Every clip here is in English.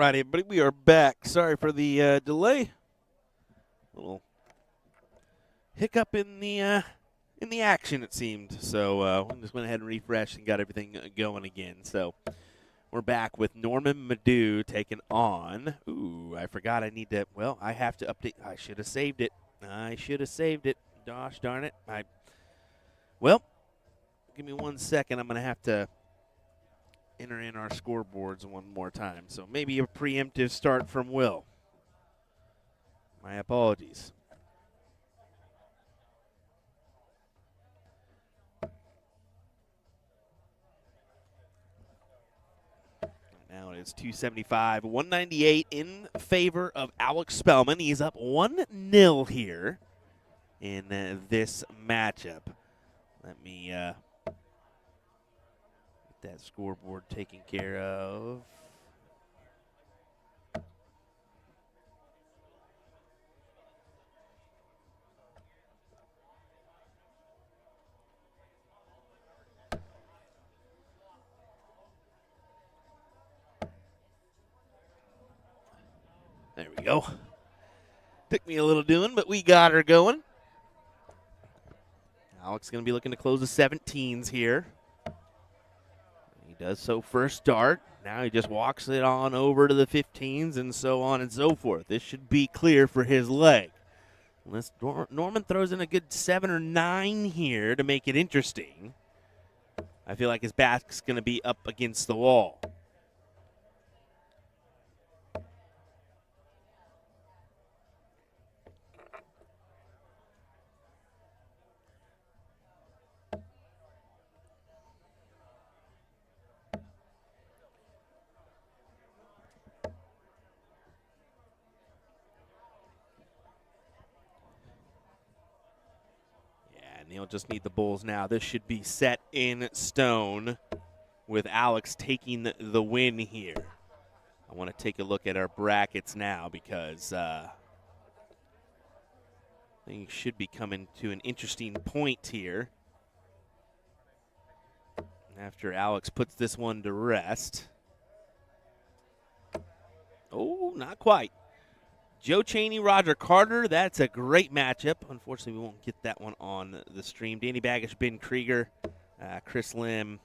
right, everybody, we are back. Sorry for the delay. Little hiccup in the action, it seemed. So we just went ahead and refreshed and got everything going again. So we're back with Norman Madu taking on. Ooh, I forgot I need to. Well, I have to update. I should have saved it. Gosh darn it. Well, give me 1 second. I'm gonna have to enter in our scoreboards one more time. So maybe a preemptive start from Will. My apologies. Now it is 275, 198 in favor of Alex Spellman. He's up 1-0 here in this matchup. Let me get that scoreboard taken care of. There we go. Took me a little doing, but we got her going. Alex going to be looking to close the 17s here. He does so first start. Now he just walks it on over to the 15s and so on and so forth. This should be clear for his leg. Unless Norman throws in a good 7 or 9 here to make it interesting. I feel like his back's going to be up against the wall. And he'll just need the bulls now. This should be set in stone with Alex taking the win here. I want to take a look at our brackets now because things should be coming to an interesting point here after Alex puts this one to rest. Oh, not quite. Joe Chaney, Roger Carter, that's a great matchup. Unfortunately, we won't get that one on the stream. Danny Baggish, Ben Krieger, Chris Lim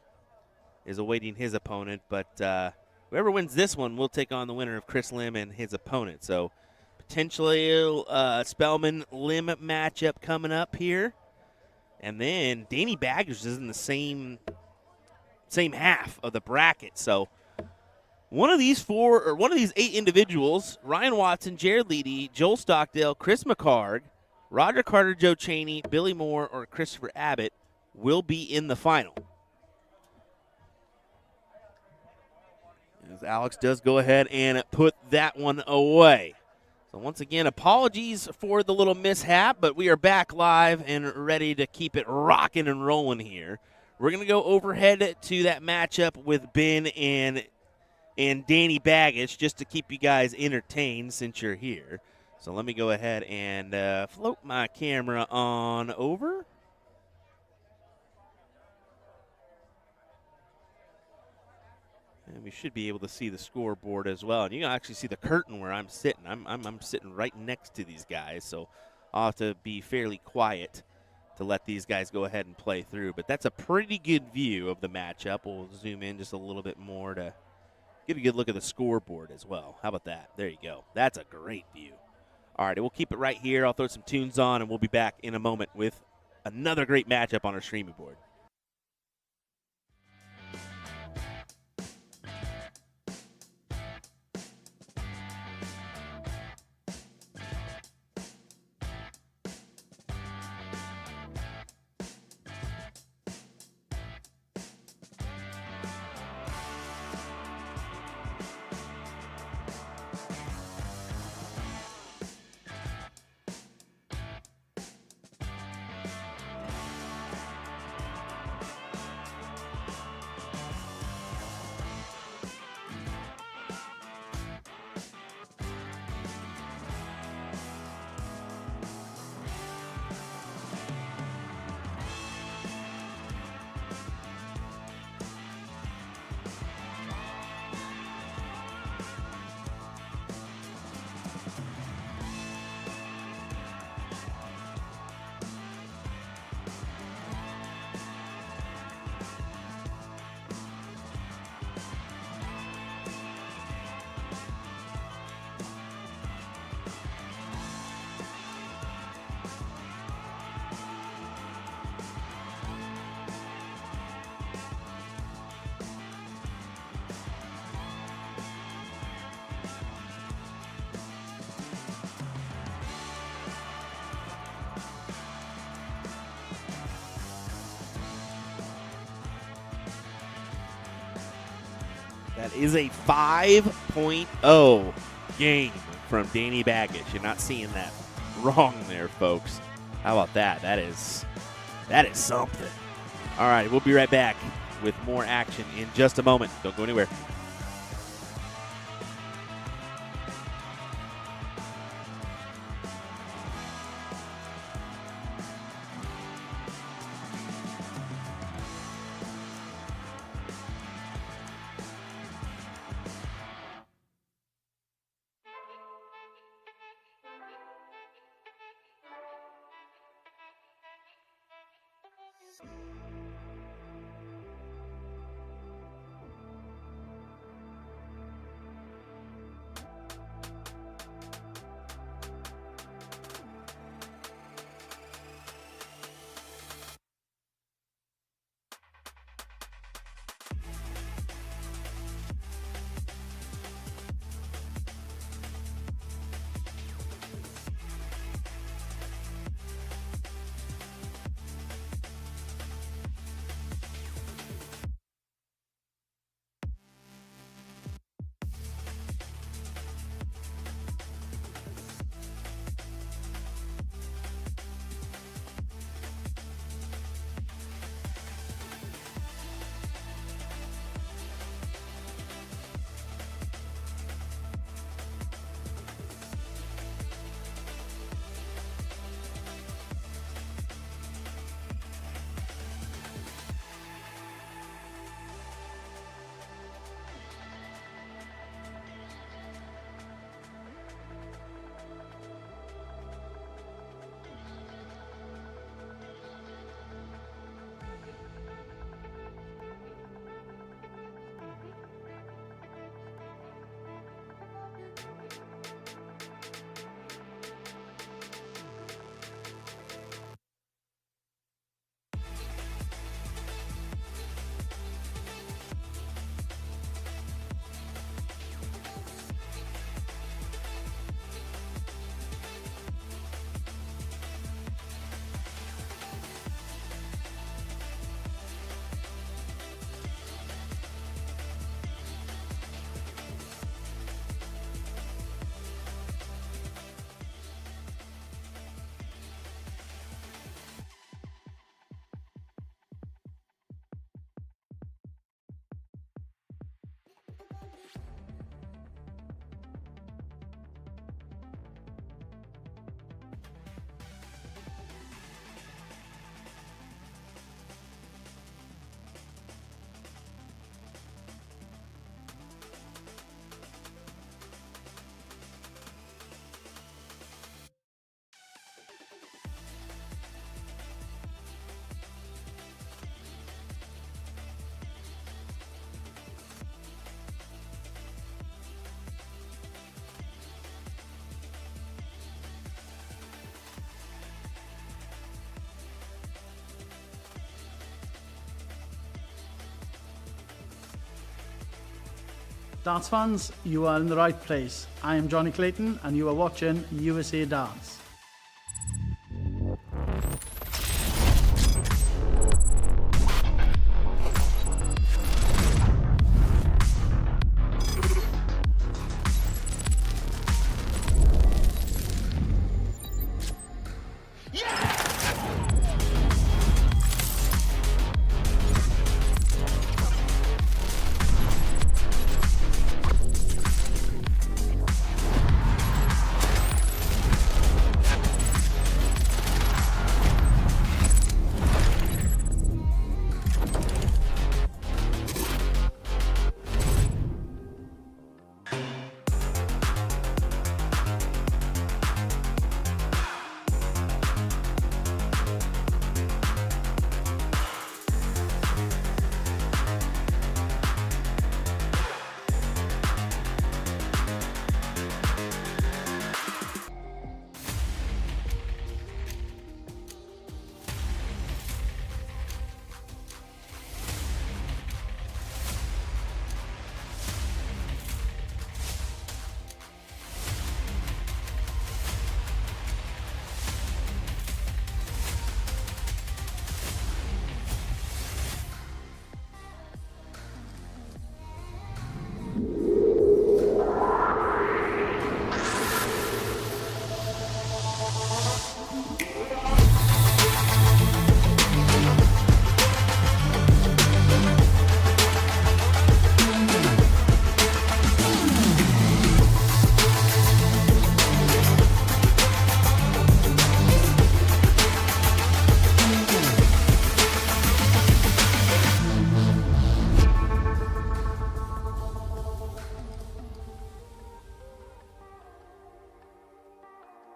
is awaiting his opponent. But whoever wins this one will take on the winner of Chris Lim and his opponent. So potentially Spellman-Lim matchup coming up here. And then Danny Baggish is in the same half of the bracket. So one of these 8 individuals, Ryan Watson, Jared Leedy, Joel Stockdale, Chris McCarg, Roger Carter, Joe Chaney, Billy Moore, or Christopher Abbott will be in the final. As Alex does go ahead and put that one away. So once again, apologies for the little mishap, but we are back live and ready to keep it rocking and rolling here. We're going to go overhead to that matchup with Ben and Danny Baggish just to keep you guys entertained since you're here. So let me go ahead and float my camera on over. And we should be able to see the scoreboard as well. And you can actually see the curtain where I'm sitting. I'm sitting right next to these guys, so I'll have to be fairly quiet to let these guys go ahead and play through. But that's a pretty good view of the matchup. We'll zoom in just a little bit more to give you a good look at the scoreboard as well. How about that? There you go. That's a great view. All right, we'll keep it right here. I'll throw some tunes on, and we'll be back in a moment with another great matchup on our streaming board. That is a 5.0 game from Danny Baggage. You're not seeing that wrong there, folks. How about that? That is something. All right, we'll be right back with more action in just a moment. Don't go anywhere. Darts fans, you are in the right place. I am Johnny Clayton and you are watching USA Darts.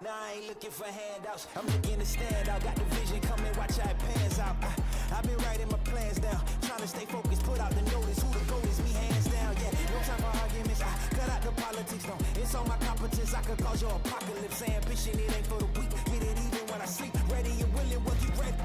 Nah, I ain't looking for handouts. I'm looking to stand out. Got the vision coming, watch how it pans out. I've been writing my plans down. Trying to stay focused, put out the notice. Who the goal is, me hands down. Yeah, no time for arguments. I cut out the politics, no. It's all my competence. I could cause your apocalypse. Ambition, it ain't for the weak. Get it even when I sleep. Ready and willing, what you ready?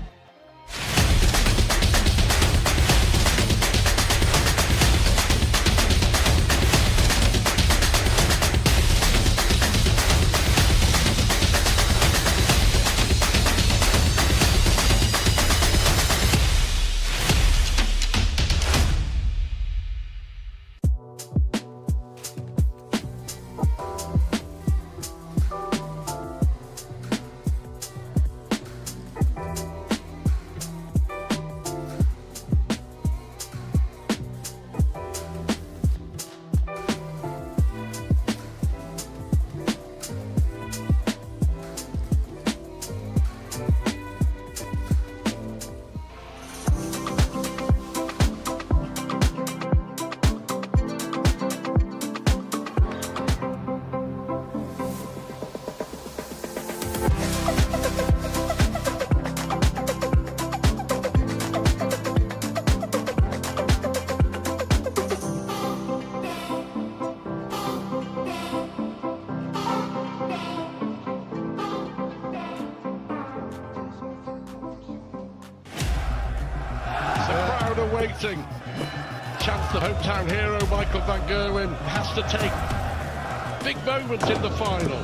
Waiting. Chance the hometown hero Michael van Gerwen has to take big moments in the final.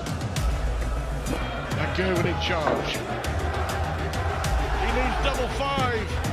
Van Gerwen in charge. He needs double five.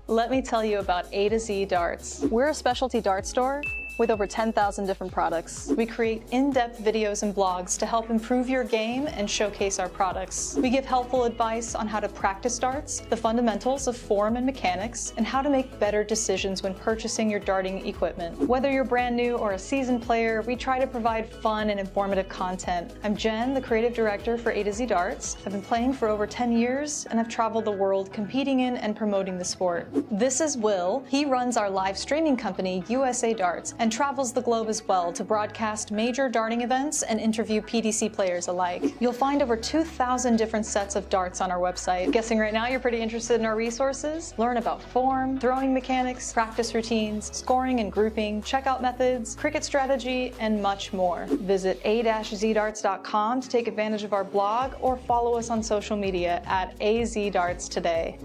Let me tell you about A to Z Darts. We're a specialty dart store with over 10,000 different products. We create in-depth videos and blogs to help improve your game and showcase our products. We give helpful advice on how to practice darts, the fundamentals of form and mechanics, and how to make better decisions when purchasing your darting equipment. Whether you're brand new or a seasoned player, we try to provide fun and informative content. I'm Jen, the creative director for A to Z Darts. I've been playing for over 10 years and I've traveled the world competing in and promoting the sport. This is Will. He runs our live streaming company, USA Darts, and travels the globe as well to broadcast major darting events and interview PDC players alike. You'll find over 2,000 different sets of darts on our website. Guessing right now you're pretty interested in our resources? Learn about form, throwing mechanics, practice routines, scoring and grouping, checkout methods, cricket strategy, and much more. Visit a-zdarts.com to take advantage of our blog or follow us on social media at AZDarts today.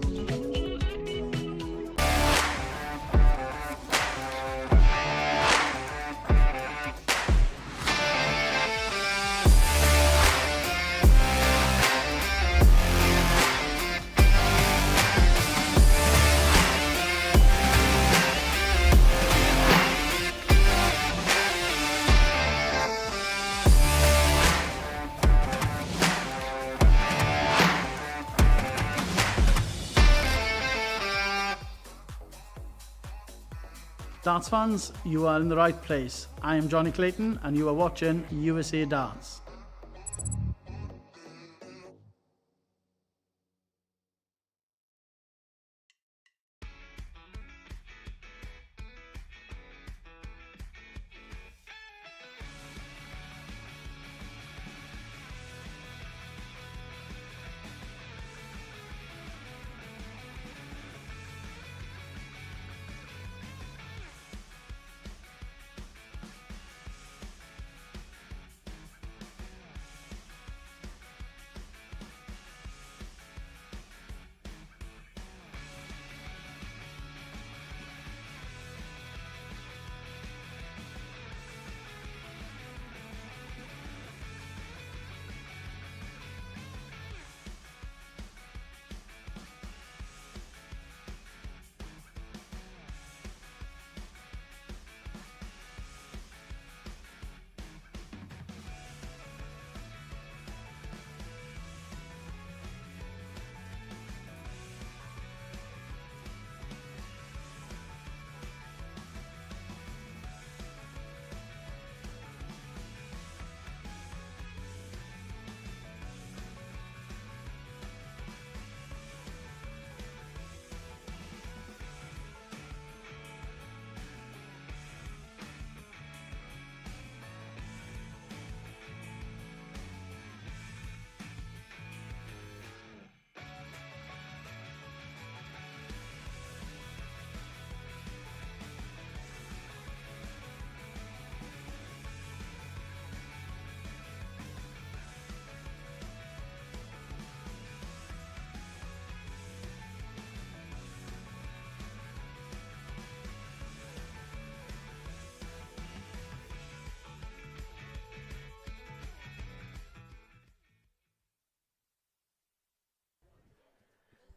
Darts fans, you are in the right place. I am Johnny Clayton and you are watching USA Darts.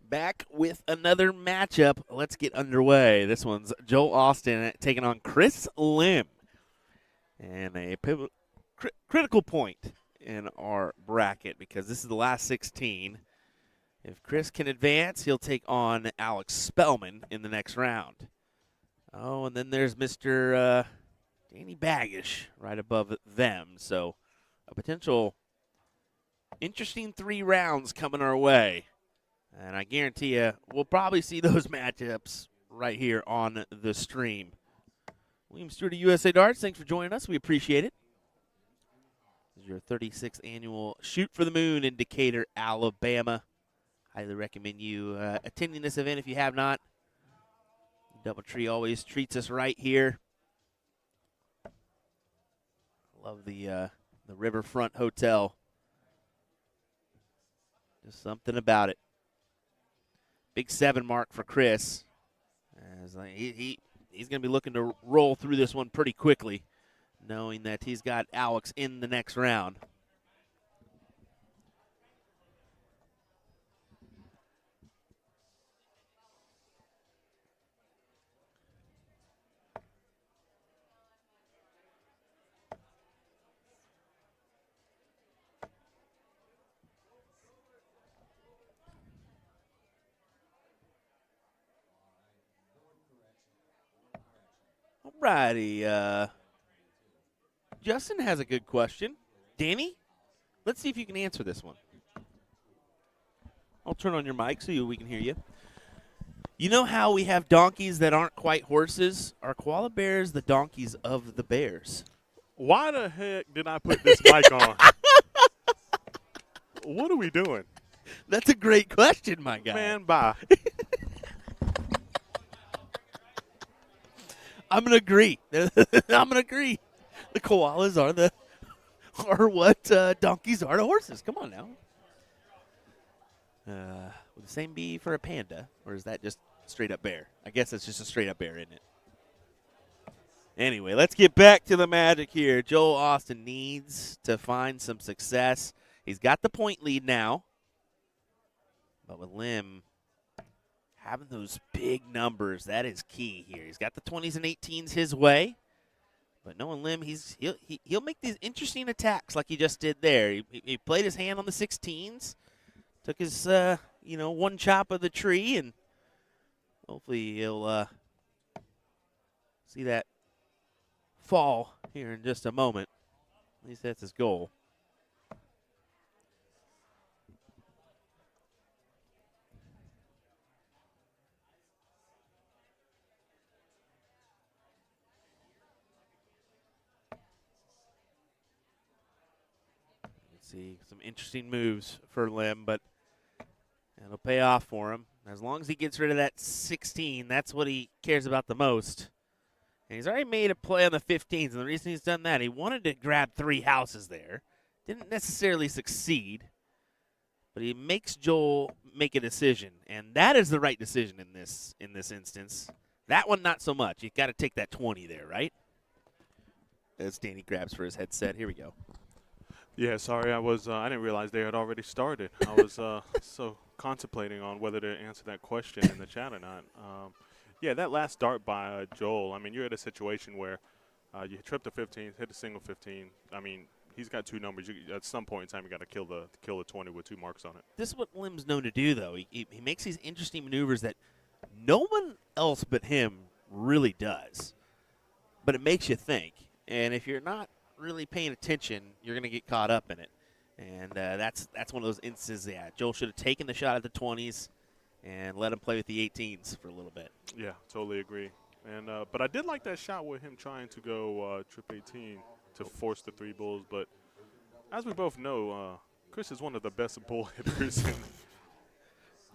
back with another matchup. Let's get underway. This one's Joel Austin taking on Chris Lim. And a critical point in our bracket because this is the last 16. If Chris can advance, he'll take on Alex Spellman in the next round. Oh, and then there's Mr. Danny Baggish right above them. So a potential interesting 3 rounds coming our way. And I guarantee you, we'll probably see those matchups right here on the stream. William Stewart of USA Darts, thanks for joining us. We appreciate it. This is your 36th annual Shoot for the Moon in Decatur, Alabama. Highly recommend you attending this event if you have not. DoubleTree always treats us right here. Love the Riverfront Hotel. Just something about it. Big 7 mark for Chris. As he's going to be looking to roll through this one pretty quickly, knowing that he's got Alex in the next round. Alrighty, Justin has a good question. Danny, let's see if you can answer this one. I'll turn on your mic so we can hear you. You know how we have donkeys that aren't quite horses? Are koala bears the donkeys of the bears? Why the heck did I put this mic on? What are we doing? That's a great question, my guy. Man, bye. I'm gonna agree. I'm gonna agree. The koalas are what donkeys are to horses. Come on now. Would the same be for a panda, or is that just straight up bear? I guess it's just a straight up bear, isn't it? Anyway, let's get back to the magic here. Joel Austin needs to find some success. He's got the point lead now, but with Lim having those big numbers, that is key here. He's got the 20s and 18s his way, but knowing Lim, he'll make these interesting attacks like he just did there. He played his hand on the 16s, took his one chop of the tree, and hopefully he'll see that fall here in just a moment. At least that's his goal. See some interesting moves for Lim, but it'll pay off for him. As long as he gets rid of that 16, that's what he cares about the most. And he's already made a play on the 15s, and the reason he's done that, he wanted to grab 3 houses there. Didn't necessarily succeed, but he makes Joel make a decision, and that is the right decision in this instance. That one, not so much. You got to take that 20 there, right? As Danny grabs for his headset. Here we go. Yeah, sorry, I didn't realize they had already started. I was so contemplating on whether to answer that question in the chat or not. Yeah, that last dart by Joel, I mean, you're at a situation where you tripped the 15, hit a single 15. I mean, he's got 2 numbers. At some point in time, you got to kill the 20 with 2 marks on it. This is what Lim's known to do, though. He makes these interesting maneuvers that no one else but him really does. But it makes you think. And if you're not really paying attention, you're going to get caught up in it. And that's one of those instances, yeah. Joel should have taken the shot at the 20s and let him play with the 18s for a little bit. Yeah, totally agree. And but I did like that shot with him trying to go trip 18 to force the 3 bulls. But as we both know, Chris is one of the best bull hitters.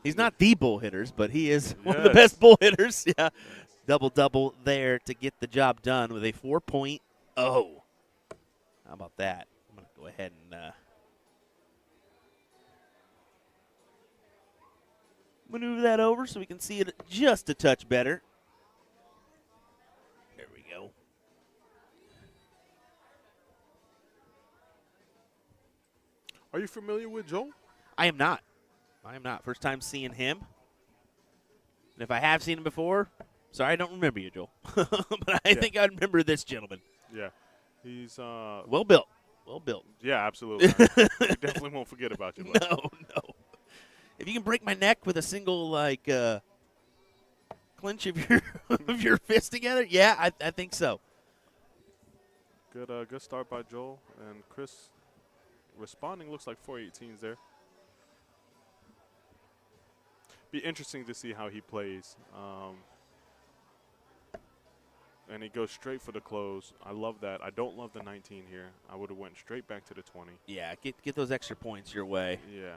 He's not the bull hitters, but he is one of the best bull hitters. Yeah, double-double there to get the job done with a 4.0. How about that? I'm going to go ahead and maneuver that over so we can see it just a touch better. There we go. Are you familiar with Joel? I am not. First time seeing him. And if I have seen him before, sorry I don't remember you, Joel. But I think I remember this gentleman. Yeah. He's Well built. Well built. yeah, absolutely. We definitely won't forget about you. Bud. No. If you can break my neck with a single clinch of your of your fist together, yeah, I think so. Good start by Joel and Chris. Responding looks like 418s there. Be interesting to see how he plays. And he goes straight for the close. I love that. I don't love the 19 here. I would have went straight back to the 20. Yeah, get those extra points your way. Yeah.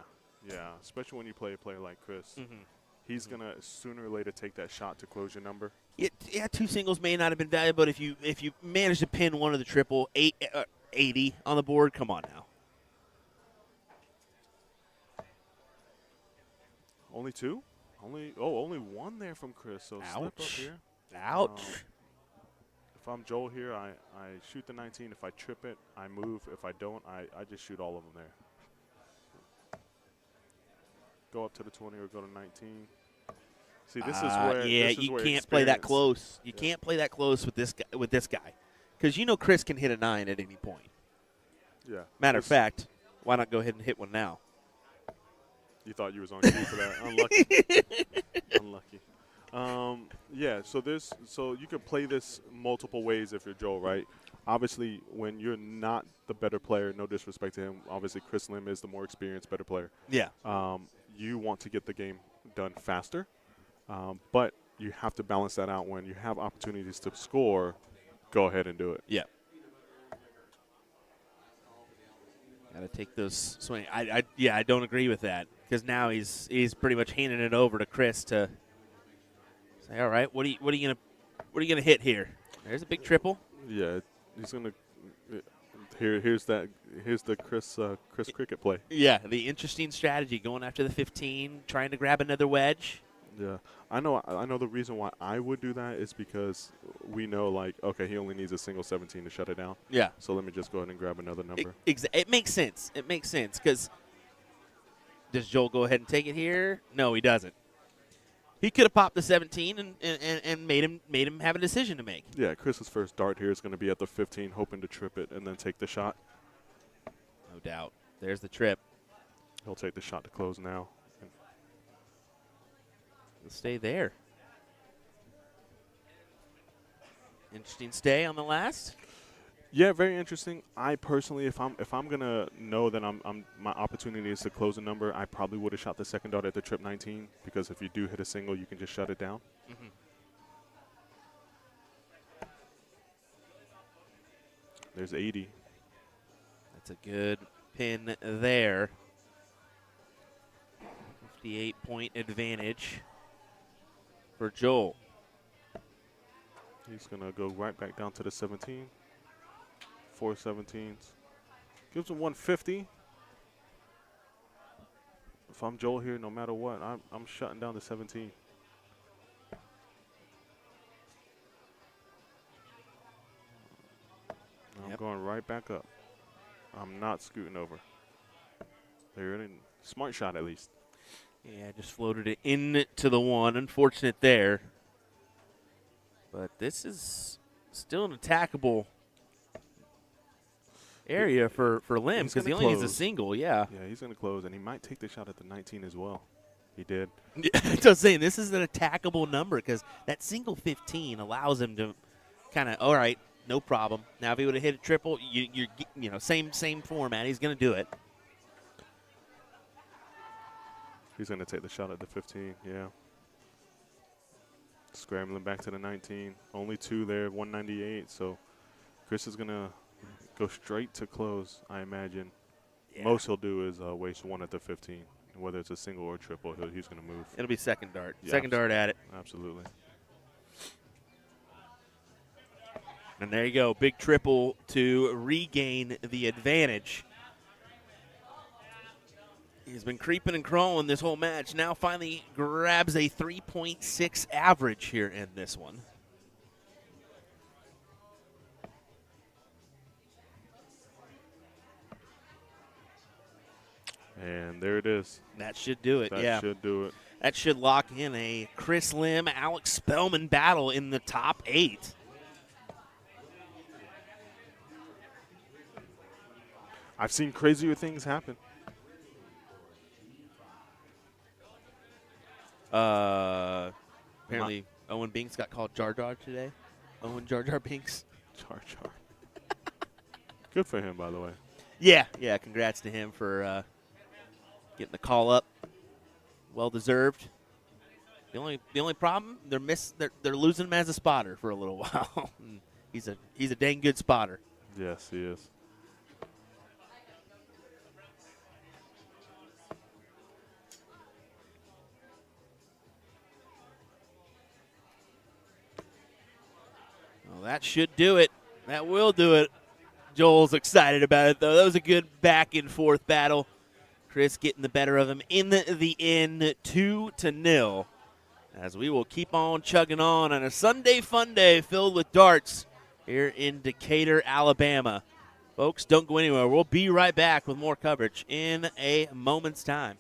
Especially when you play a player like Chris. Mm-hmm. He's gonna sooner or later take that shot to close your number. Yeah, 2 singles may not have been valuable, but if you manage to pin one of the triple 80 on the board, come on now. Only 2? Only 1 there from Chris. So step up Ouch. here. Ouch. If I'm Joel here, I shoot the 19. If I trip it, I move. If I don't, I just shoot all of them there. Go up to the 20 or go to 19. See, this is where you can't play that close. You can't play that close with this guy, because Chris can hit a 9 at any point. Yeah. Matter of fact, why not go ahead and hit one now? You thought you was on cue for that. Unlucky. Yeah. So you can play this multiple ways if you're Joel, right? Obviously, when you're not the better player, no disrespect to him. Obviously, Chris Lim is the more experienced, better player. Yeah. You want to get the game done faster, but you have to balance that out. When you have opportunities to score, go ahead and do it. Yeah. Got to take those swing. I don't agree with that, because now he's pretty much handing it over to Chris to say, all right, what are you gonna hit here? There's a big triple. Yeah, he's gonna. Here's the Chris cricket play. Yeah, the interesting strategy, going after the 15, trying to grab another wedge. Yeah, I know the reason why I would do that is because we know, like, okay, he only needs a single 17 to shut it down. Yeah. So let me just go ahead and grab another number. It makes sense. It makes sense, because does Joel go ahead and take it here? No, he doesn't. He could have popped the 17 and made him have a decision to make. Yeah, Chris's first dart here is going to be at the 15, hoping to trip it and then take the shot. No doubt. There's the trip. He'll take the shot to close now. He'll stay there. Interesting stay on the last. Yeah, very interesting. I personally, if I'm gonna know that my opportunity is to close a number, I probably would have shot the second dart at the trip 19, because if you do hit a single, you can just shut it down. Mm-hmm. There's 80. That's a good pin there. 58-point advantage for Joel. He's gonna go right back down to the 17. 4 17s. Gives him 150. If I'm Joel here, no matter what, I'm shutting down the 17. I'm going right back up. I'm not scooting over. There it is. Smart shot, at least. Yeah, just floated it into the 1. Unfortunate there. But this is still an attackable area for Lim, because he only needs a single. Yeah. Yeah, he's going to close, and he might take the shot at the 19 as well. He did. That's what I'm saying. This is an attackable number, because that single 15 allows him to kind of, all right, no problem. Now, if he would have hit a triple, you're same format. He's going to do it. He's going to take the shot at the 15, yeah. Scrambling back to the 19. Only 2 there, 198. So Chris is going to go straight to close, I imagine. Yeah. Most he'll do is waste 1 at the 15. Whether it's a single or a triple, he's going to move. It'll be second dart. Yeah, second dart at it. Absolutely. And there you go. Big triple to regain the advantage. He's been creeping and crawling this whole match. Now finally grabs a 3.6 average here in this one. And there it is. That should do it, that yeah. That should do it. That should lock in a Chris Lim, Alex Spellman battle in the top 8. I've seen crazier things happen. Apparently, Owen Binks got called Jar Jar today. Owen Jar Jar Binks. Jar Jar. Good for him, by the way. Yeah. Congrats to him for getting the call up. Well deserved. The only problem they're losing him as a spotter for a little while. he's a dang good spotter. Yes, he is. Well, that should do it. That will do it. Joel's excited about it, though. That was a good back-and-forth battle. Chris getting the better of him in the end, 2-0. As we will keep on chugging on a Sunday fun day filled with darts here in Decatur, Alabama. Folks, don't go anywhere. We'll be right back with more coverage in a moment's time.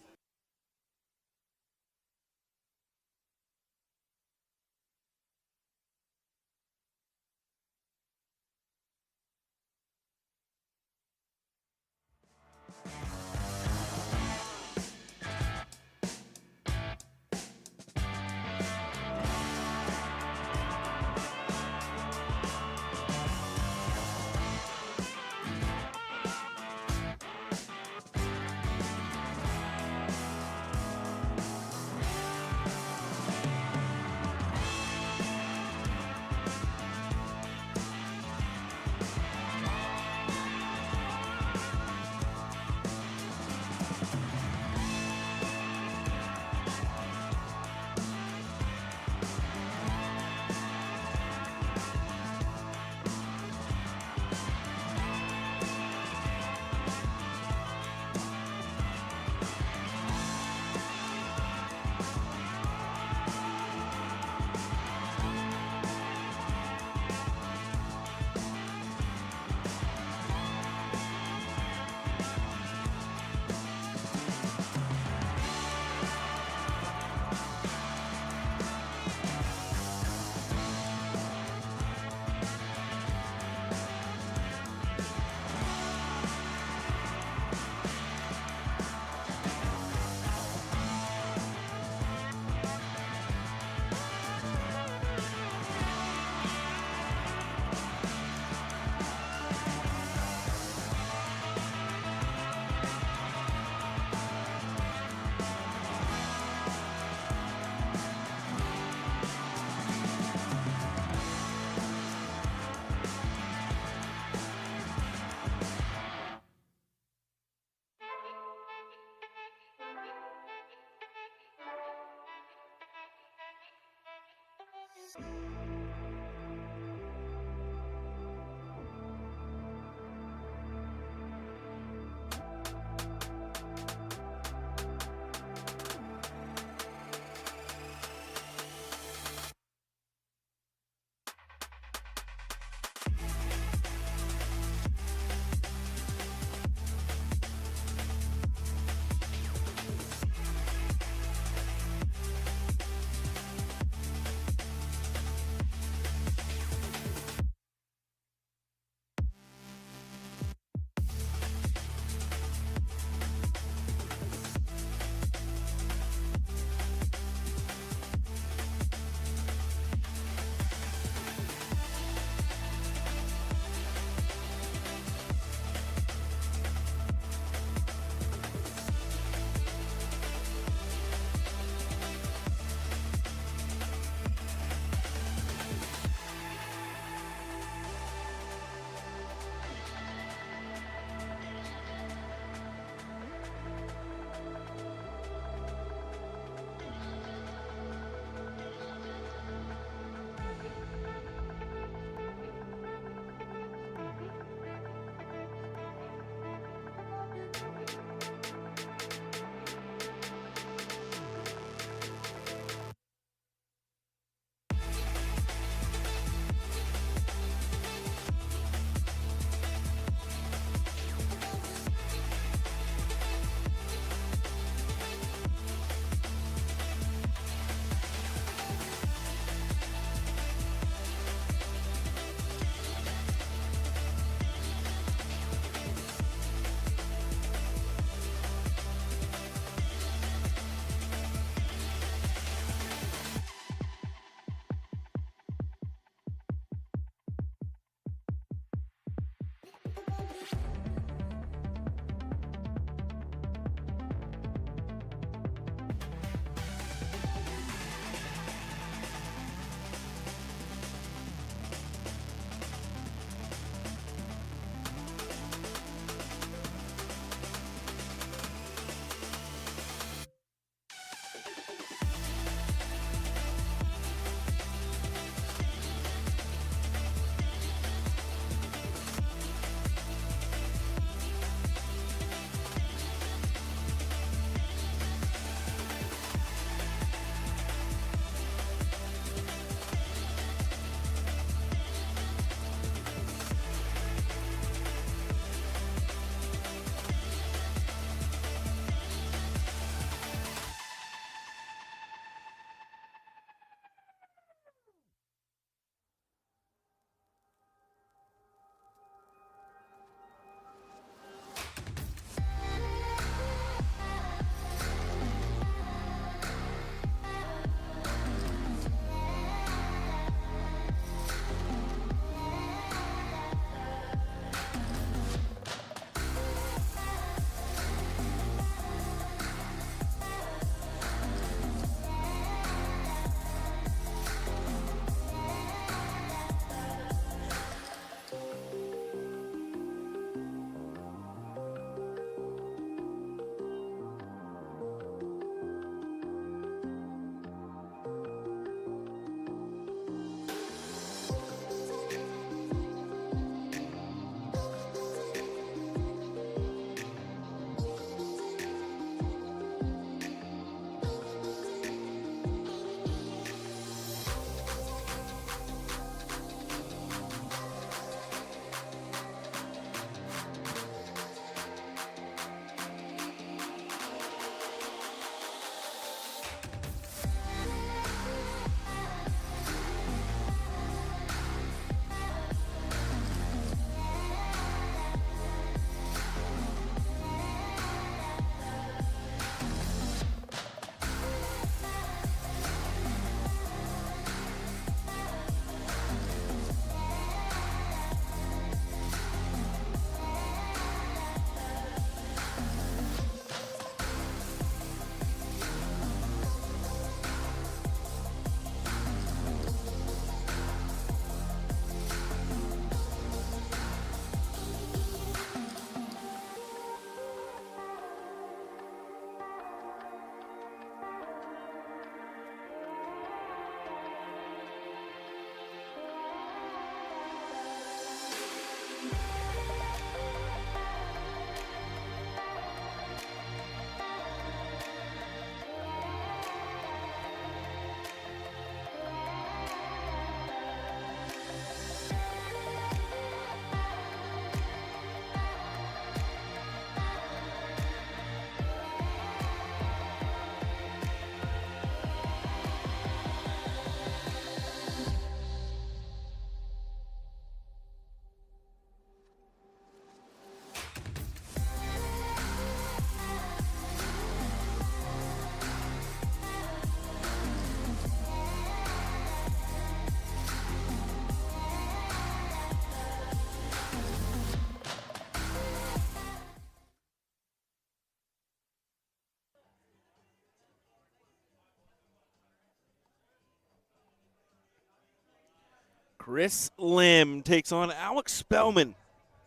Chris Lim takes on Alex Spellman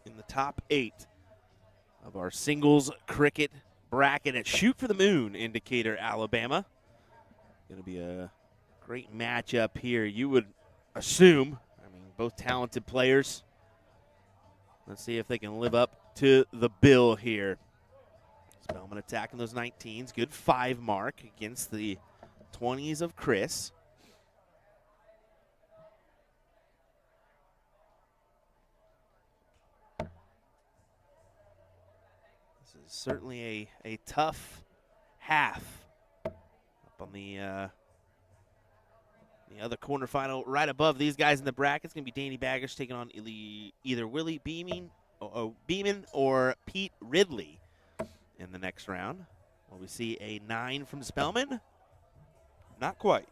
in the top 8 of our singles cricket bracket at Shoot for the Moon in Decatur, Alabama. Going to be a great matchup here, you would assume. I mean, both talented players. Let's see if they can live up to the bill here. Spellman attacking those 19s. Good 5 mark against the 20s of Chris. This is certainly a tough half. Up on the other quarterfinal, right above these guys in the bracket, it's going to be Danny Baggish taking on either Willie Beeman or Pete Ridley in the next round. Will we see a 9 from Spellman? Not quite.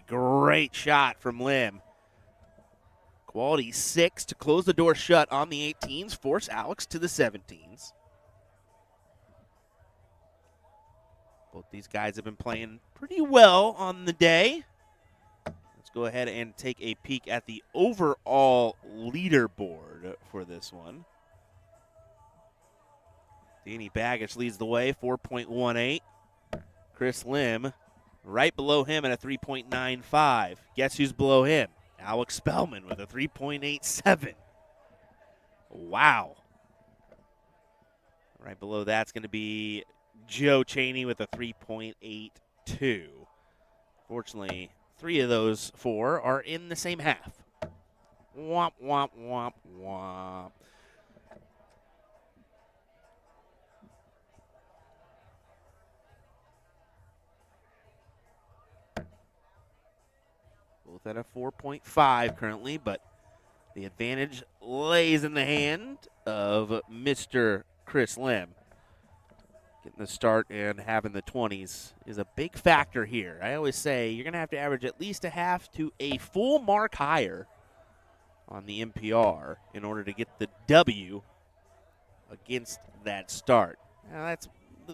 great shot from Lim. Quality 6 to close the door shut on the 18s, force Alex to the 17s. Both these guys have been playing pretty well on the day. Let's go ahead and take a peek at the overall leaderboard for this one. Danny Baggage leads the way, 4.18. Chris Lim right below him at a 3.95. Guess who's below him? Alex Spellman with a 3.87. Wow. Right below that's going to be Joe Cheney with a 3.82. Fortunately, 3 of those 4 are in the same half. Womp, womp, womp, womp. Both at a 4.5 currently, but the advantage lays in the hand of Mr. Chris Lim. Getting the start and having the 20s is a big factor here. I always say you're going to have to average at least a half to a full mark higher on the MPR in order to get the W against that start. Now that's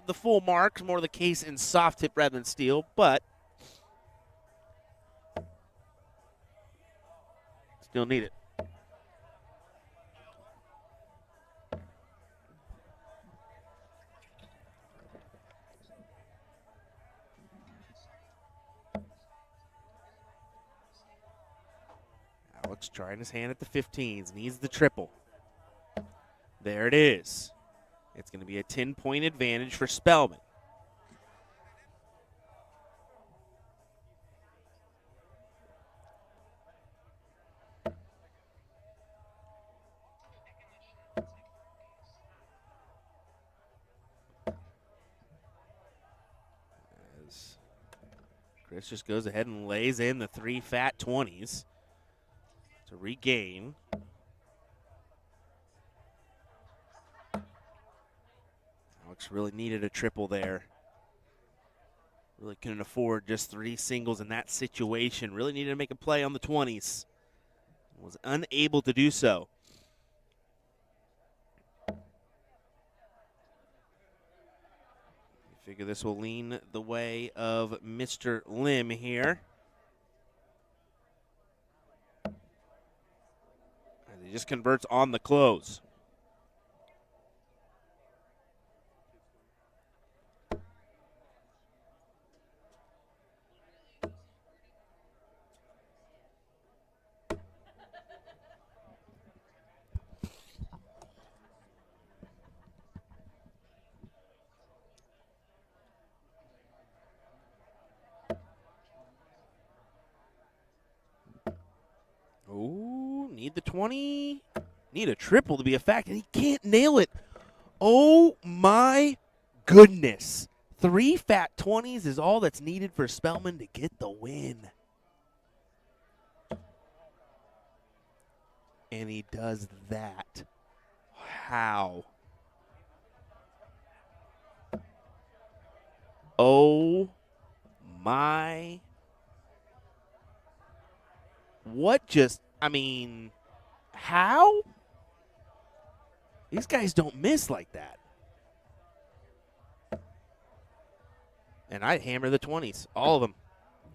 the full mark's more the case in soft tip rather than steel, but still need it. Alex trying his hand at the 15s, needs the triple. There it is. It's going to be a 10-point advantage for Spellman. As Chris just goes ahead and lays in the 3 fat 20s to regain. Alex really needed a triple there. Really couldn't afford just 3 singles in that situation. Really needed to make a play on the 20s. Was unable to do so. You figure this will lean the way of Mr. Lim here. As he just converts on the close. Ooh, need the 20. Need a triple to be a fact, and he can't nail it. Oh, my goodness. 3 fat 20s is all that's needed for Spellman to get the win. And he does that. How? Oh, my. What just, I mean, how? These guys don't miss like that. And I hammer the 20s, all of them.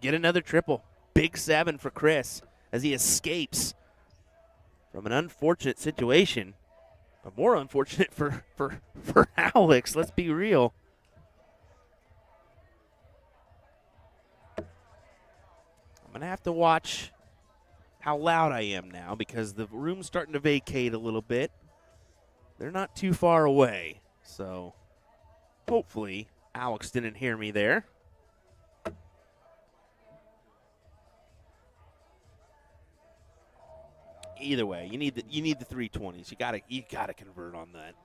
Get another triple. Big 7 for Chris as he escapes from an unfortunate situation, but more unfortunate for Alex, let's be real. I'm going to have to watch how loud I am now because the room's starting to vacate a little bit. They're not too far away, so hopefully Alex didn't hear me there. Either way, you need the 320s. You gotta convert on that.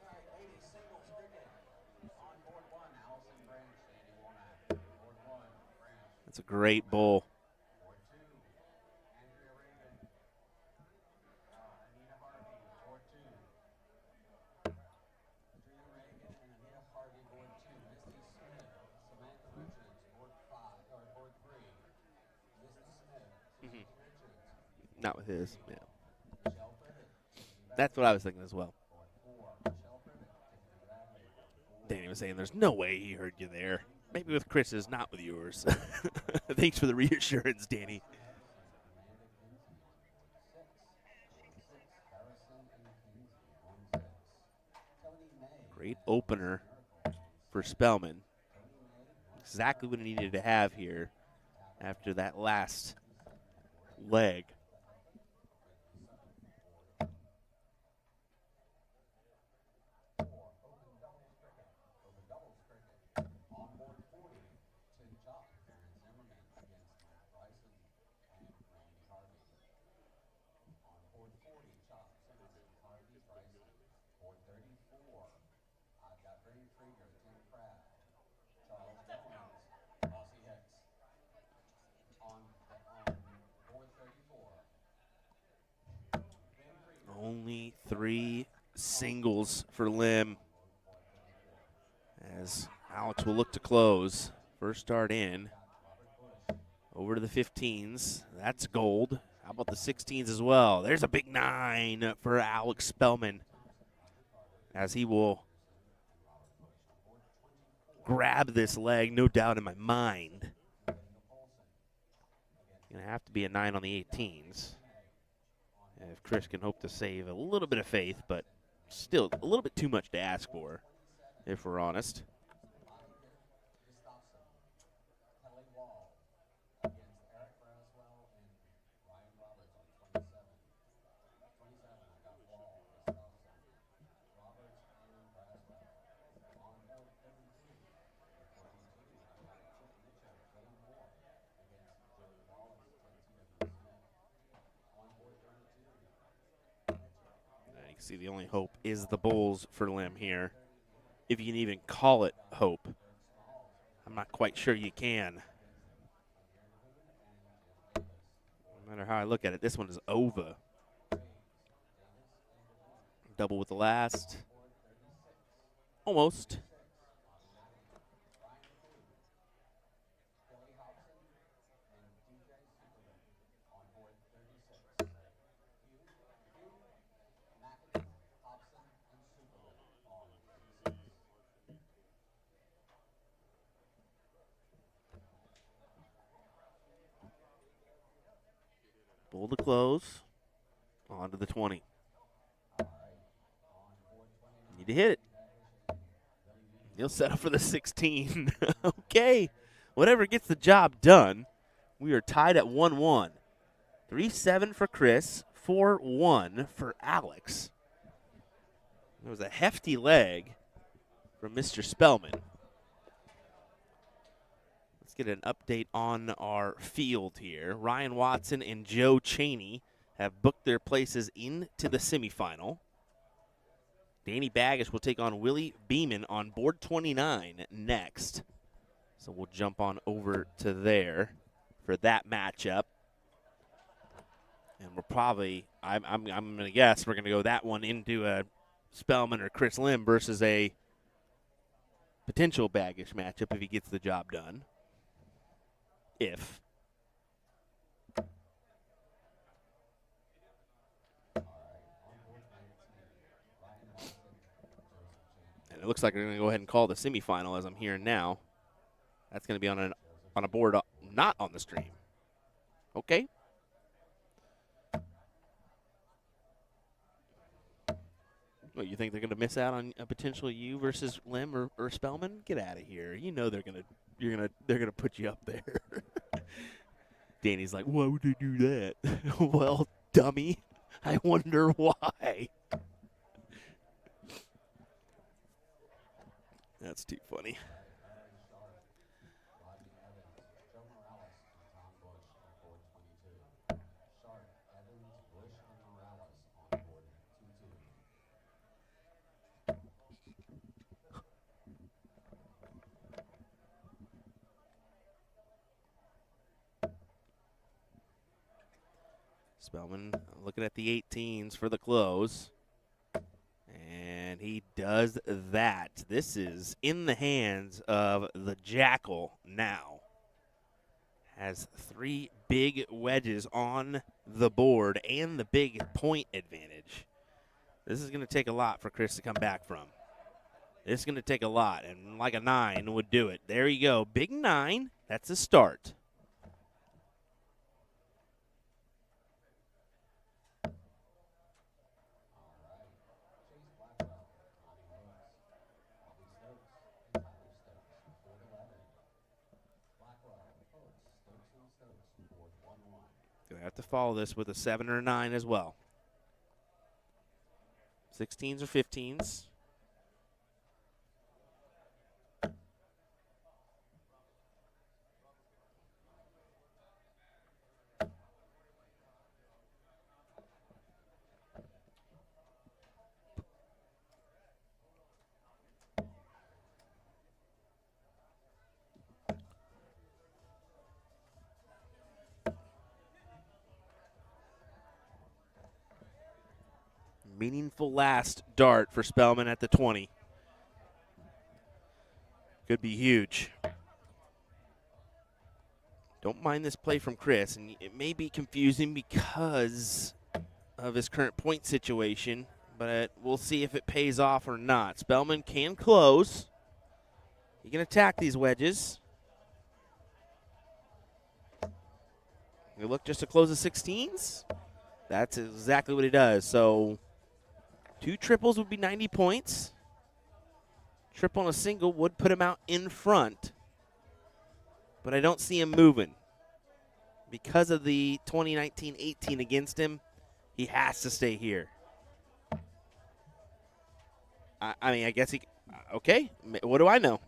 That's a great bowl. Not with his. Yeah. That's what I was thinking as well. Danny was saying there's no way he heard you there. Maybe with Chris's, not with yours. Thanks for the reassurance, Danny. Great opener for Spellman. Exactly what he needed to have here after that last leg. Only 3 singles for Lim as Alex will look to close. First start in. Over to the 15s. That's gold. How about the 16s as well? There's a big 9 for Alex Spellman as he will grab this leg, no doubt in my mind. Going to have to be a 9 on the 18s. If Chris can hope to save a little bit of faith, but still a little bit too much to ask for, if we're honest. You can see the only hope is the Bulls for Lim here. If you can even call it hope. I'm not quite sure you can. No matter how I look at it, this one is over. Double with the last. Almost. Bull to close. On to the 20. Need to hit it. He'll settle for the 16. Okay. Whatever gets the job done. We are tied at 1-1. 3-7 for Chris. 4-1 for Alex. It was a hefty leg from Mr. Spellman. Let's get an update on our field here. Ryan Watson and Joe Cheney have booked their places into the semifinal. Danny Baggish will take on Willie Beeman on board 29 next. So we'll jump on over to there for that matchup. And we're probably, I'm going to guess, we're going to go that one into a Spellman or Chris Lim versus a potential Baggish matchup if he gets the job done. If. And it looks like we're going to go ahead and call the semifinal as I'm hearing now. That's going to be on a board not on the stream. Okay. What, you think they're going to miss out on a potential you versus Lim or Spellman? Get out of here. You know they're going to put you up there. Danny's like, why would they do that? Well, dummy, I wonder why. That's too funny. Spellman looking at the 18s for the close. And he does that. This is in the hands of the Jackal now. has 3 big wedges on the board and the big point advantage. This is going to take a lot for Chris to come back from. This is going to take a lot, and like a 9 would do it. There you go. Big 9. That's a start. Going to have to follow this with a 7 or a 9 as well. 16s or 15s. Meaningful last dart for Spellman at the 20. Could be huge. Don't mind this play from Chris, and it may be confusing because of his current point situation, but we'll see if it pays off or not. Spellman can close. He can attack these wedges. You look just to close the 16s. That's exactly what he does. So 2 triples would be 90 points. Triple on a single would put him out in front. But I don't see him moving. Because of the 2019-18 against him, he has to stay here. I mean, I guess he... Okay, what do I know?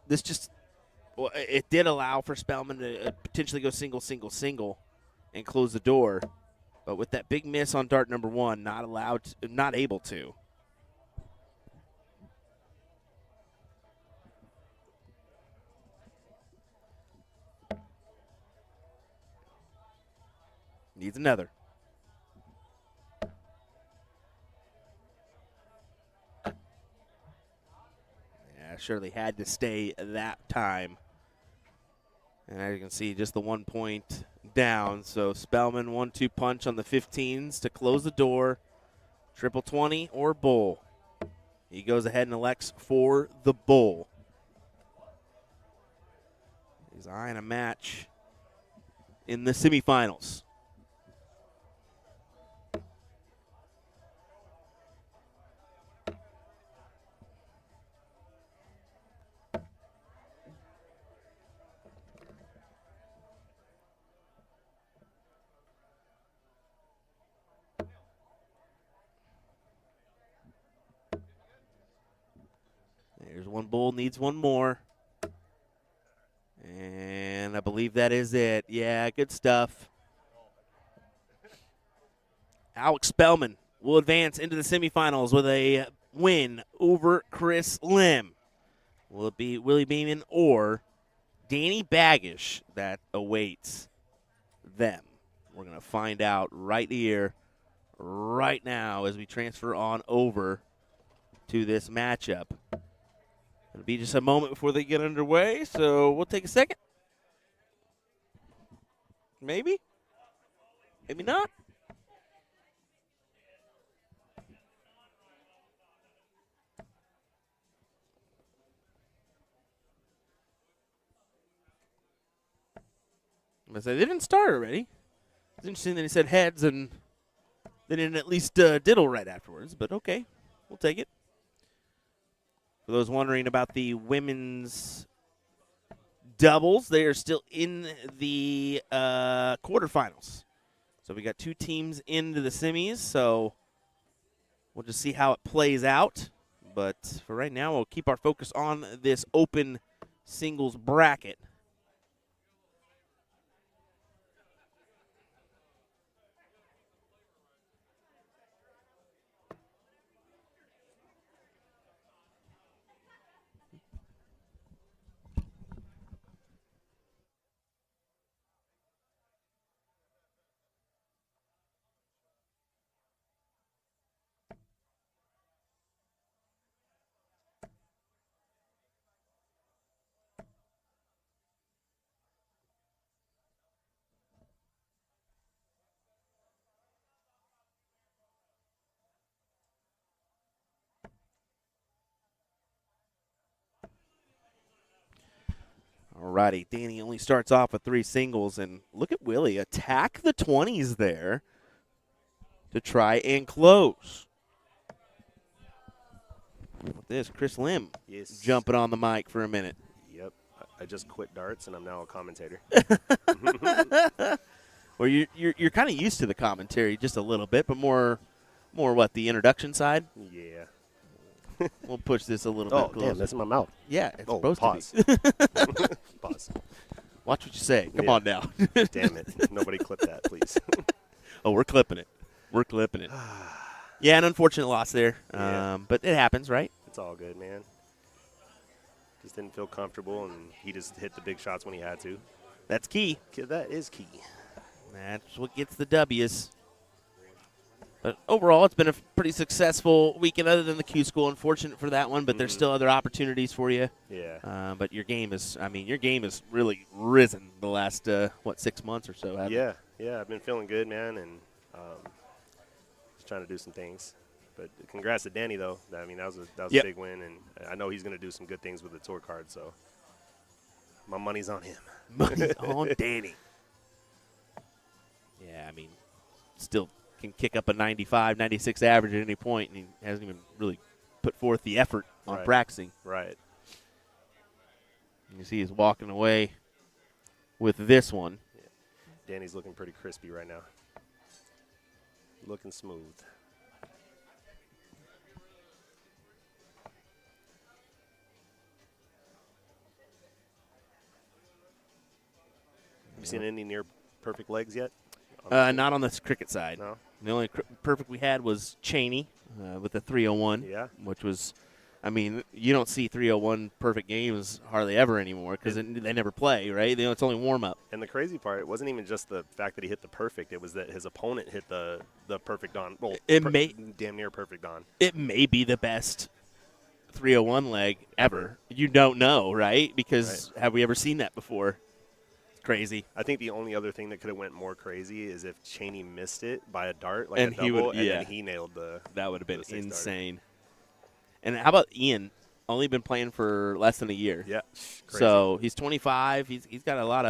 This just... Well, it did allow for Spellman to potentially go single, single, single and close the door. But with that big miss on dart number 1, not able to. Needs another. Yeah, Shirley had to stay that time. And as you can see, just the 1 point down. So Spellman 1-2 punch on the 15s to close the door. Triple 20 or bull. He goes ahead and elects for the bull. He's eyeing a match in the semifinals. There's one bull, needs one more. And I believe that is it. Yeah, good stuff. Alex Spellman will advance into the semifinals with a win over Chris Lim. Will it be Willie Beeman or Danny Baggish that awaits them? We're going to find out right here, right now, as we transfer on over to this matchup. It'll be just a moment before they get underway, so we'll take a second. Maybe. Maybe not. I'm going to say, they didn't start already. It's interesting that he said heads and they didn't at least diddle right afterwards, but okay, we'll take it. For those wondering about the women's doubles, they are still in the quarterfinals. So we got 2 teams into the semis, so we'll just see how it plays out. But for right now, we'll keep our focus on this open singles bracket. Alrighty, Danny only starts off with 3 singles, and look at Willie attack the 20s there to try and close. With this, Chris Lim jumping on the mic for a minute. Yep. I just quit darts, and I'm now a commentator. Well, you're kind of used to the commentary just a little bit, but more what, the introduction side? Yeah. We'll push this a little Oh, bit closer. damn, that's in my mouth. Yeah, it's Oh, supposed pause. to be. Pause. Watch what you say. Come Yeah. on now. Damn it. Nobody clip that, please. Oh, we're clipping it. We're clipping it. Yeah, an unfortunate loss there, Yeah. but it happens, right? It's all good, man. Just didn't feel comfortable, and he just hit the big shots when he had to. That's key. That is key. That's what gets the W's. But overall, it's been a pretty successful weekend other than the Q School. Unfortunate for that one, but there's still other opportunities for you. Yeah. But your game is really risen the last, 6 months or so, hasn't it? Yeah. I've been feeling good, man, and just trying to do some things. But congrats to Danny, though. I mean, that was a big win, and I know he's going to do some good things with the tour card, so my money's on him. Money's on Danny. Yeah, I mean, still can kick up a 95, 96 average at any point, and he hasn't even really put forth the effort on practicing. Right. You see he's walking away with this one. Yeah. Danny's looking pretty crispy right now. Looking smooth. Have you seen any near perfect legs yet? Not on this cricket side. No. The only perfect we had was Cheney with the 301, Yeah. which was, I mean, you don't see 301 perfect games hardly ever anymore because they never play, right? It's only warm-up. And the crazy part, it wasn't even just the fact that he hit the perfect. It was that his opponent hit the perfect on. Well, damn near perfect on. It may be the best 301 leg ever. You don't know, right? Because have we ever seen that before? Crazy. I think the only other thing that could have went more crazy is if Cheney missed it by a dart, like And a double, he would, then he nailed the. That would have been the safe insane. And how about Ian? Only been playing for less than a year. Yeah. Crazy. So he's 25. He's got a lot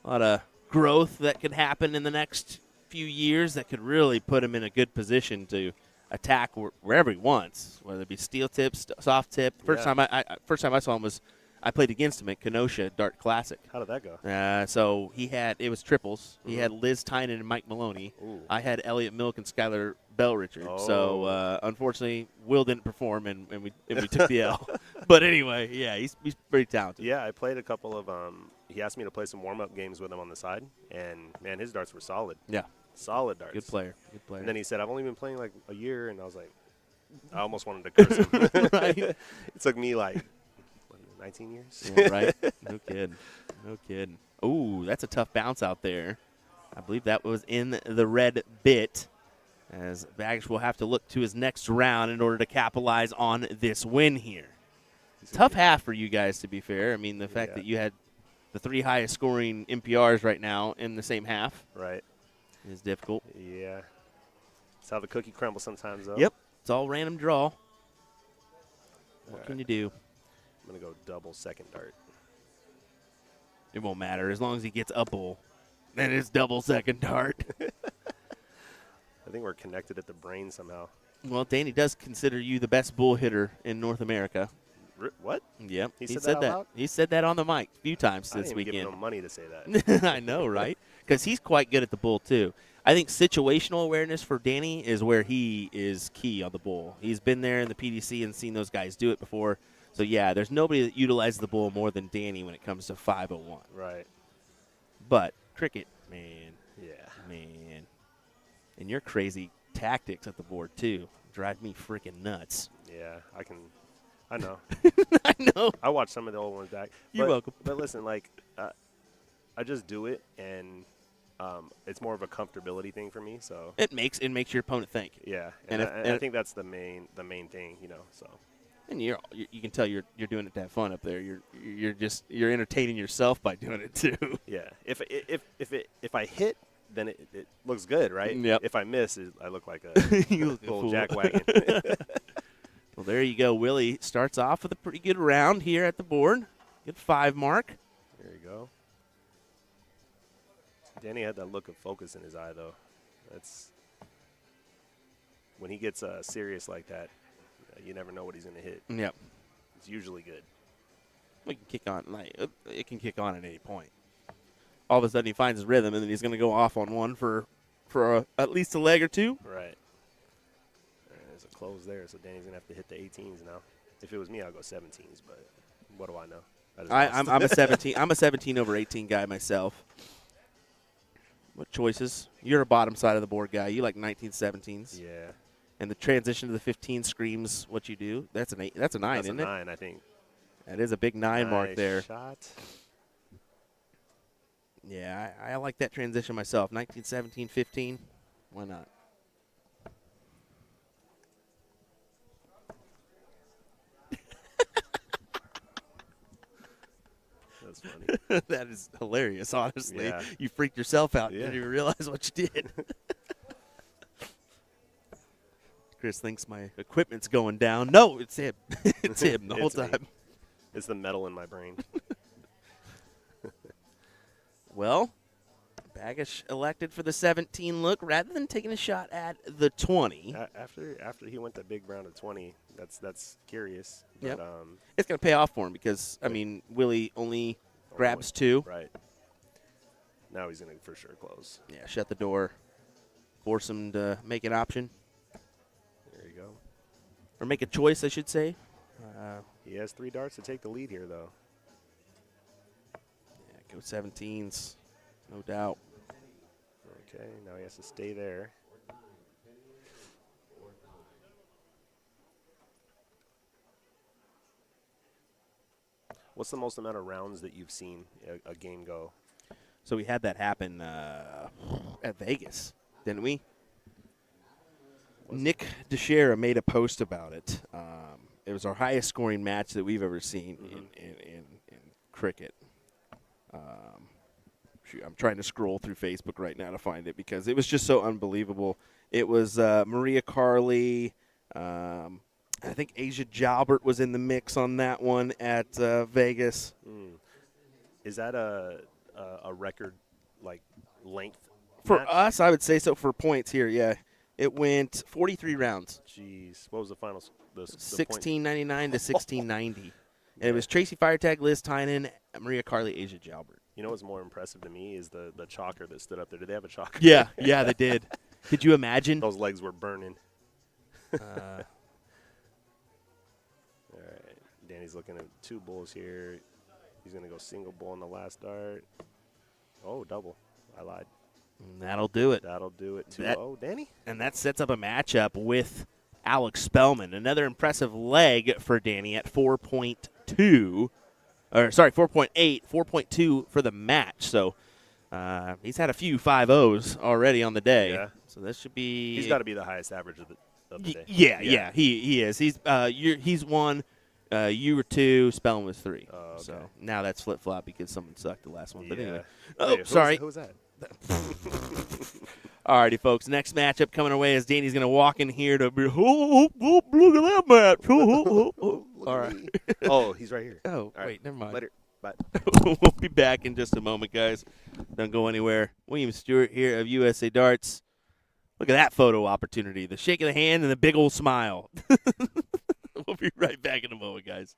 of growth that could happen in the next few years that could really put him in a good position to attack wherever he wants, whether it be steel tip, soft tip. First time I saw him was I played against him at Kenosha Dart Classic. How did that go? So it was triples. He had Liz Tynan and Mike Maloney. Ooh. I had Elliot Milk and Skylar Bell Richard. Oh. So unfortunately, Will didn't perform and we took the L. But anyway, yeah, he's pretty talented. Yeah, I played a couple of. He asked me to play some warm-up games with him on the side, and man, his darts were solid. Yeah, solid darts. Good player. And then he said, "I've only been playing like a year," and I was like, I almost wanted to curse him. Right. It took me like 19 years. Yeah, right. No kidding. Ooh, that's a tough bounce out there. I believe that was in the red bit, as Baggage will have to look to his next round in order to capitalize on this win here. Tough half for you guys, to be fair. I mean, the fact that you had the 3 highest scoring NPRs right now in the same half is difficult. Yeah. That's how the cookie crumbles sometimes, though. Yep. It's all random draw. What can you do? I'm going to go double second dart. It won't matter. As long as he gets a bull, then it's double second dart. I think we're connected at the brain somehow. Well, Danny does consider you the best bull hitter in North America. What? Yep. He said that out loud? He said that on the mic a few times I this didn't even weekend. give him money to say that. I know, right? Because he's quite good at the bull, too. I think situational awareness for Danny is where he is key on the bull. He's been there in the PDC and seen those guys do it before. So, yeah, there's nobody that utilizes the bull more than Danny when it comes to 501. Right. But cricket, man. Yeah. Man. And your crazy tactics at the board, too, drive me freaking nuts. Yeah, I know. I know. I watched some of the old ones back. You're welcome. But listen, like, I just do it, and it's more of a comfortability thing for me. So It makes your opponent think. yeah, And I think that's the main thing, you know. So And you can tell you're doing it to have fun up there. You're entertaining yourself by doing it too. yeah, if I hit, then it looks good, right? Yep. If I miss, I look like a You look a little fool. jackwagon. Well, there you go. Willie starts off with a pretty good round here at the board. Good 5 mark. There you go. Danny had that look of focus in his eye, though. That's when he gets serious like that. You never know what he's going to hit. Yep. It's usually good. We can kick on. It can kick on at any point. All of a sudden, he finds his rhythm, and then he's going to go off on one for at least a leg or two. Right. All right. There's a close there, so Danny's going to have to hit the 18s now. If it was me, I'd go 17s, but what do I know? I'm a 17. I'm a 17 over 18 guy myself. What choices? You're a bottom side of the board guy. You like 1917s. Yeah. And the transition to the 15 screams what you do. That's an 8. That's a 9, That's isn't a it? 9, I think. That is a big 9 mark there. Shot. Yeah, I like that transition myself. 1917, 15. Why not? That's funny. That is hilarious, honestly. Yeah. You freaked yourself out. You Yeah. didn't even realize what you did. Chris thinks my equipment's going down. No, it's him. It's him the whole It's me. time. It's the metal in my brain. Well, Baggish elected for the 17 look rather than taking a shot at the 20. After he went that big round of 20, that's curious. Yep. But, It's going to pay off for him because, I mean, Willie only grabs 2. Right. Now he's going to for sure close. Yeah, shut the door. Force him to make an option. There you go. Or make a choice, I should say. He has 3 darts to take the lead here, though. Yeah, go 17s. No doubt. Okay, now he has to stay there. What's the most amount of rounds that you've seen a game go? So we had that happen at Vegas, didn't we? Nick DeShera made a post about it. It was our highest scoring match that we've ever seen in cricket. Shoot, I'm trying to scroll through Facebook right now to find it because it was just so unbelievable. It was Maria Carley. I think Asia Jalbert was in the mix on that one at Vegas. Is that a record, like, length For match? us, I would say so for points here, yeah. It went 43 rounds. Jeez. What was the final? The 1699 to 1690. And it was Tracy Firetag, Liz Tynan, Maria Carley, Asia Jalbert. You know what's more impressive to me is the chalker that stood up there. Did they have a chalker? Yeah, yeah, they did. Could you imagine? Those legs were burning. All right. Danny's looking at 2 bulls here. He's going to go single bull on the last dart. Oh, double. I lied. That'll do it. That'll do it. 2-0, Danny. And that sets up a matchup with Alex Spellman. Another impressive leg for Danny at 4.2. Or, sorry, 4.8, 4.2 for the match. So he's had a few 5-0s already on the day. Yeah. So this should be. He's got to be the highest average of the day. Yeah, he is. He's 1. You were 2. Spellman was 3. Oh, okay. So now that's flip flop because someone sucked the last one. But Yeah. anyway. Wait, Oh, sorry. Who was that? Alrighty, folks. Next matchup coming our way is Danny's going to walk in here to be. Oh, look at that match. All right. Oh, he's right here. Oh, All right. wait, never mind. Later. Bye. We'll be back in just a moment, guys. Don't go anywhere. William Stewart here of USA Darts. Look at that photo opportunity. The shake of the hand and the big old smile. We'll be right back in a moment, guys.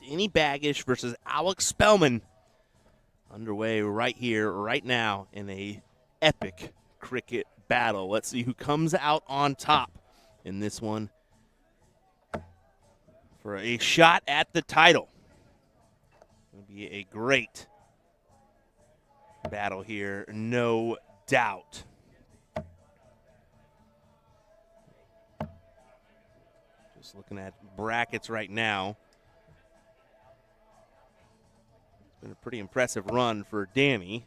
Danny Baggish versus Alex Spellman. Underway right here, right now, in a epic cricket battle. Let's see who comes out on top in this one for a shot at the title. It'll be a great battle here, no doubt. Just looking at brackets right now. It's been a pretty impressive run for Danny.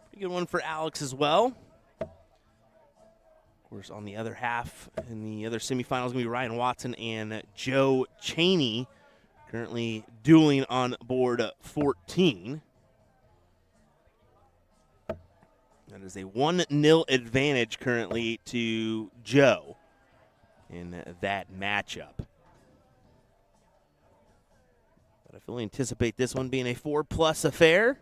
Pretty good one for Alex as well. Of course, on the other half, in the other semifinals, going to be Ryan Watson and Joe Cheney, currently dueling on board 14. That is a 1-0 advantage currently to Joe in that matchup. But I fully anticipate this one being a 4+ affair.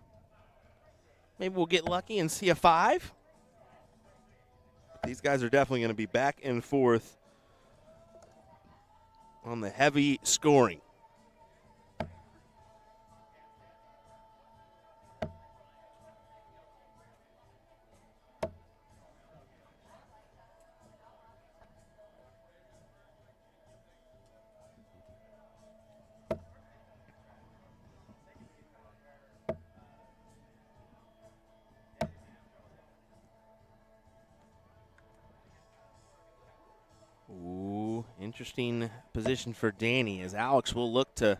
Maybe we'll get lucky and see a 5. These guys are definitely going to be back and forth on the heavy scoring. Ooh, interesting position for Danny as Alex will look to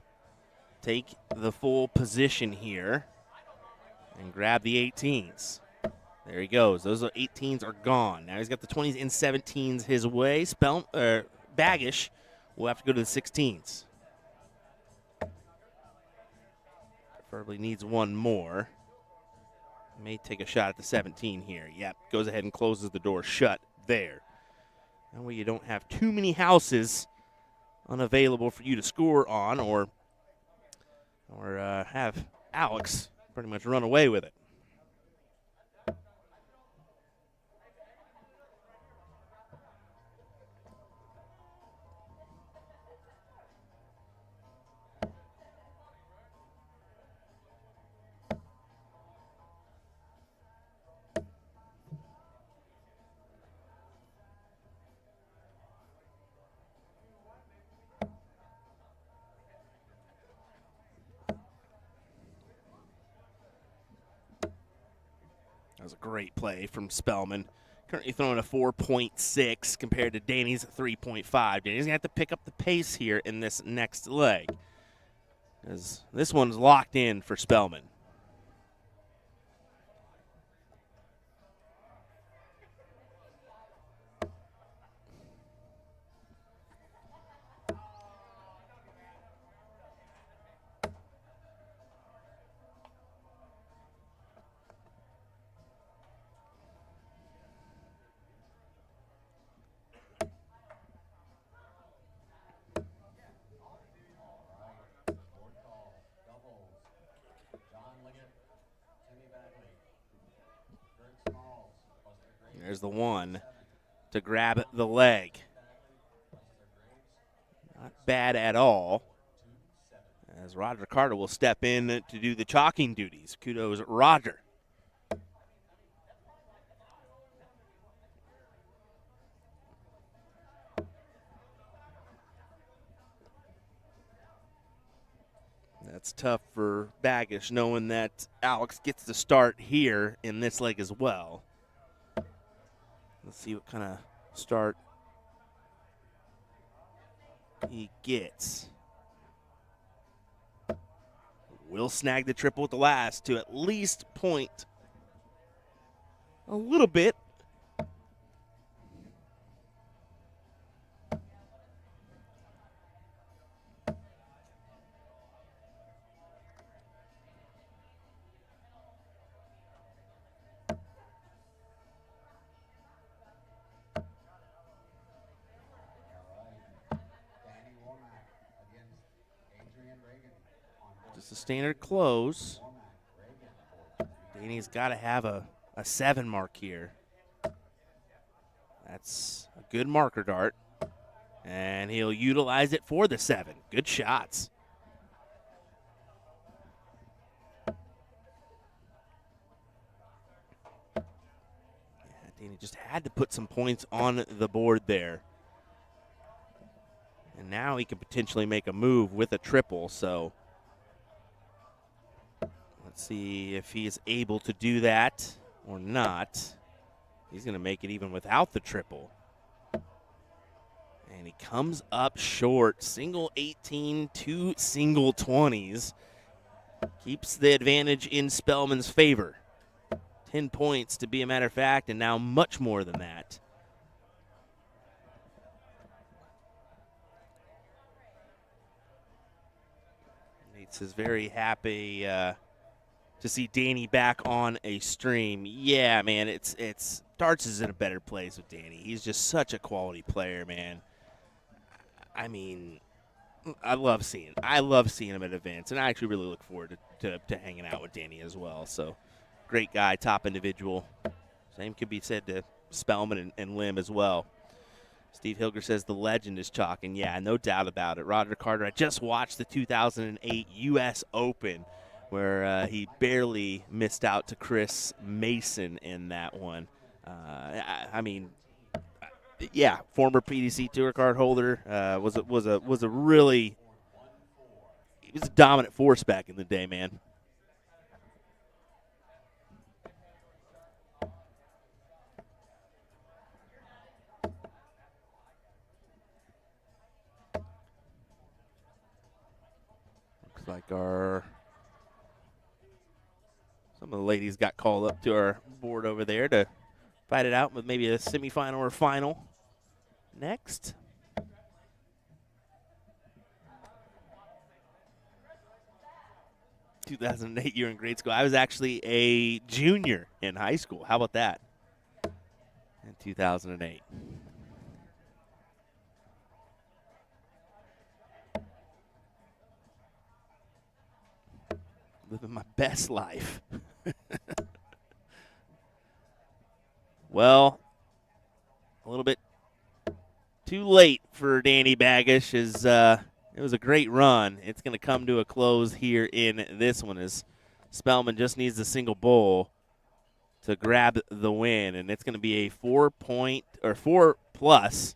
take the full position here and grab the 18s. There he goes. Those 18s are gone. Now he's got the 20s and 17s his way. Baggish will have to go to the 16s. Preferably needs one more. May take a shot at the 17 here. Yep, goes ahead and closes the door shut there. That way you don't have too many houses unavailable for you to score on or have Alex pretty much run away with it. That was a great play from Spellman. Currently throwing a 4.6 compared to Danny's 3.5. Danny's going to have to pick up the pace here in this next leg, as this one's locked in for Spellman. There's the one to grab the leg. Not bad at all. As Roger Carter will step in to do the chalking duties. Kudos, Roger. That's tough for Baggish, knowing that Alex gets to start here in this leg as well. Let's see what kind of start he gets. Will snag the triple at the last to at least point a little bit. Just a standard close. Danny's got to have a 7 mark here. That's a good marker dart. And he'll utilize it for the 7. Good shots. Danny just had to put some points on the board there. And now he can potentially make a move with a triple, so let's see if he is able to do that or not. He's going to make it even without the triple. And he comes up short. Single 18, 2 single 20s. Keeps the advantage in Spellman's favor. 10 points to be a matter of fact, and now much more than that. Nate's is very happy to see Danny back on a stream. Yeah, man, it's darts is in a better place with Danny. He's just such a quality player, man. I mean, I love seeing him at events, and I actually really look forward to hanging out with Danny as well. So, great guy, top individual. Same could be said to Spellman and Lim as well. Steve Hilger says the legend is chalk, and yeah, no doubt about it. Roger Carter, I just watched the 2008 U.S. Open where he barely missed out to Chris Mason in that one. I mean, yeah, former PDC Tour card holder, was a really, he was a dominant force back in the day, man. Looks like some of the ladies got called up to our board over there to fight it out with maybe a semifinal or final next. "2008, you're in grade school." I was actually a junior in high school. How about that? In 2008. Living my best life. Well, a little bit too late for Danny Baggish. It was a great run. It's going to come to a close here in this one as Spellman just needs a single bowl to grab the win, and it's going to be a 4 plus.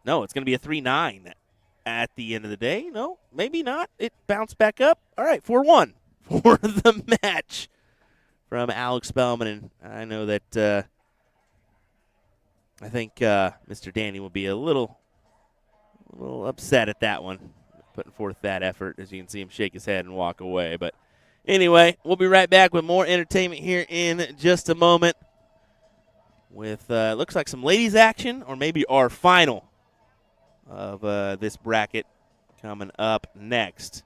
No, it's going to be a 3-9 at the end of the day. No, maybe not. It bounced back up. All right, 4-1 for the match from Alex Spellman, and I know that I think Mr. Danny will be a little upset at that one, putting forth that effort, as you can see him shake his head and walk away. But anyway, we'll be right back with more entertainment here in just a moment with looks like some ladies action, or maybe our final of this bracket coming up next.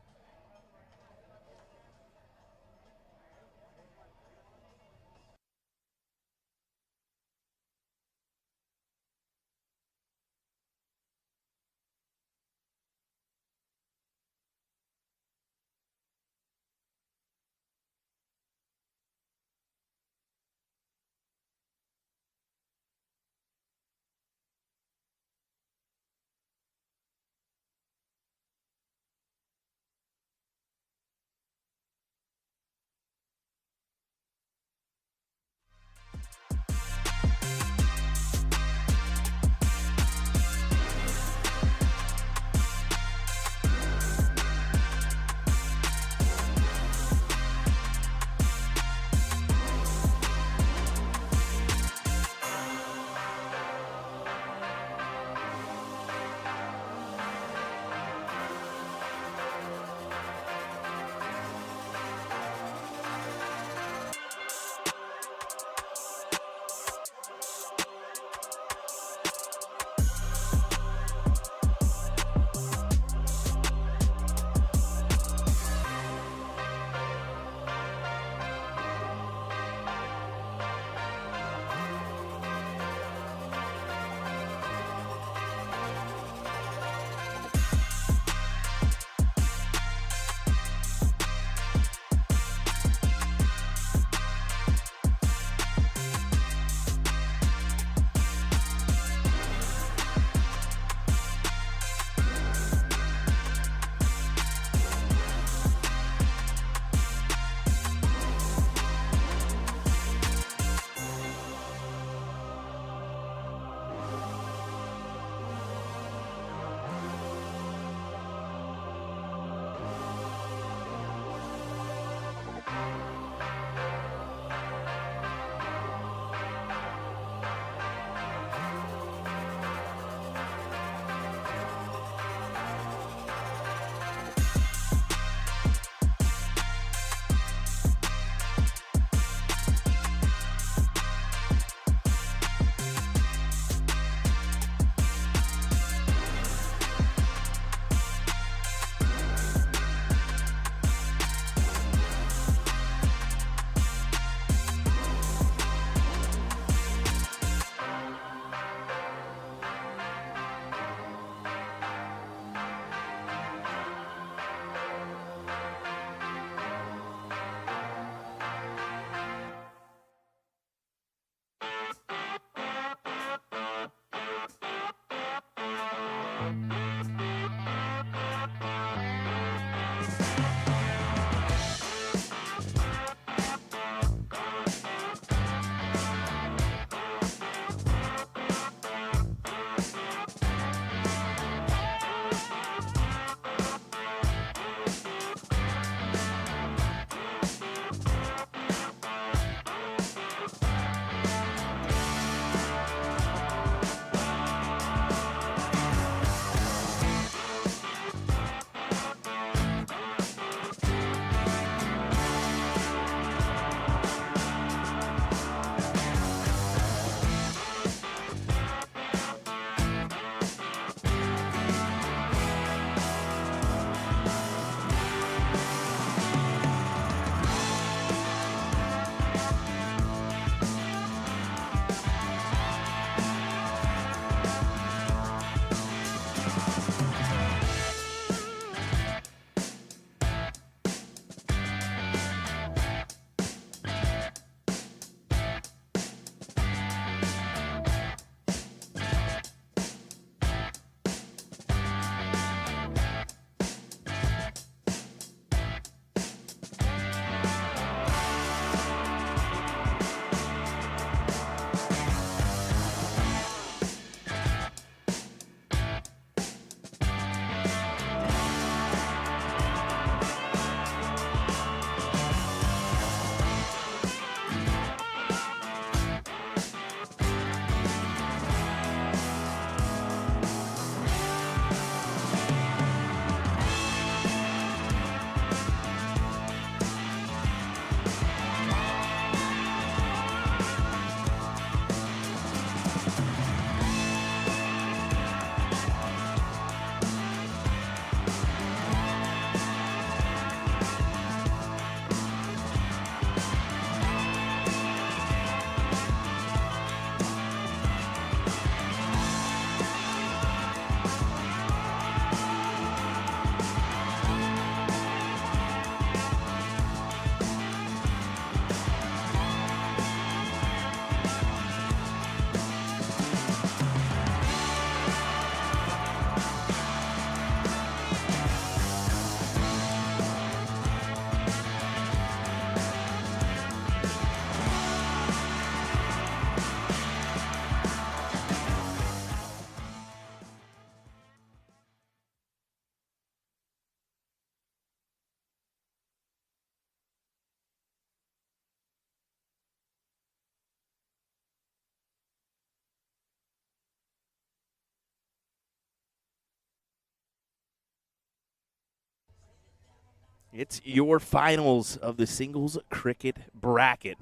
It's your finals of the singles cricket bracket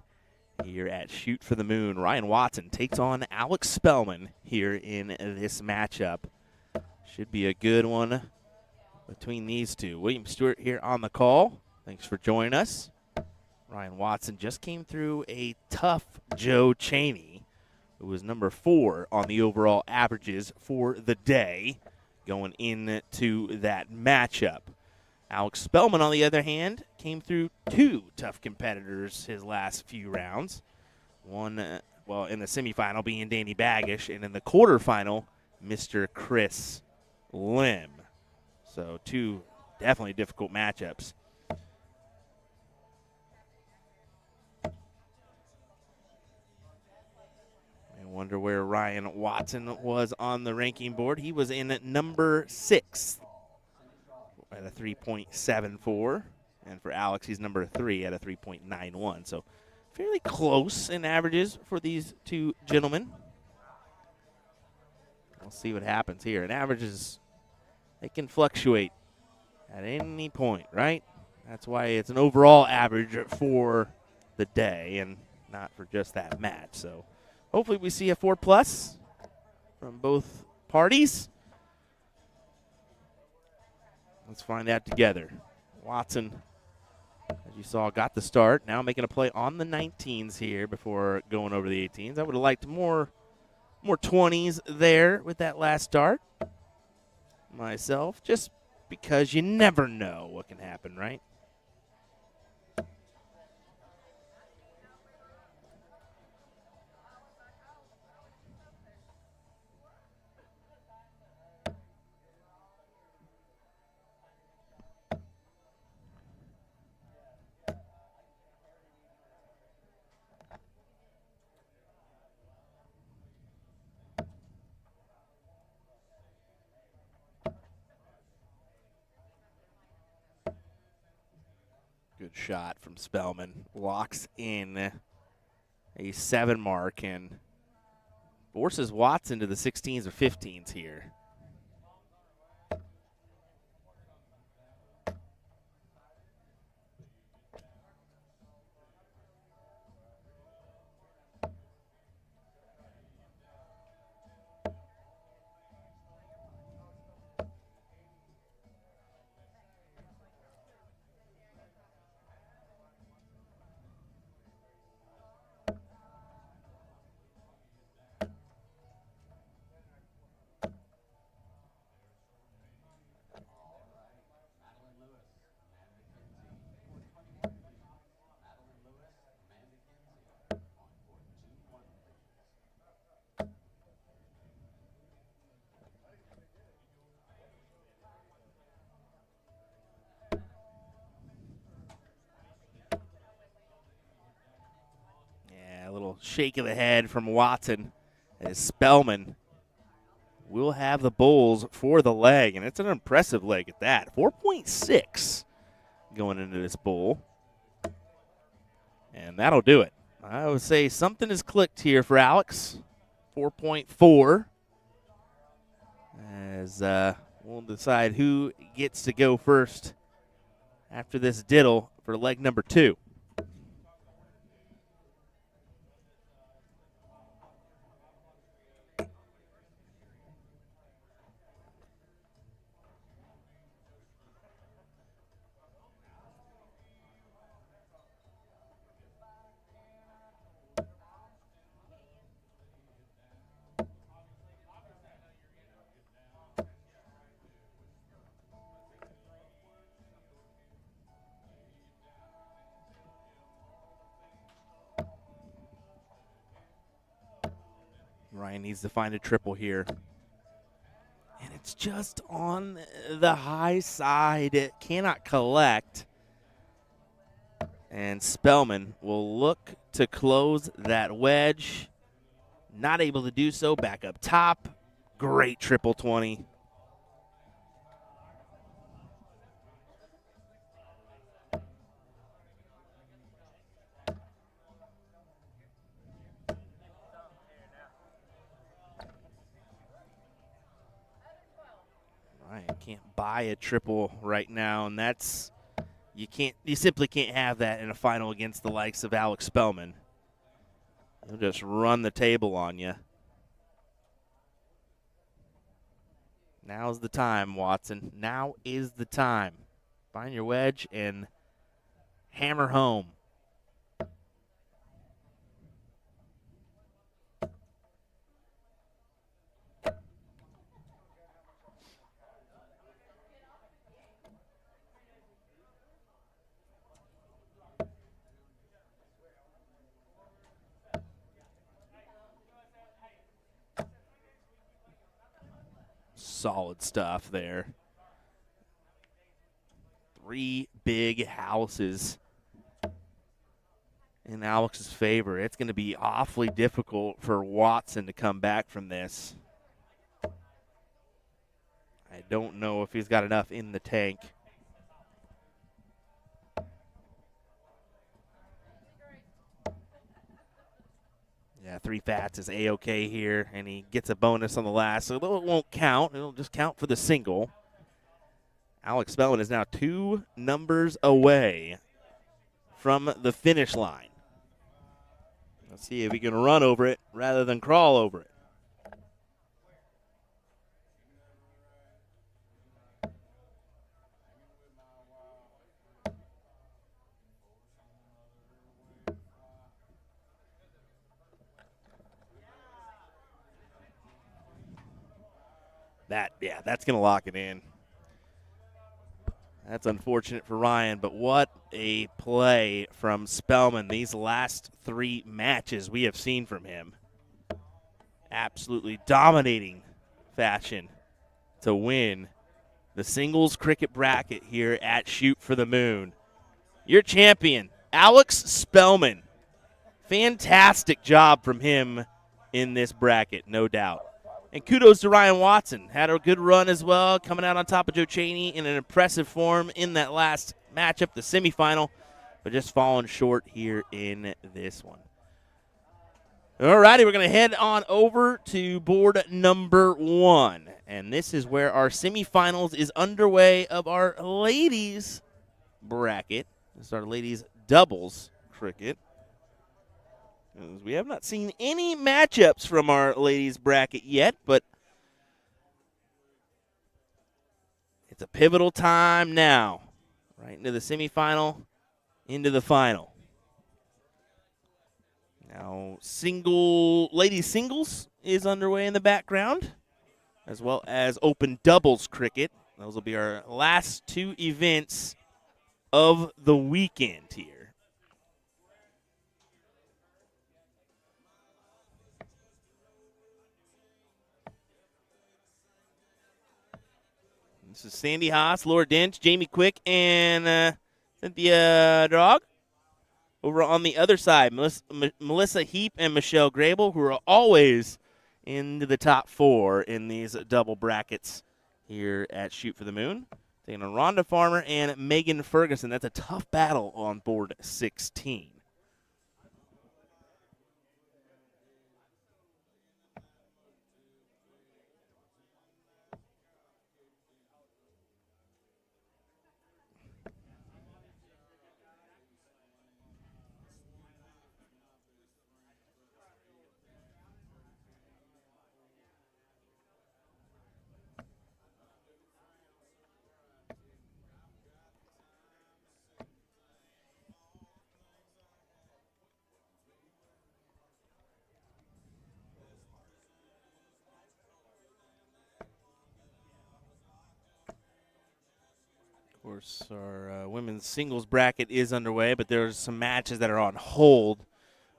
here at Shoot for the Moon. Ryan Watson takes on Alex Spellman here in this matchup. Should be a good one between these two. William Stewart here on the call. Thanks for joining us. Ryan Watson just came through a tough Joe Chaney, who was number 4 on the overall averages for the day going into that matchup. Alex Spellman, on the other hand, came through 2 tough competitors his last few rounds. One, in the semifinal being Danny Baggish, and in the quarterfinal, Mr. Chris Lim. So 2 definitely difficult matchups. I wonder where Ryan Watson was on the ranking board. He was in at number 6 at a 3.74. And for Alex, he's number 3 at a 3.91. So fairly close in averages for these 2 gentlemen. We'll see what happens here. And averages, they can fluctuate at any point, right? That's why it's an overall average for the day and not for just that match. So hopefully we see a 4+ from both parties. Let's find out together. Watson, as you saw, got the start. Now making a play on the 19s here before going over the 18s. I would have liked more 20s there with that last start myself, just because you never know what can happen, right? Good shot from Spellman. Locks in a 7 mark and forces Watson to the 16s or 15s here. A little shake of the head from Watson as Spellman will have the Bulls for the leg, and it's an impressive leg at that. 4.6 going into this bowl, and that'll do it. I would say something has clicked here for Alex. 4.4 as we'll decide who gets to go first after this diddle for leg number 2. Ryan needs to find a triple here. And it's just on the high side. It cannot collect. And Spellman will look to close that wedge. Not able to do so. Back up top. Great triple 20. Ryan can't buy a triple right now, and that's you simply can't have that in a final against the likes of Alex Spellman. He'll just run the table on you. Now's the time, Watson. Now is the time. Find your wedge and hammer home. Solid stuff there. 3 big houses in Alex's favor. It's going to be awfully difficult for Watson to come back from this. I don't know if he's got enough in the tank. Yeah, 3 fats is A-okay here, and he gets a bonus on the last, so it won't count. It'll just count for the single. Alex Spellman is now 2 numbers away from the finish line. Let's see if he can run over it rather than crawl over it. That's going to lock it in. That's unfortunate for Ryan, but what a play from Spellman. These last 3 matches we have seen from him. Absolutely dominating fashion to win the singles cricket bracket here at Shoot for the Moon. Your champion, Alex Spellman. Fantastic job from him in this bracket, no doubt. And kudos to Ryan Watson. Had a good run as well, coming out on top of Joe Cheney in an impressive form in that last matchup, the semifinal. but just falling short here in this one. All righty, we're going to head on over to board number 1. And this is where our semifinals is underway of our ladies bracket. This is our ladies doubles cricket. We have not seen any matchups from our ladies bracket yet, but it's a pivotal time now. Right into the semifinal, into the final. Now, ladies singles is underway in the background, as well as open doubles cricket. Those will be our last 2 events of the weekend here. This is Sandy Haas, Laura Dench, Jamie Quick, and Cynthia Drog. Over on the other side, Melissa Heap and Michelle Grable, who are always into the top 4 in these double brackets here at Shoot for the Moon. Taking on Rhonda Farmer and Megan Ferguson. That's a tough battle on board 16. Of course, our women's singles bracket is underway, but there's some matches that are on hold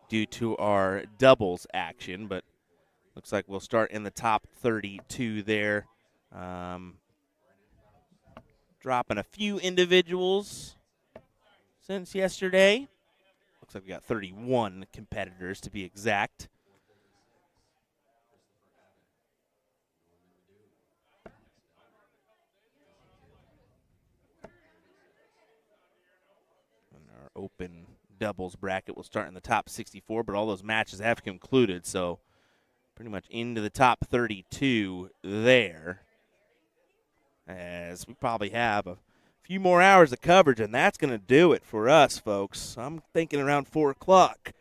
due to our doubles action. But looks like we'll start in the top 32 there. Dropping a few individuals since yesterday. Looks like we got 31 competitors to be exact. Open doubles bracket will start in the top 64, but all those matches have concluded, so pretty much into the top 32 there, as we probably have a few more hours of coverage, and that's going to do it for us, folks. I'm thinking around 4 o'clock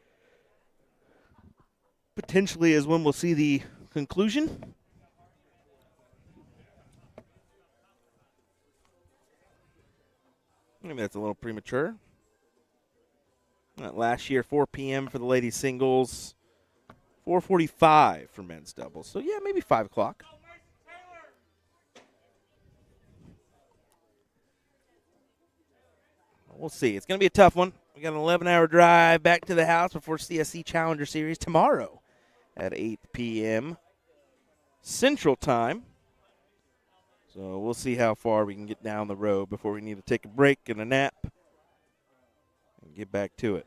potentially is when we'll see the conclusion. Maybe that's a little premature. Last year, 4 p.m. for the ladies singles, 4:45 for men's doubles. So, yeah, maybe 5 o'clock. We'll see. It's going to be a tough one. We got an 11-hour drive back to the house before CSC Challenger Series tomorrow at 8 p.m. Central Time. So we'll see how far we can get down the road before we need to take a break and a nap and get back to it.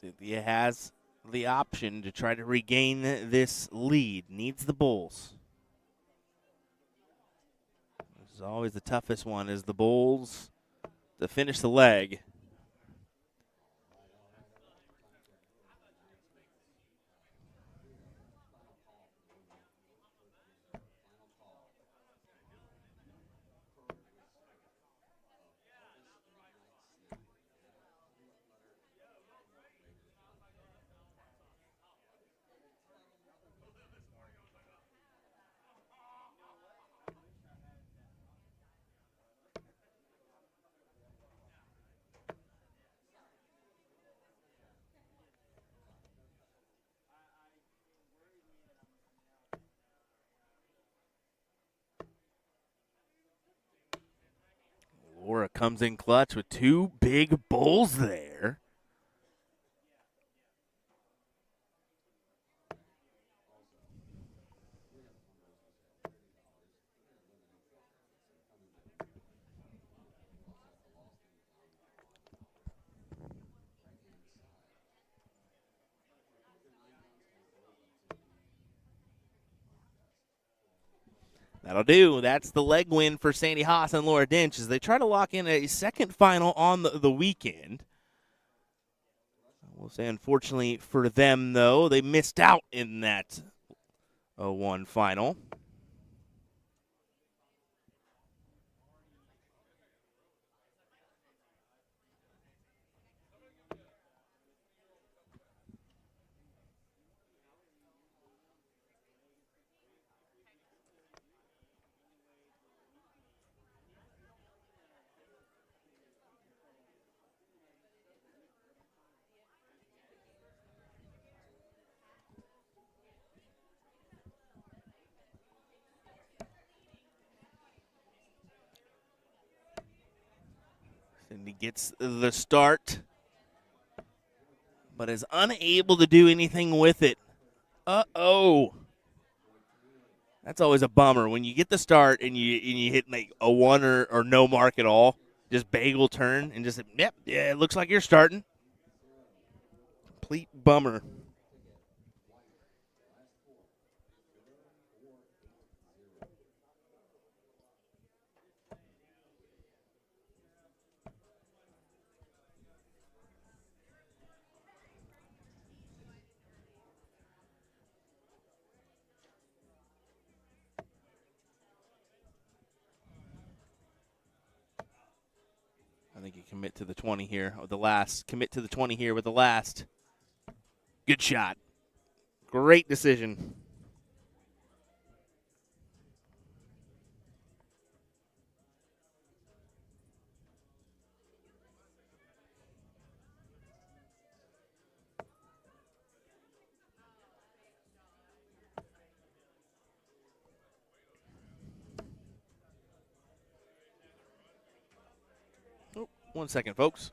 Cynthia has the option to try to regain this lead. Needs the Bulls. This is always the toughest one, is the Bulls to finish the leg. comes in clutch with 2 big bowls there. That'll do. That's the leg win for Sandy Haas and Laura Dench as they try to lock in a second final on the weekend. We'll say, unfortunately for them, though, they missed out in that 0-1 final. Cindy gets the start, but is unable to do anything with it. Uh-oh. That's always a bummer when you get the start and you hit like a 1 or no mark at all. Just bagel turn and just, yep, yeah, it looks like you're starting. Complete bummer. I think you commit to the 20 here. Or the last. Commit to the 20 here with the last. Good shot. Great decision. Oh, 1 second, folks.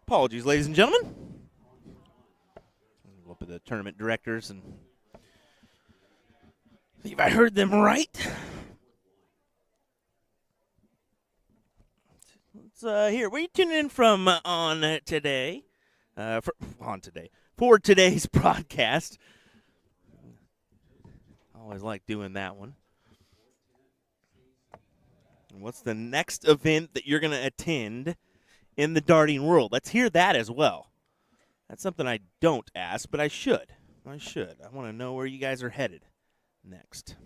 Apologies, ladies and gentlemen. Go up at the tournament directors and see if I heard them right. Let's here. Where are you tuning in from on today? For today's broadcast. I always like doing that one. And what's the next event that you're going to attend in the darting world? Let's hear that as well. That's something I don't ask, but I should. I want to know where you guys are headed next.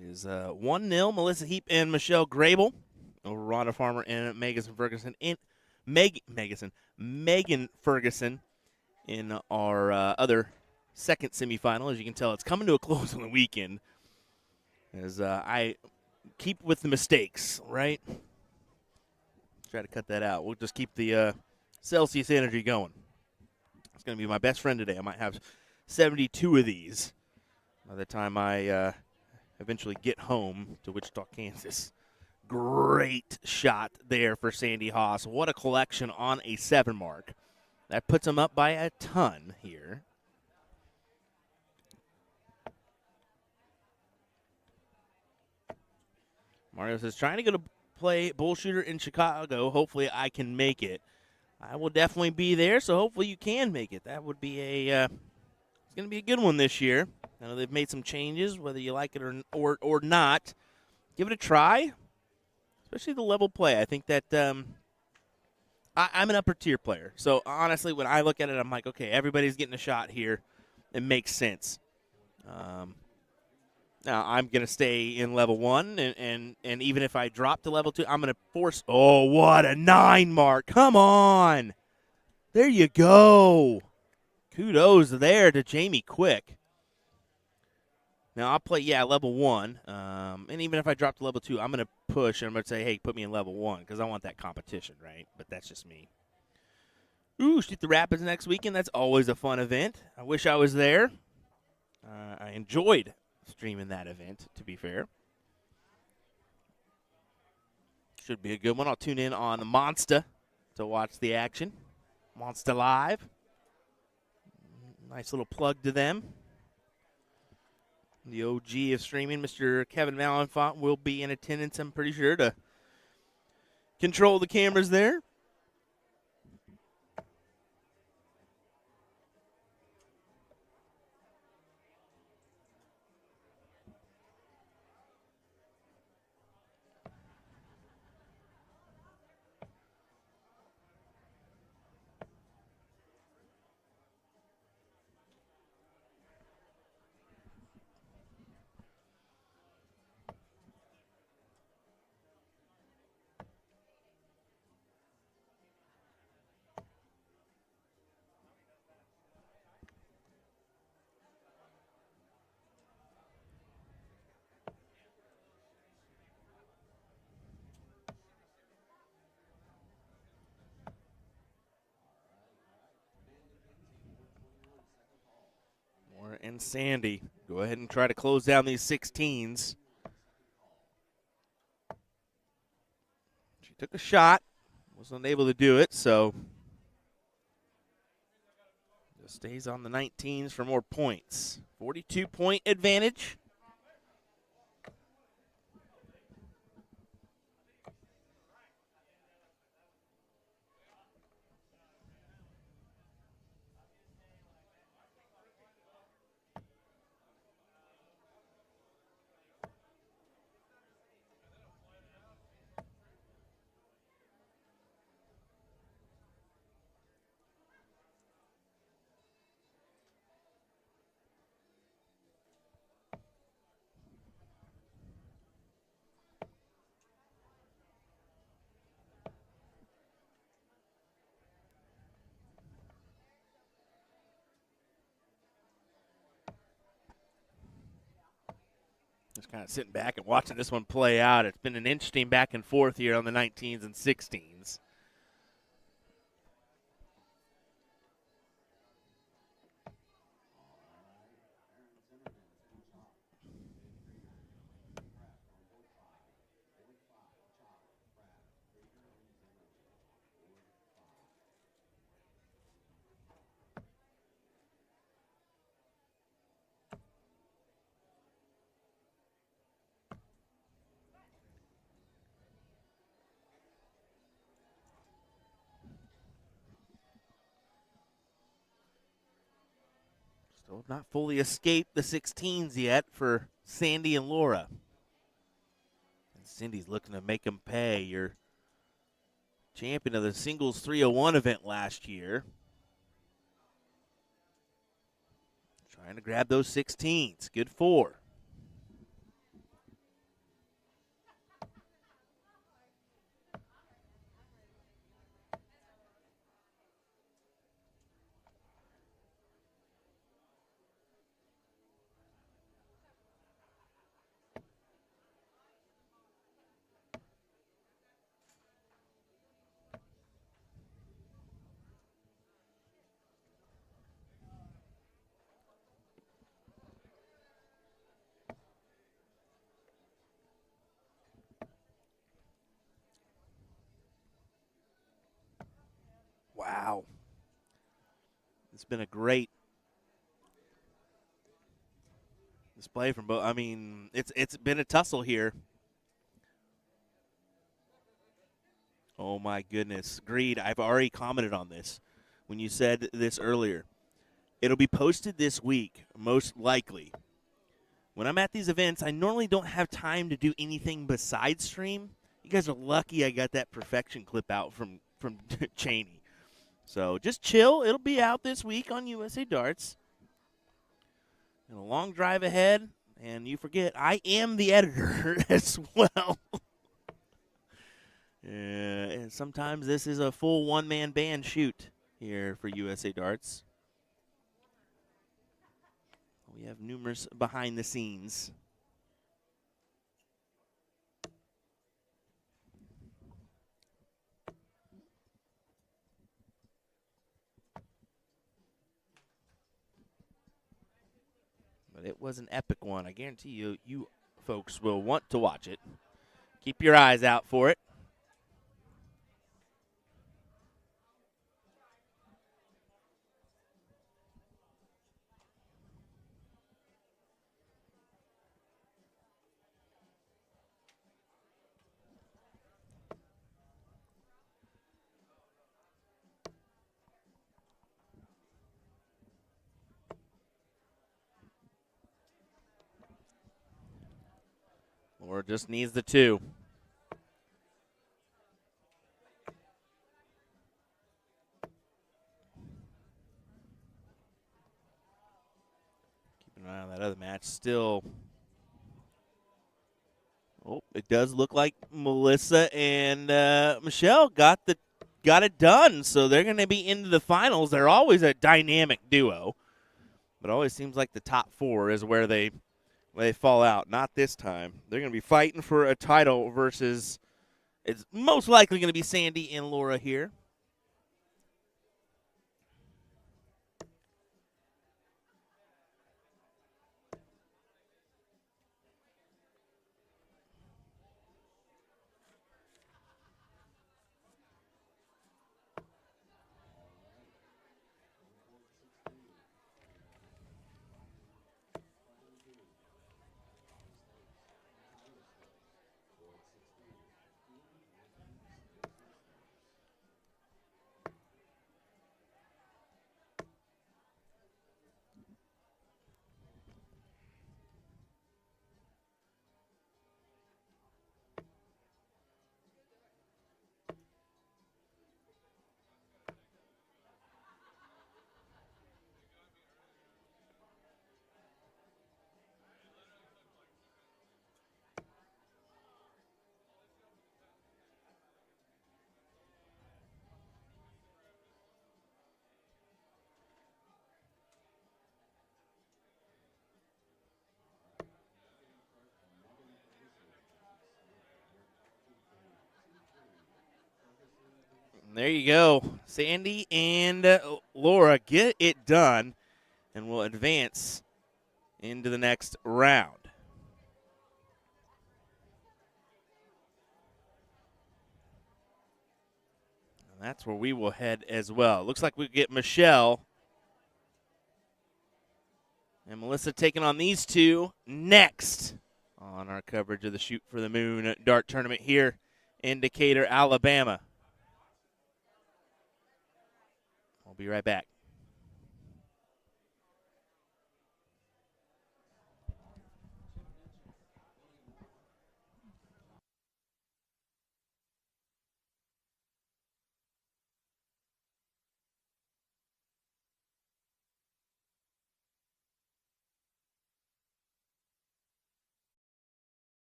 It is 1-0. Melissa Heap and Michelle Grable over Rhonda Farmer and Megan Ferguson. Megan Ferguson in our other second semifinal. As you can tell, it's coming to a close on the weekend. As I keep with the mistakes, right? Try to cut that out. We'll just keep the Celsius energy going. It's going to be my best friend today. I might have 72 of these by the time I eventually get home to Wichita, Kansas. Great shot there for Sandy Haas. What a collection on a 7 mark. That puts him up by a ton here. Mario says, trying to go to play bull shooter in Chicago. Hopefully I can make it. I will definitely be there, so hopefully you can make it. That would be it's going to be a good one this year. I know they've made some changes, whether you like it or not. Give it a try, especially the level play. I think that I'm an upper tier player. So honestly, when I look at it, I'm like, okay, everybody's getting a shot here. It makes sense. Now I'm going to stay in level 1, and even if I drop to level 2, I'm going to force. Oh, what a 9 mark! Come on, there you go. Kudos there to Jamie Quick. Now I'll play level 1, and even if I drop to level 2, I'm going to push and I'm going to say, hey, put me in level 1 because I want that competition, right? But that's just me. Ooh, Shoot the Rapids next weekend. That's always a fun event. I wish I was there. I enjoyed streaming that event, to be fair. Should be a good one. I'll tune in on Monster to watch the action. Monster Live. Nice little plug to them. The OG of streaming, Mr. Kevin Malenfant, will be in attendance, I'm pretty sure, to control the cameras there. Moore and Sandy go ahead and try to close down these 16s. She took a shot, was unable to do it, so just stays on the 19s for more points. 42-point advantage. Just kind of sitting back and watching this one play out. It's been an interesting back and forth here on the 19s and 16s. Still have not fully escaped the 16s yet for Sandy and Laura. And Cindy's looking to make them pay. You're champion of the singles 301 event last year. Trying to grab those 16s. Good 4. Wow. It's been a great display from both. I mean, it's been a tussle here. Oh, my goodness. Greed, I've already commented on this when you said this earlier. It'll be posted this week, most likely. When I'm at these events, I normally don't have time to do anything besides stream. You guys are lucky I got that perfection clip out from Cheney. So just chill. It'll be out this week on USA Darts. And a long drive ahead. And you forget, I am the editor as well. And sometimes this is a full one-man band shoot here for USA Darts. We have numerous behind the scenes. But it was an epic one. I guarantee you folks will want to watch it. Keep your eyes out for it. Or just needs the 2. Keep an eye on that other match. Still, it does look like Melissa and Michelle got it done. So they're going to be into the finals. They're always a dynamic duo, but it always seems like the top 4 is where they fall out. Not this time. They're going to be fighting for a title versus, it's most likely going to be Sandy and Laura here. There you go. Sandy and Laura get it done and will advance into the next round. And that's where we will head as well. Looks like we get Michelle and Melissa taking on these two next on our coverage of the Shoot for the Moon Dart Tournament here in Decatur, Alabama. We'll be right back.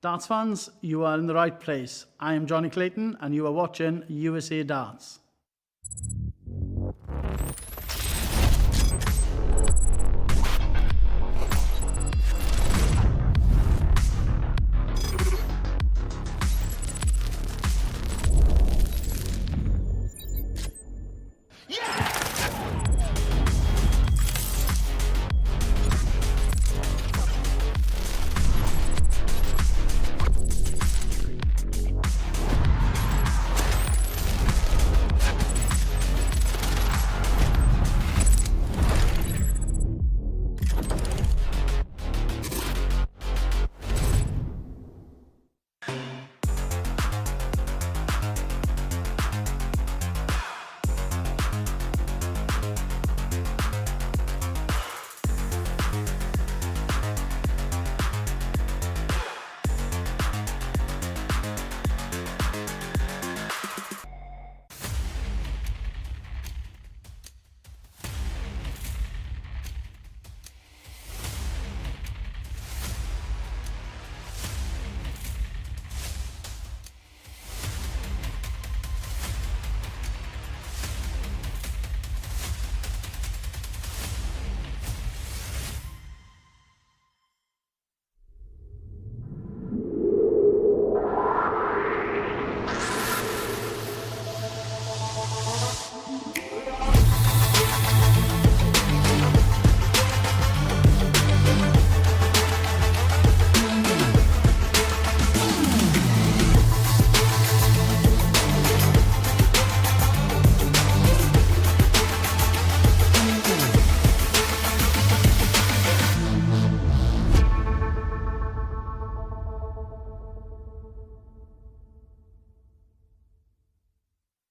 Darts fans, you are in the right place. I am Johnny Clayton and you are watching USA Darts.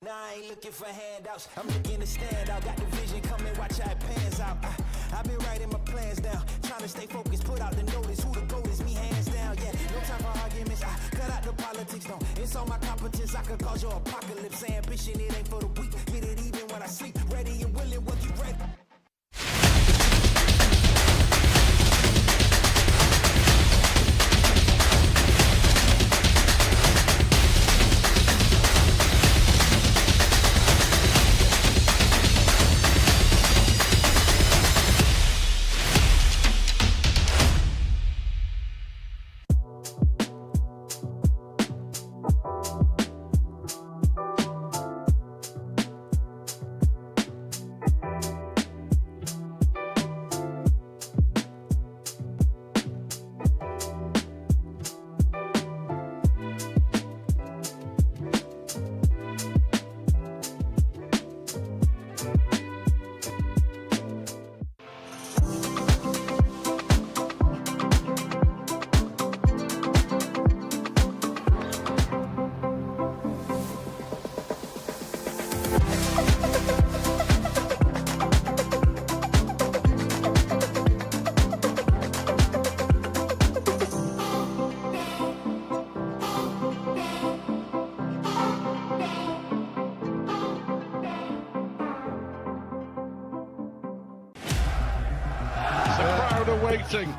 Now I ain't looking for handouts, I'm looking to stand out. Got the vision coming, watch how it pans out. I've been writing my plans down, trying to stay focused, put out the notice. Who the GOAT is, me hands down, yeah. No time for arguments, I cut out the politics, don't insult my competence. I could cause your apocalypse. Ambition, it ain't for the weak. Get it even when I sleep, ready and willing, what you ready? Waiting.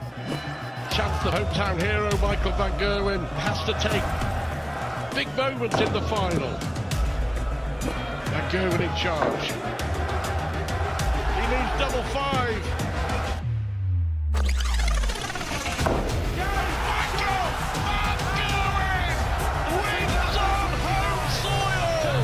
Chance the hometown hero Michael van Gerwen has to take big moments in the final. Van Gerwen in charge. He needs double five. Michael van Gerwen wins on home soil.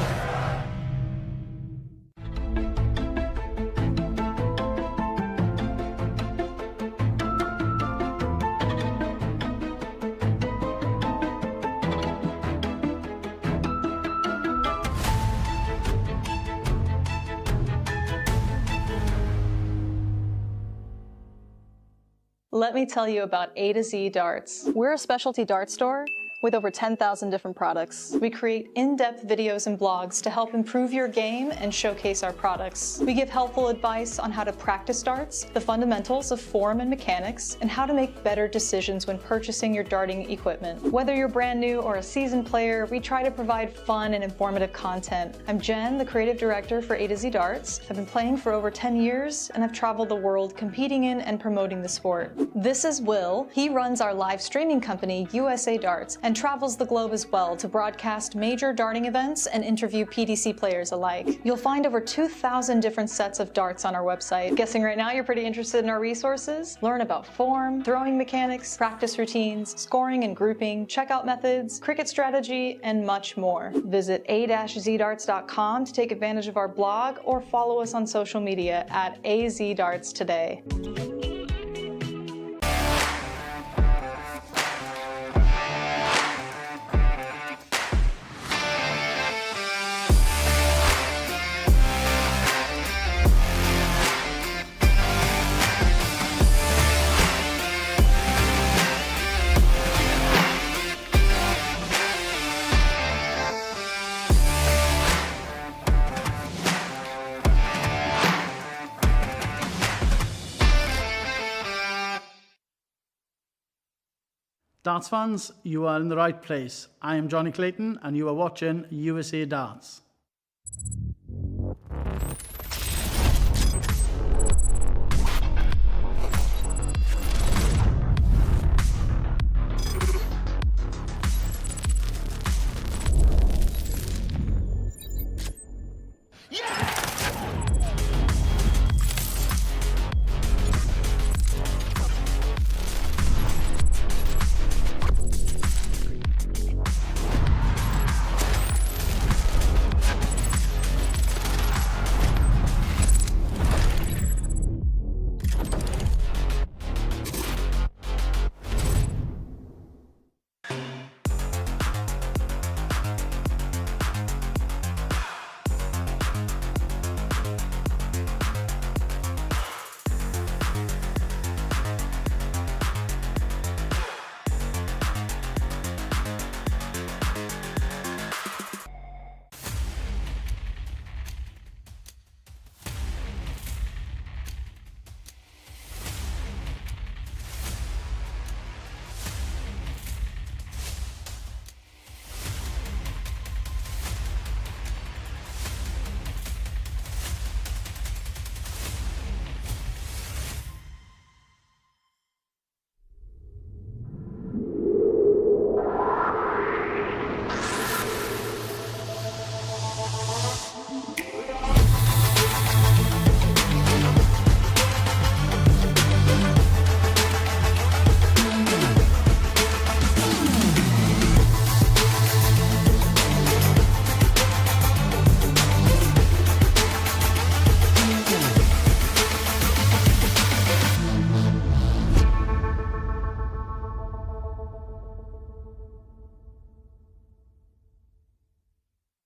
Let me tell you about A to Z Darts. We're a specialty dart store With over 10,000 different products, we create in-depth videos and blogs to help improve your game and showcase our products. We give helpful advice on how to practice darts, the fundamentals of form and mechanics, and how to make better decisions when purchasing your darting equipment. Whether you're brand new or a seasoned player, we try to provide fun and informative content. I'm Jen, the creative director for A to Z Darts. I've been playing for over 10 years, and I've traveled the world competing in and promoting the sport. This is Will. He runs our live streaming company, USA Darts, and travels the globe as well to broadcast major darting events and interview PDC players alike. You'll find over 2,000 different sets of darts on our website. Guessing right now you're pretty interested in our resources? Learn about form, throwing mechanics, practice routines, scoring and grouping, checkout methods, cricket strategy, and much more. Visit a-zdarts.com to take advantage of our blog or follow us on social media at AZDarts today. Darts fans, you are in the right place. I am Johnny Clayton, and you are watching USA Darts.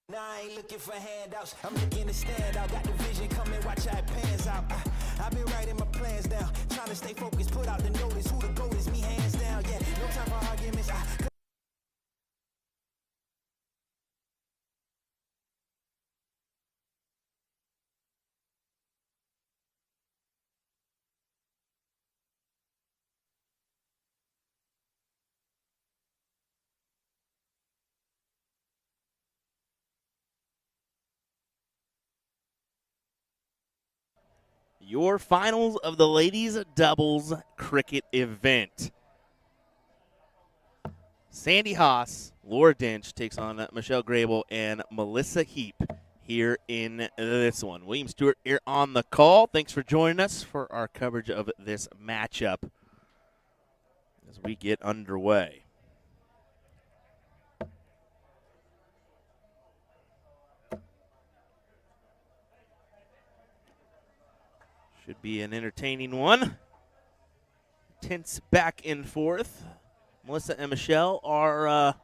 Now I ain't looking for handouts, I'm looking to stand out. Got the vision coming, watch how it pans out. I've been writing my plans down, trying to stay focused, put out the notice. Who the GOAT is, me hands down. Yeah, no time for arguments. Your finals of the ladies doubles cricket event. Sandy Haas, Laura Dench takes on Michelle Grable and Melissa Heap here in this one. William Stewart here on the call. Thanks for joining us for our coverage of this matchup as we get underway. Should be an entertaining one. Tense back and forth. Melissa and Michelle are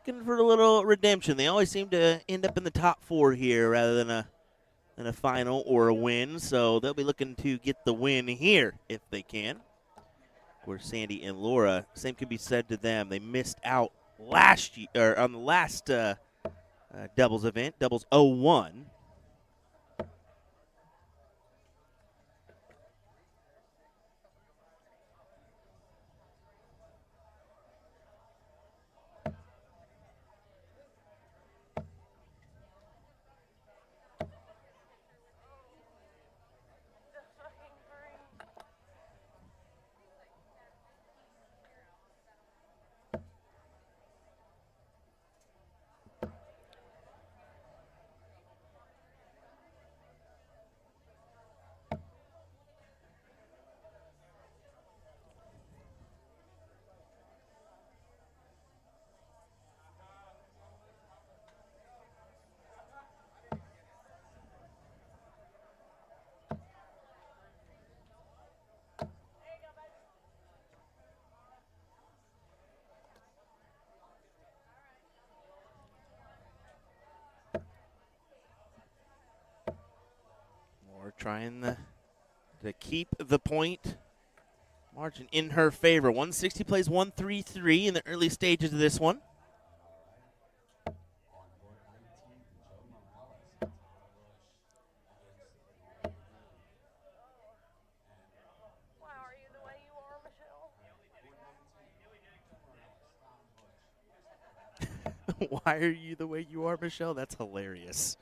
looking for a little redemption. They always seem to end up in the top four here rather than a final or a win. So they'll be looking to get the win here if they can. Of course, Sandy and Laura, same can be said to them. They missed out last year, or on the last doubles event, doubles 01. We're trying to keep the point margin in her favor. 160 plays 133 in the early stages of this one. Why are you the way you are, Michelle? That's hilarious.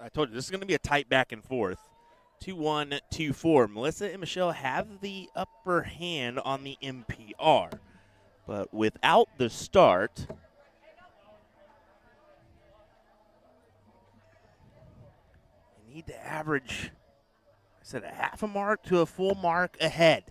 I told you, this is going to be a tight back and forth. 2-1, 2-4. Melissa and Michelle have the upper hand on the MPR. But without the start, you need to average, I said, a half a mark to a full mark ahead.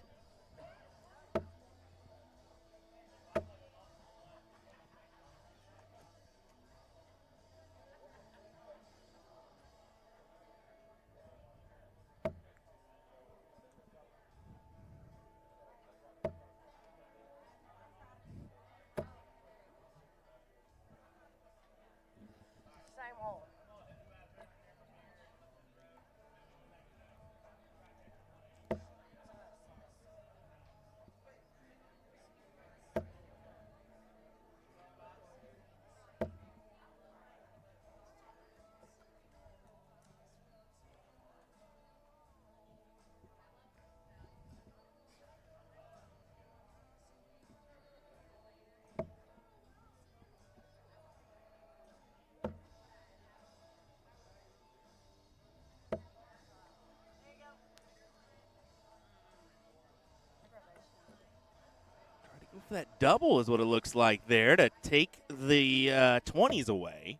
That double is what it looks like there to take the 20s away.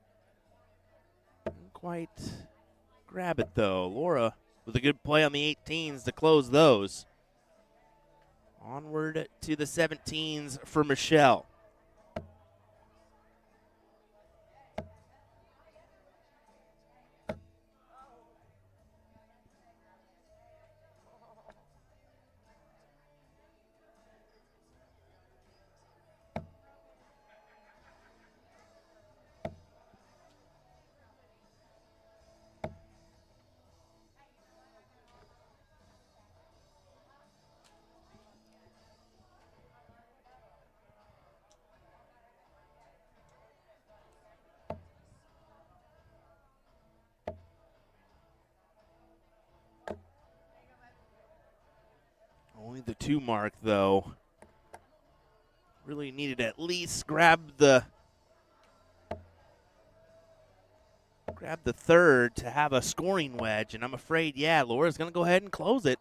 Didn't quite grab it, though. Laura with a good play on the 18s to close those. Onward to the 17s for Michelle. Only the 2 mark, though. Really needed to at least grab the third to have a scoring wedge, and I'm afraid, yeah, Laura's going to go ahead and close it.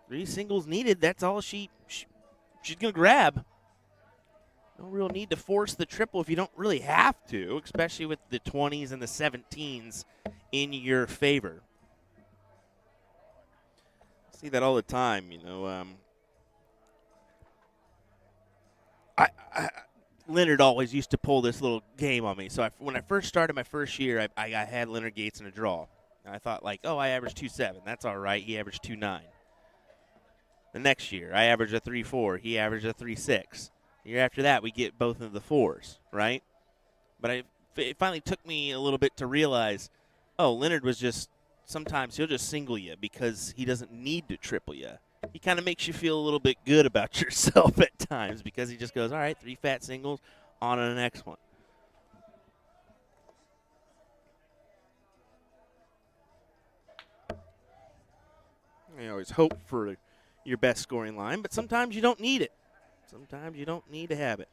3 singles needed. That's all she's going to grab. No real need to force the triple if you don't really have to, especially with the 20s and the 17s in your favor. See that all the time, you know. Leonard always used to pull this little game on me. So when I first started my first year, I had Leonard Gates in a draw. And I thought, like, oh, I averaged 2.7. That's all right. He averaged 2.9. The next year, I averaged a 3.4. He averaged a 3.6. The year after that, we get both of the 4s, right? But it finally took me a little bit to realize, oh, Leonard was just, sometimes he'll just single you because he doesn't need to triple you. He kind of makes you feel a little bit good about yourself at times because he just goes, all right, 3 fat singles, on to the next one. I always hope for your best scoring line, but sometimes you don't need it. Sometimes you don't need to have it.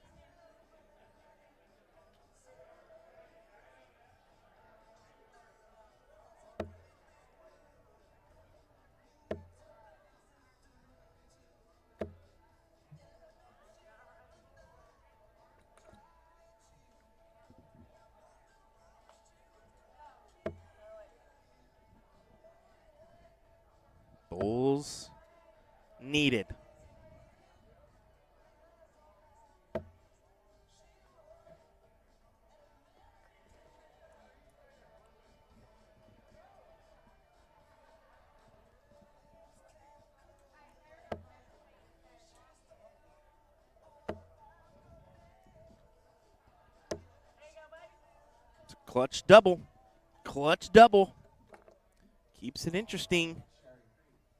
Bulls needed. It's a clutch double. Clutch double. Keeps it interesting.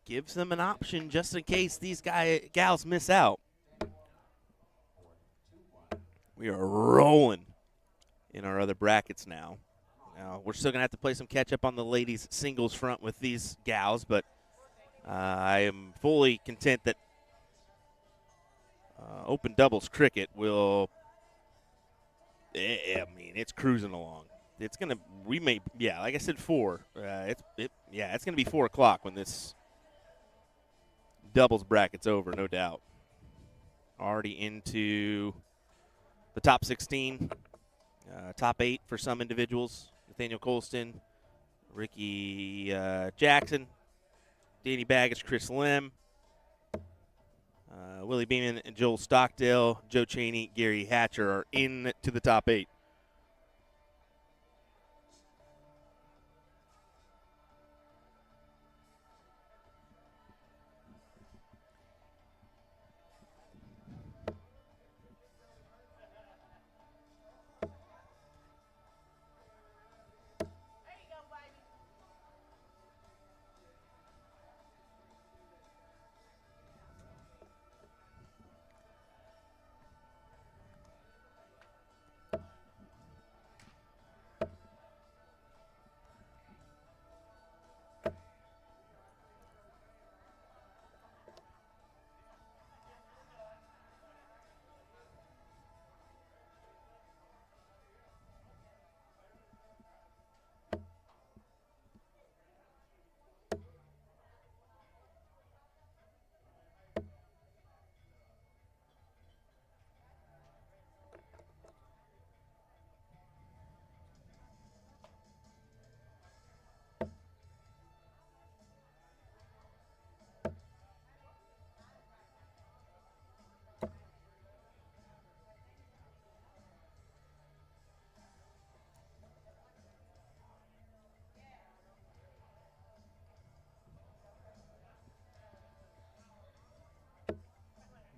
Gives them an option just in case these gals miss out. We are rolling in our other brackets now. Now, we're still going to have to play some catch-up on the ladies' singles front with these gals, but I am fully content that open doubles cricket will, I mean, it's cruising along. It's going to, like I said, 4. It's going to be 4 o'clock when this doubles bracket's over, no doubt. Already into the top 16, top 8 for some individuals. Nathaniel Colston, Ricky Jackson, Danny Baggage, Chris Lim, Willie Beeman, and Joel Stockdale, Joe Cheney, Gary Hatcher are in to the top 8.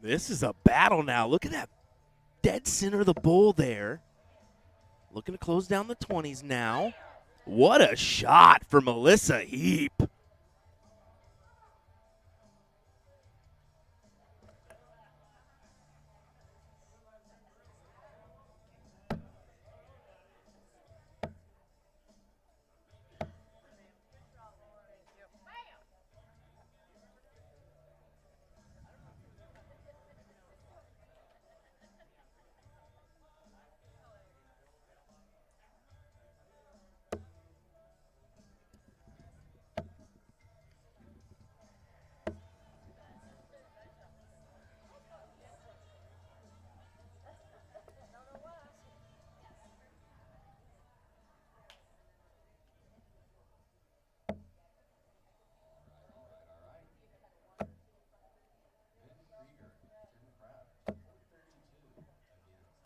This is a battle now. Look at that dead center of the bowl there. Looking to close down the 20s now. What a shot for Melissa Heap.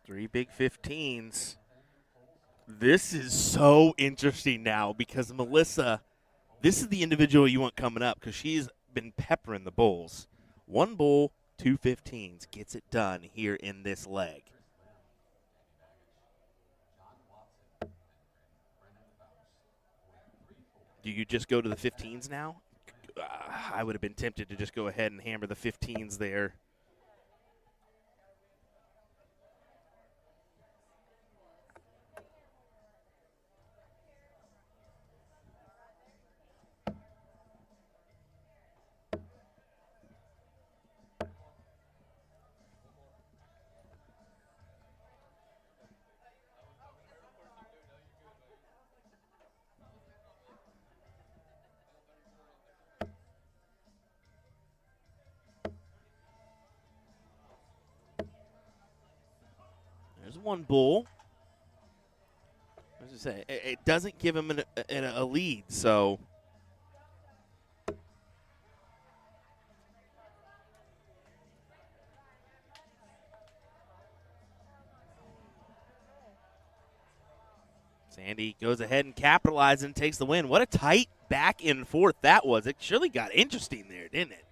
3 big 15s. This is so interesting now because Melissa, this is the individual you want coming up because she's been peppering the bulls. 1 bull, 2 15s gets it done here in this leg. Do you just go to the 15s now? I would have been tempted to just go ahead and hammer the 15s there. There's 1 bull. As I say, it doesn't give him a lead, so. Sandy goes ahead and capitalizes and takes the win. What a tight back and forth that was. It surely got interesting there, didn't it?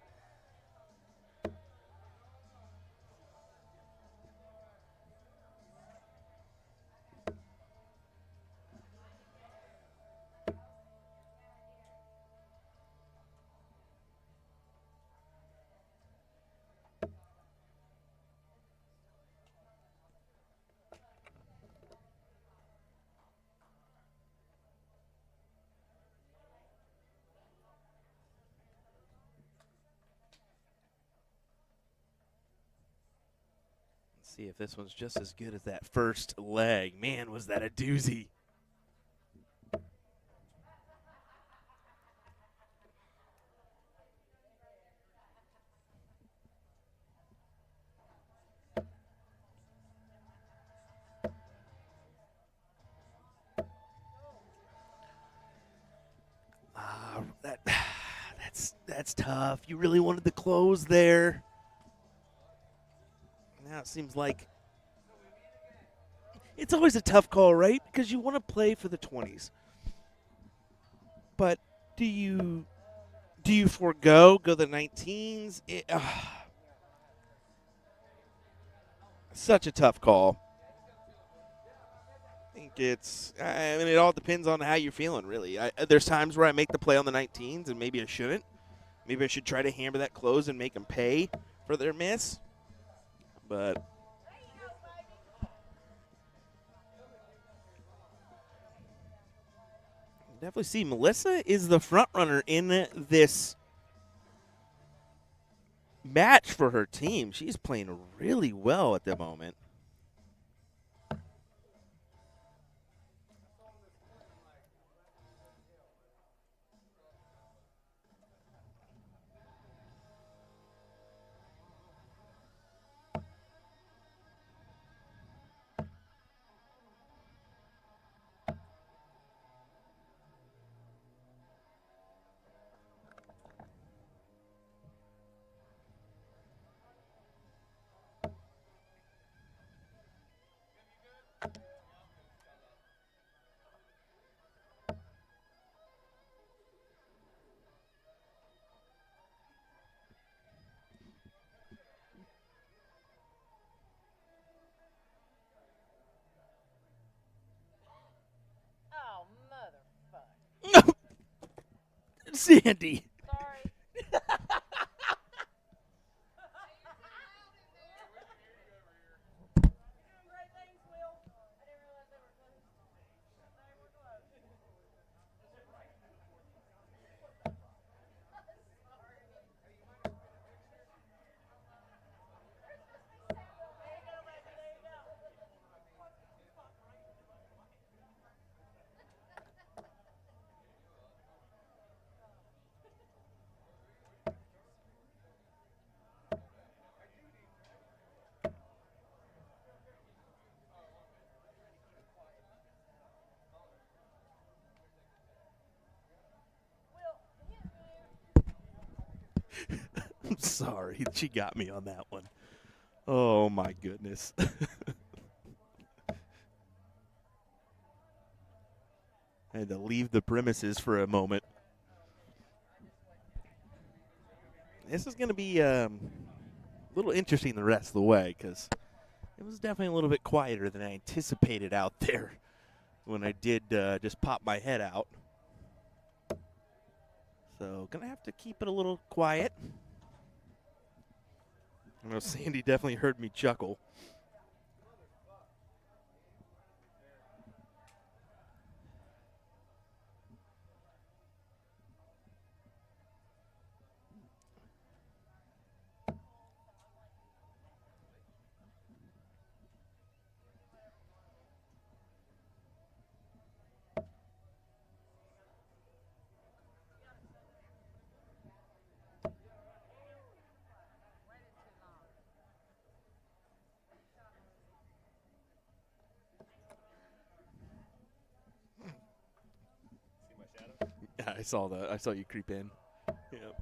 See if this one's just as good as that first leg. Man, was that a doozy. That's tough. You really wanted the close there. Now it seems like it's always a tough call, right? Because you want to play for the 20s. But do you forego, go the 19s? Such a tough call. I think it all depends on how you're feeling, really. There's times where I make the play on the 19s, and maybe I shouldn't. Maybe I should try to hammer that close and make them pay for their miss. But definitely see Melissa is the front runner in this match for her team. She's playing really well at the moment. Sandy. Sorry. I'm sorry. She got me on that one. Oh, my goodness. I had to leave the premises for a moment. This is going to be a little interesting the rest of the way because it was definitely a little bit quieter than I anticipated out there when I did just pop my head out. So going to have to keep it a little quiet. I know Sandy definitely heard me chuckle. Yeah, I saw that. I saw you creep in. Yep.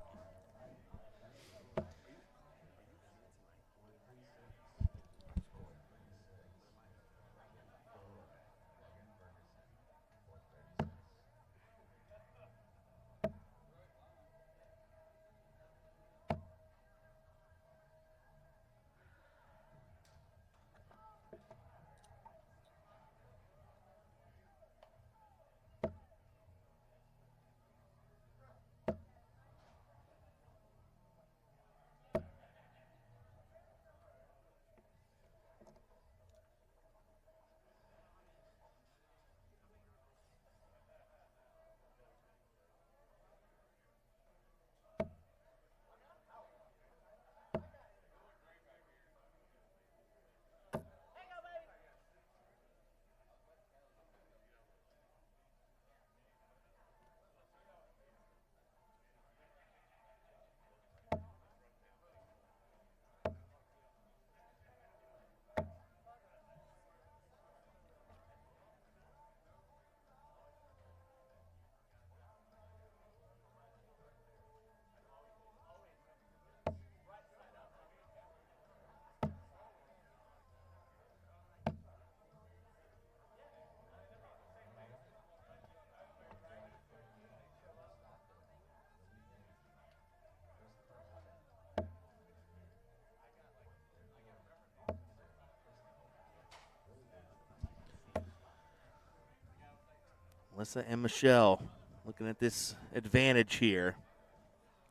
Melissa and Michelle looking at this advantage here.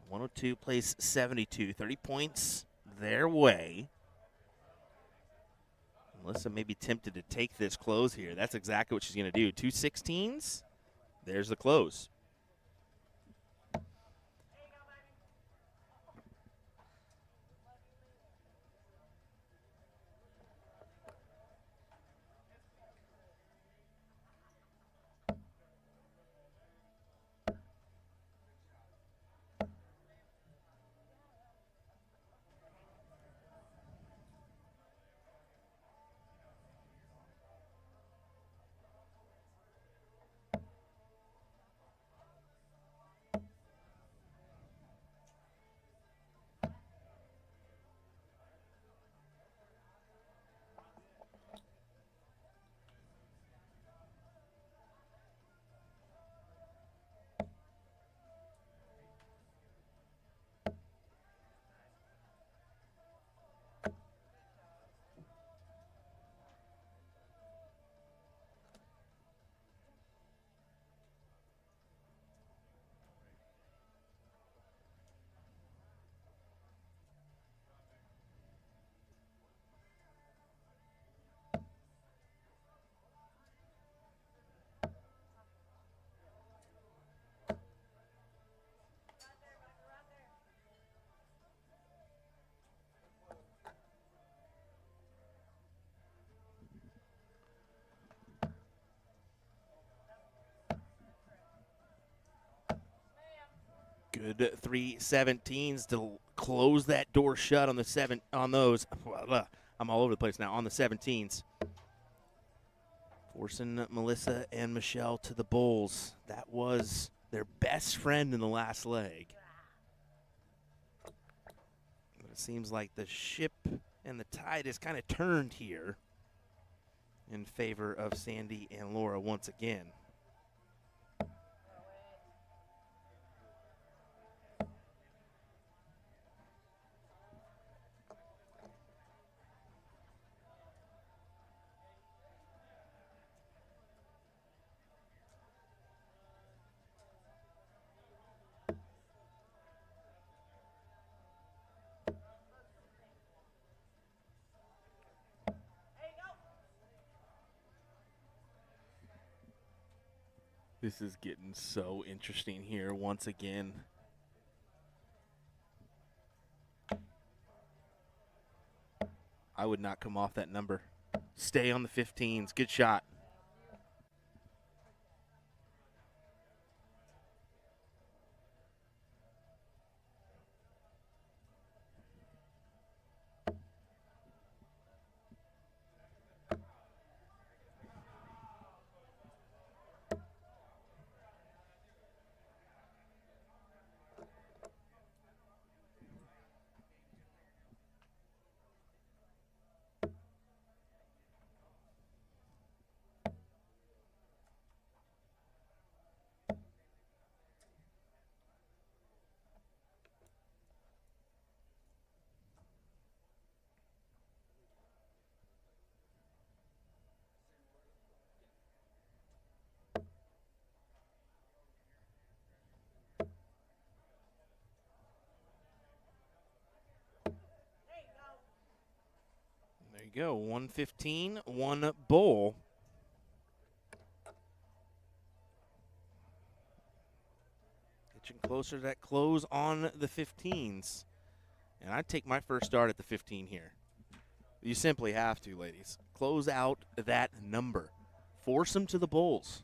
102 plays 72. 30 points their way. Melissa may be tempted to take this close here. That's exactly what she's going to do. 2 16s. There's the close. Good 3 17s to close that door shut on those. I'm all over the place now on the 17s. Forcing Melissa and Michelle to the bowls. That was their best friend in the last leg. But it seems like the ship and the tide has kind of turned here in favor of Sandy and Laura once again. This is getting so interesting here once again. I would not come off that number. Stay on the 15s. Good shot. There you go. 115, one bowl. Getting closer to that close on the 15s. And I'd take my first start at the 15 here. You simply have to, ladies. Close out that number. Force them to the bowls.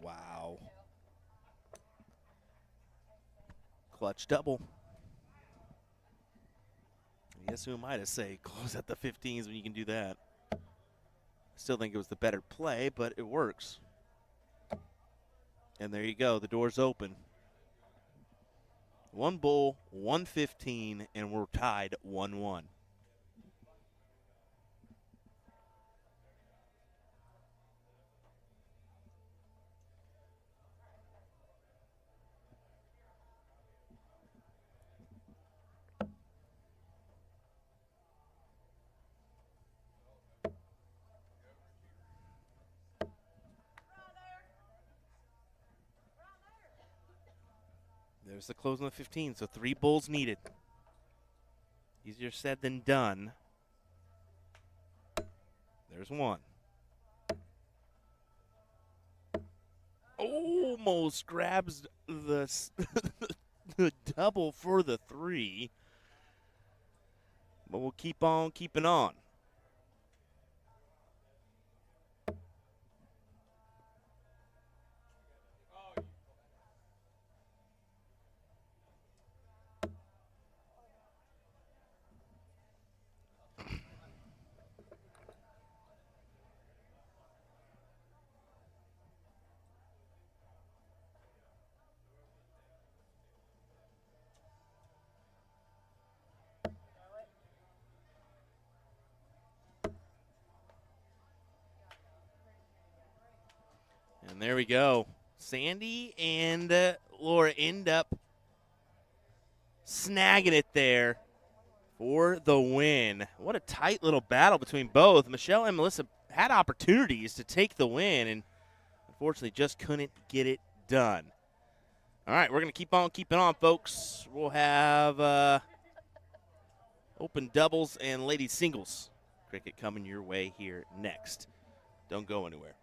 Wow. Clutch double. Yes, who am I to say close at the 15s when you can do that? I still think it was the better play, but it works. And there you go. The door's open. One bowl, 115, and we're tied 1-1. There's the close on the 15, so 3 bowls needed. Easier said than done. There's one. Almost grabs the, the double for the 3. But we'll keep on keeping on. And there we go. Sandy and Laura end up snagging it there for the win. What a tight little battle between both. Michelle and Melissa had opportunities to take the win and unfortunately just couldn't get it done. All right, we're going to keep on keeping on, folks. We'll have open doubles and ladies singles cricket coming your way here next. Don't go anywhere.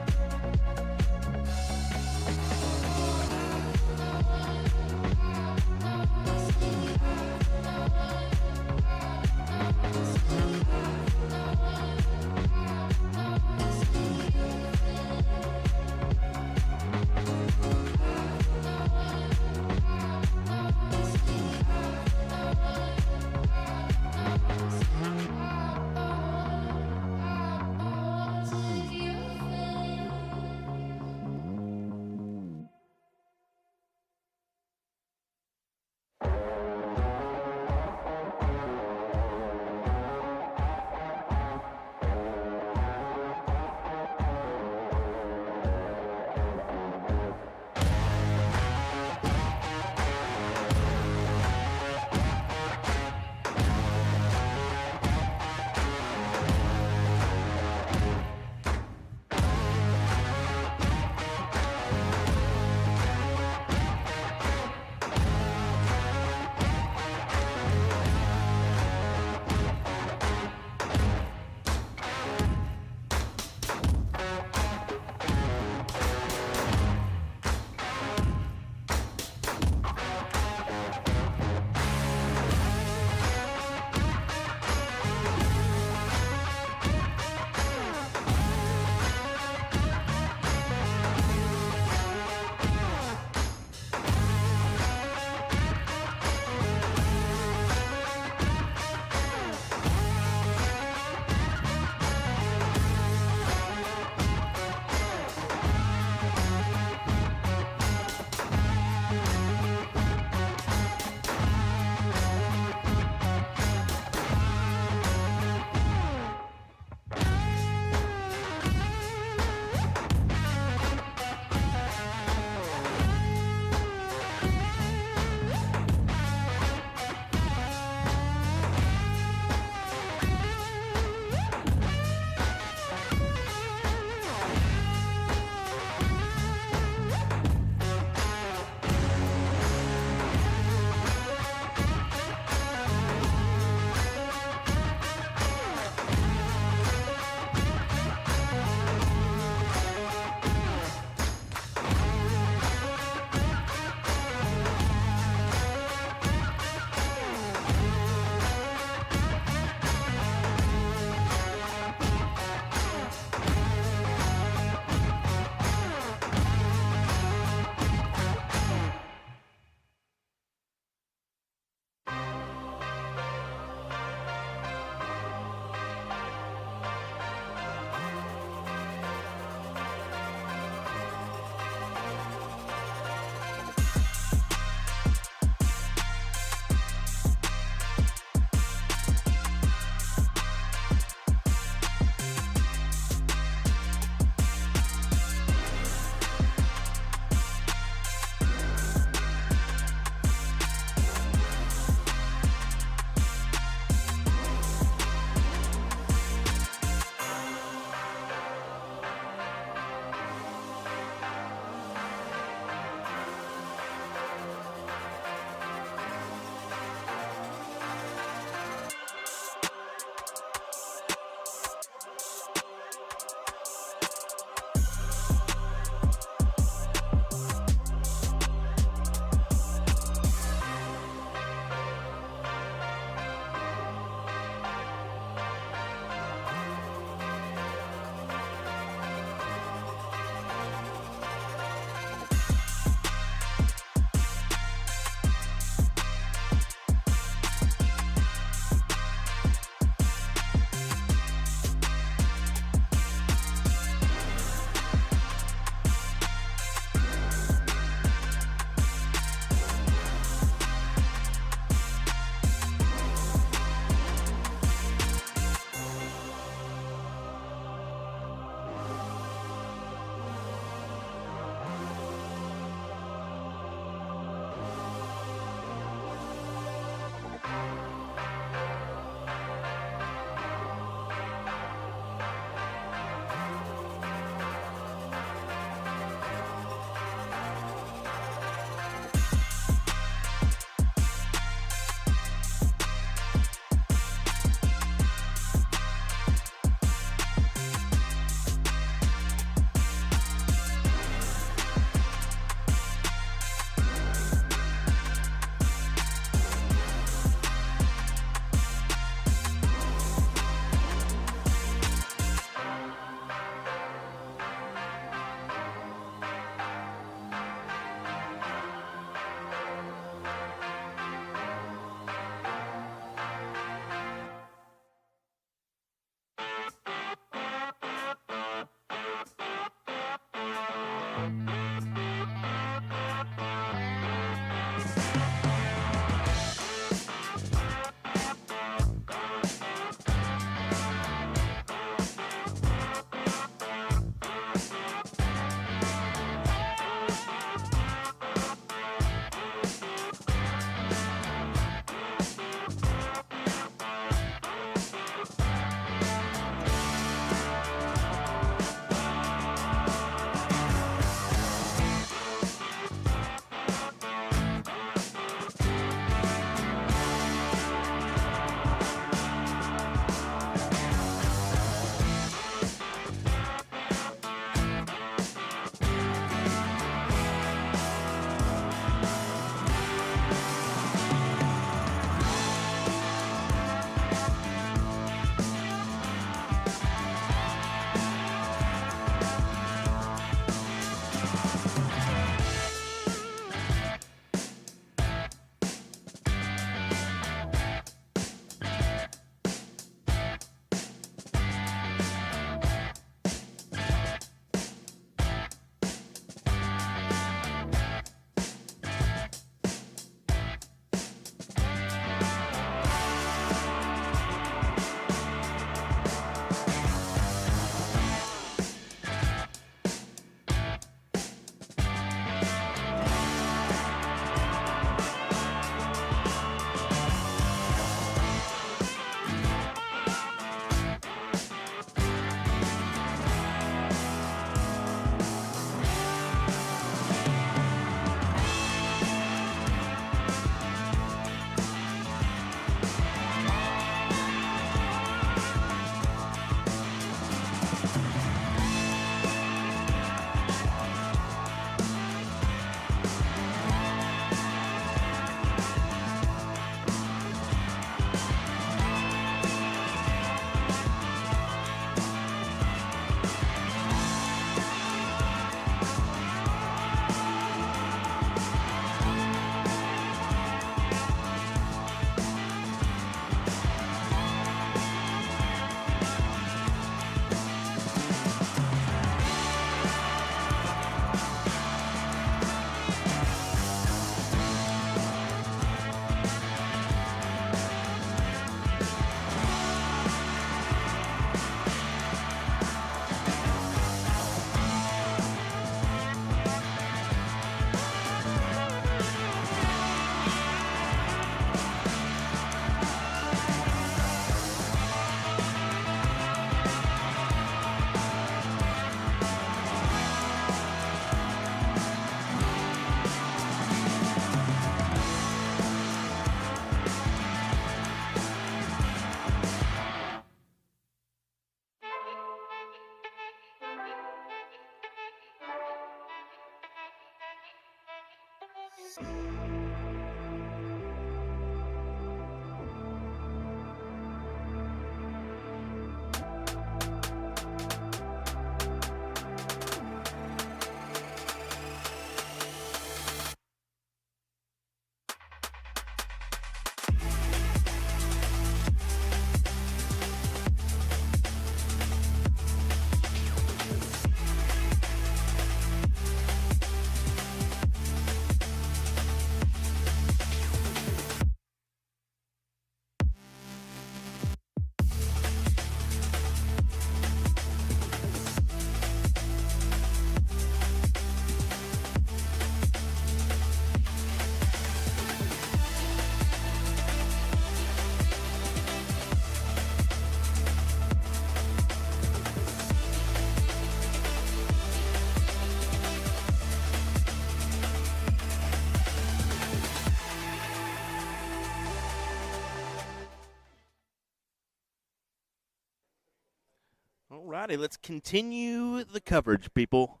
Alrighty, let's continue the coverage, people,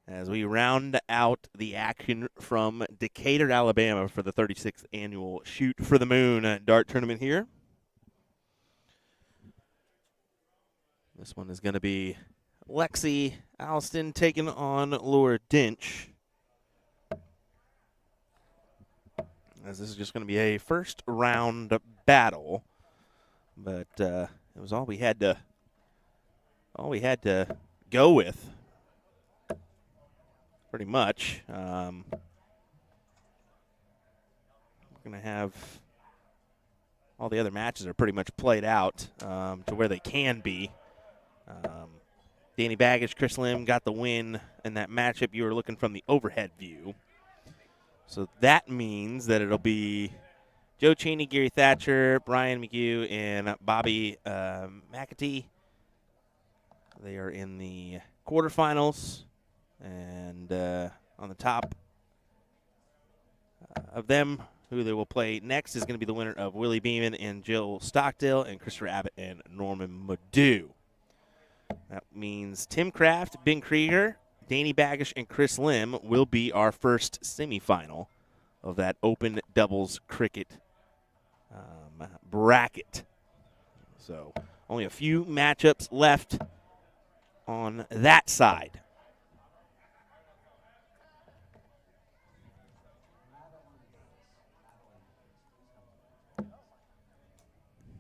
as we round out the action from Decatur, Alabama for the 36th annual Shoot for the Moon dart tournament here. This one is going to be Lexi Alston taking on Laura Dinch. As this is just going to be a first round battle, but it was all we had to go with, pretty much. We're going to have all the other matches are pretty much played out to where they can be. Danny Baggage, Chris Lim got the win in that matchup. You were looking from the overhead view. So that means that it'll be Joe Cheney, Gary Thatcher, Brian McHugh, and Bobby McAtee. They are in the quarterfinals, and on the top of them, who they will play next is going to be the winner of Willie Beeman and Jill Stockdale, and Christopher Abbott and Norman Madu. That means Tim Kraft, Ben Krieger, Danny Baggish, and Chris Lim will be our first semifinal of that open doubles cricket bracket. So only a few matchups left on that side.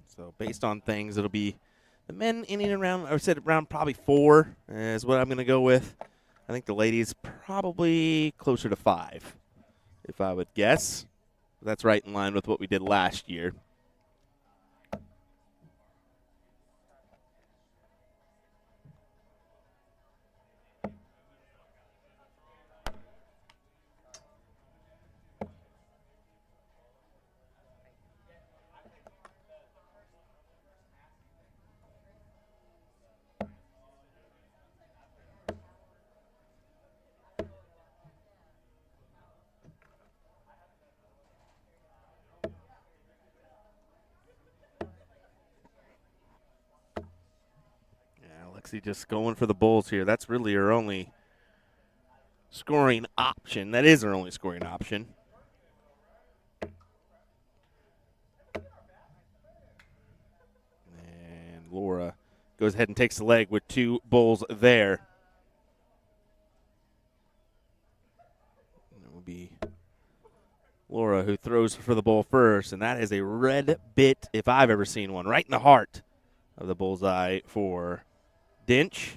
So based on things, it'll be the men inning around, or said around probably 4 is what I'm going to go with. I think the ladies probably closer to 5, if I would guess. That's right in line with what we did last year. Just going for the Bulls here. That's really her only scoring option. That is her only scoring option. And Laura goes ahead and takes the leg with 2 Bulls there. And it will be Laura who throws for the Bull first, and that is a red bit, if I've ever seen one, right in the heart of the bullseye for Dinch.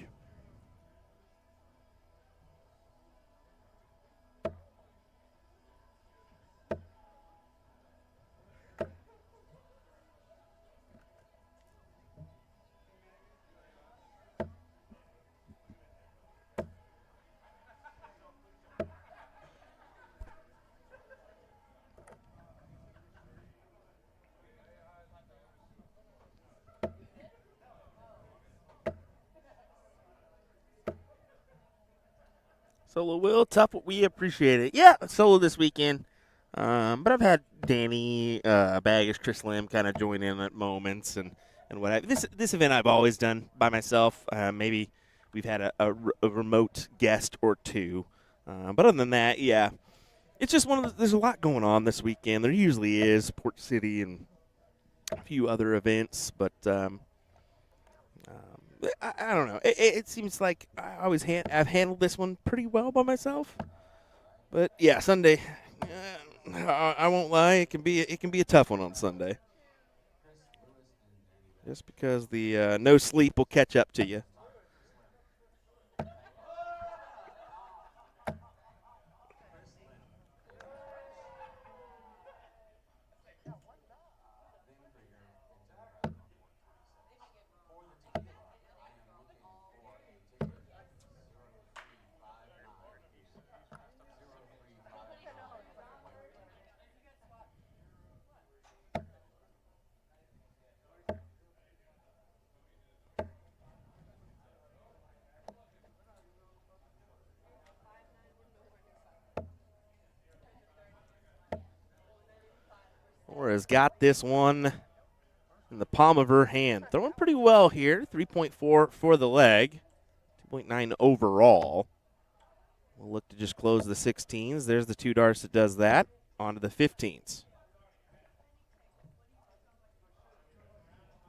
Solo Will, tough, we appreciate it. Yeah, solo this weekend. But I've had Danny Baggish, Chris Lim kind of join in at moments and what have you. This event I've always done by myself. Maybe we've had a remote guest or two. But other than that, yeah, It's just there's a lot going on this weekend. There usually is, Port City and a few other events, but I don't know. It seems like I've handled this one pretty well by myself. But yeah, Sunday, I won't lie, it can be a tough one on Sunday. Just because the no sleep will catch up to you. Laura's got this one in the palm of her hand. Throwing pretty well here. 3.4 for the leg. 2.9 overall. We'll look to just close the 16s. There's the 2 darts that does that. On to the 15s.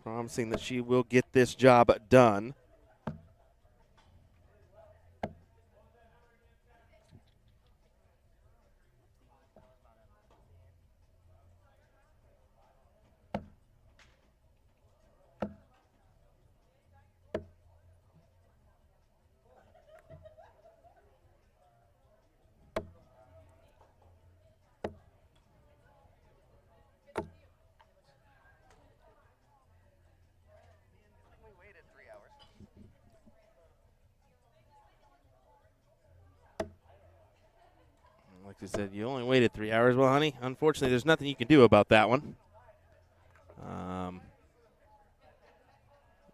Promising that she will get this job done. Like I said, you only waited 3 hours. Well, honey, unfortunately, there's nothing you can do about that one.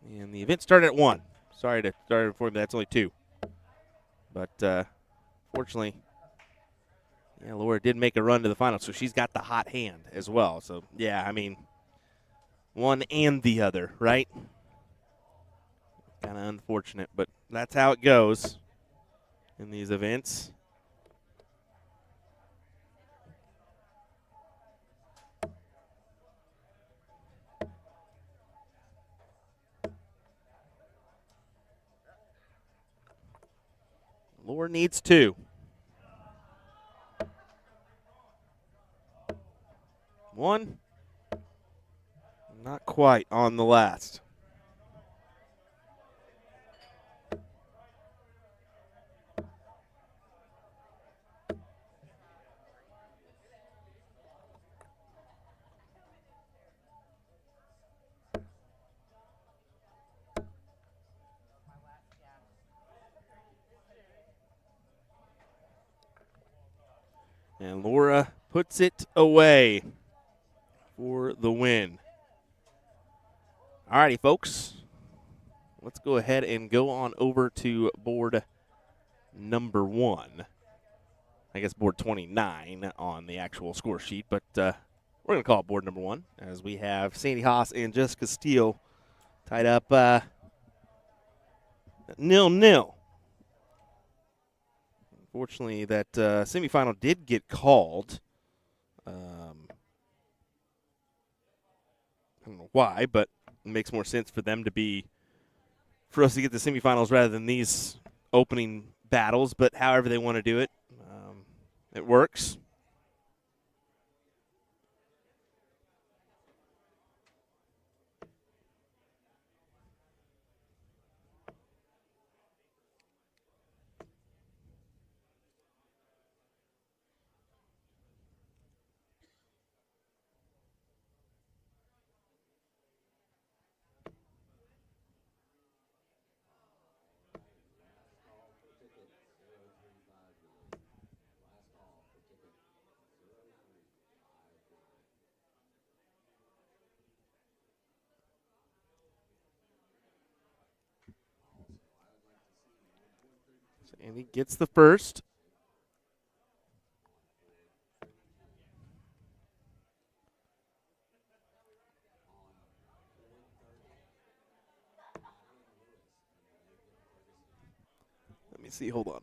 And the event started at 1. Sorry to start before that's only 2. But fortunately, yeah, Laura did make a run to the final, so she's got the hot hand as well. So, yeah, I mean, one and the other, right? Kind of unfortunate, but that's how it goes in these events. Laura needs 2. 1. Not quite on the last. And Laura puts it away for the win. All righty, folks. Let's go ahead and go on over to board number 1. I guess board 29 on the actual score sheet, but we're going to call it board number 1 as we have Sandy Haas and Jessica Steele tied up 0-0. Unfortunately, that semifinal did get called. I don't know why, but it makes more sense for them for us to get the semifinals rather than these opening battles. But however they want to do it, it works. And he gets the first. Let me see. Hold on.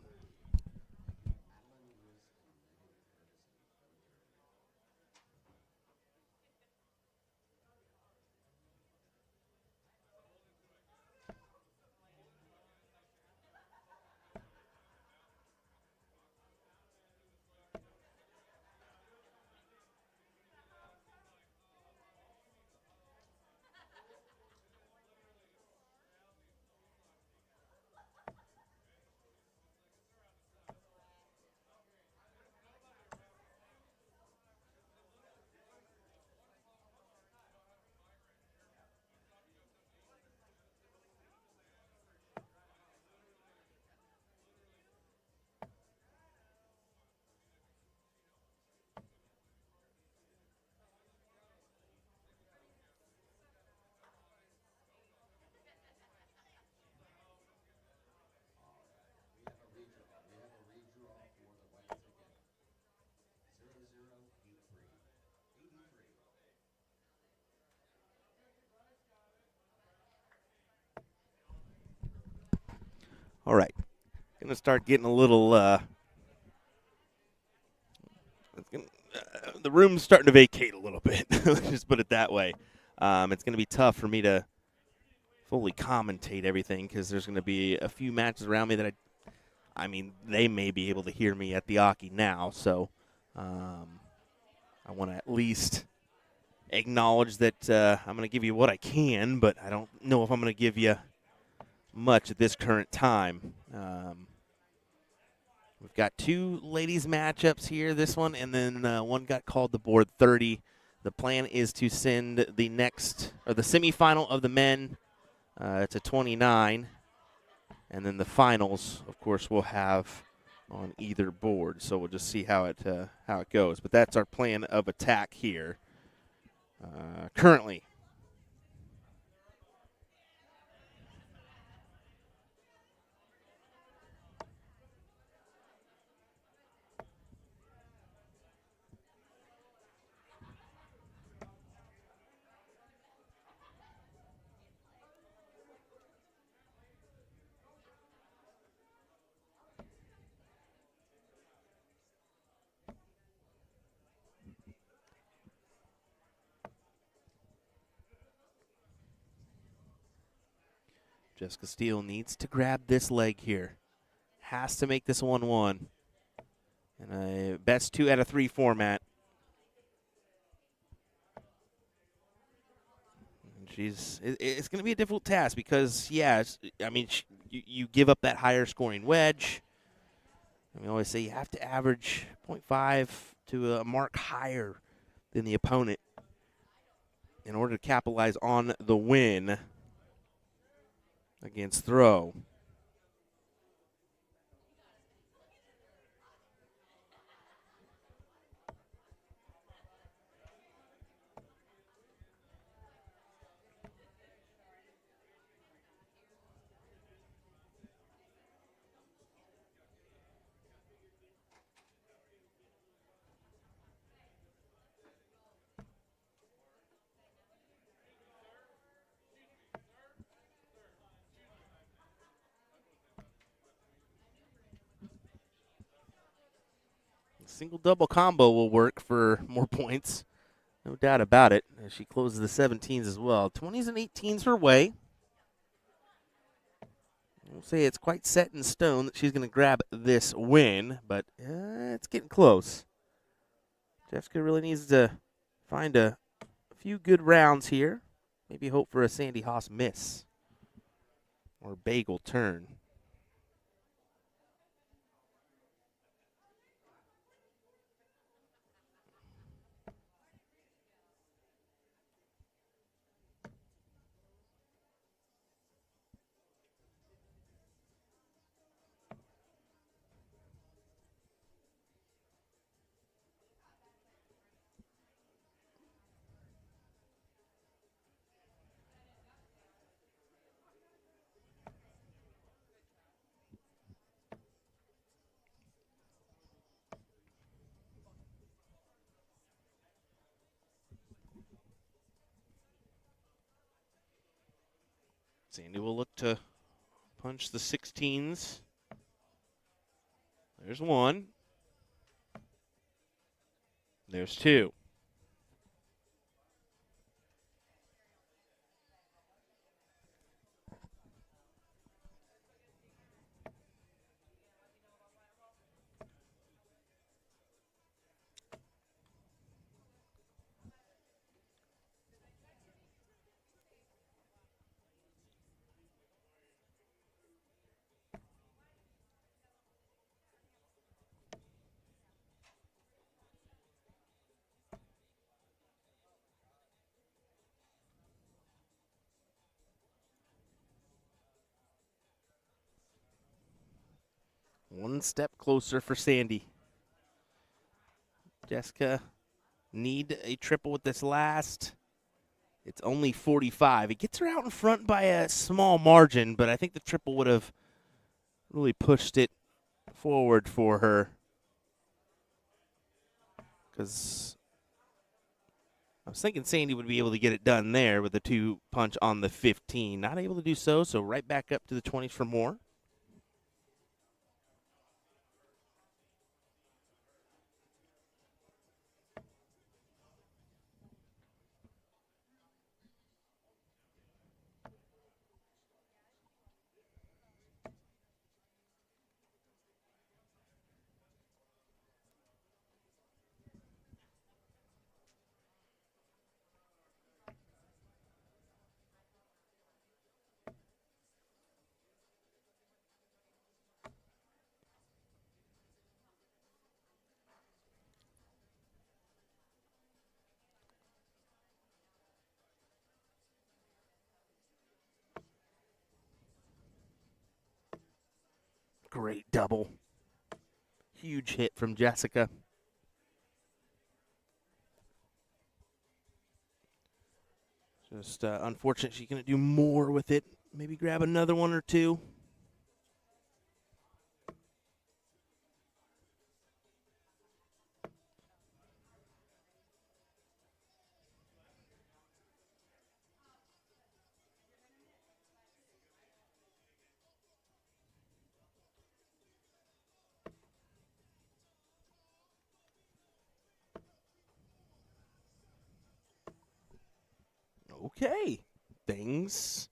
All right. Going to start getting a little the room's starting to vacate a little bit. Let's just put it that way. It's going to be tough for me to fully commentate everything because there's going to be a few matches around me that I mean, they may be able to hear me at the Aki now, so I want to at least acknowledge that I'm going to give you what I can, but I don't know if I'm going to give you much at this current time. We've got 2 ladies matchups here, this one, and then one got called to board 30. The plan is to send the semifinal of the men to 29, and then the finals, of course, we'll have on either board. So we'll just see how it goes. But that's our plan of attack here currently. Jessica Steele needs to grab this leg here. Has to make this 1-1. And a best 2 out of 3 format. It's going to be a difficult task because, yeah, you give up that higher scoring wedge. And we always say you have to average 0.5 to a mark higher than the opponent in order to capitalize on the win against throw. Single-double combo will work for more points. No doubt about it. She closes the 17s as well. 20s and 18s her way. I won't say it's quite set in stone that she's going to grab this win, but it's getting close. Jessica really needs to find a few good rounds here. Maybe hope for a Sandy Haas miss or bagel turn. Sandy will look to punch the 16s. There's 1. There's 2. One step closer for Sandy. Jessica need a triple with this last. It's only 45. It gets her out in front by a small margin, but I think the triple would have really pushed it forward for her. Because I was thinking Sandy would be able to get it done there with the 2 punch on the 15. Not able to do so, so right back up to the 20s for more. Great double. Huge hit from Jessica. Just unfortunate she couldn't do more with it. Maybe grab another one or two. Okay. Things.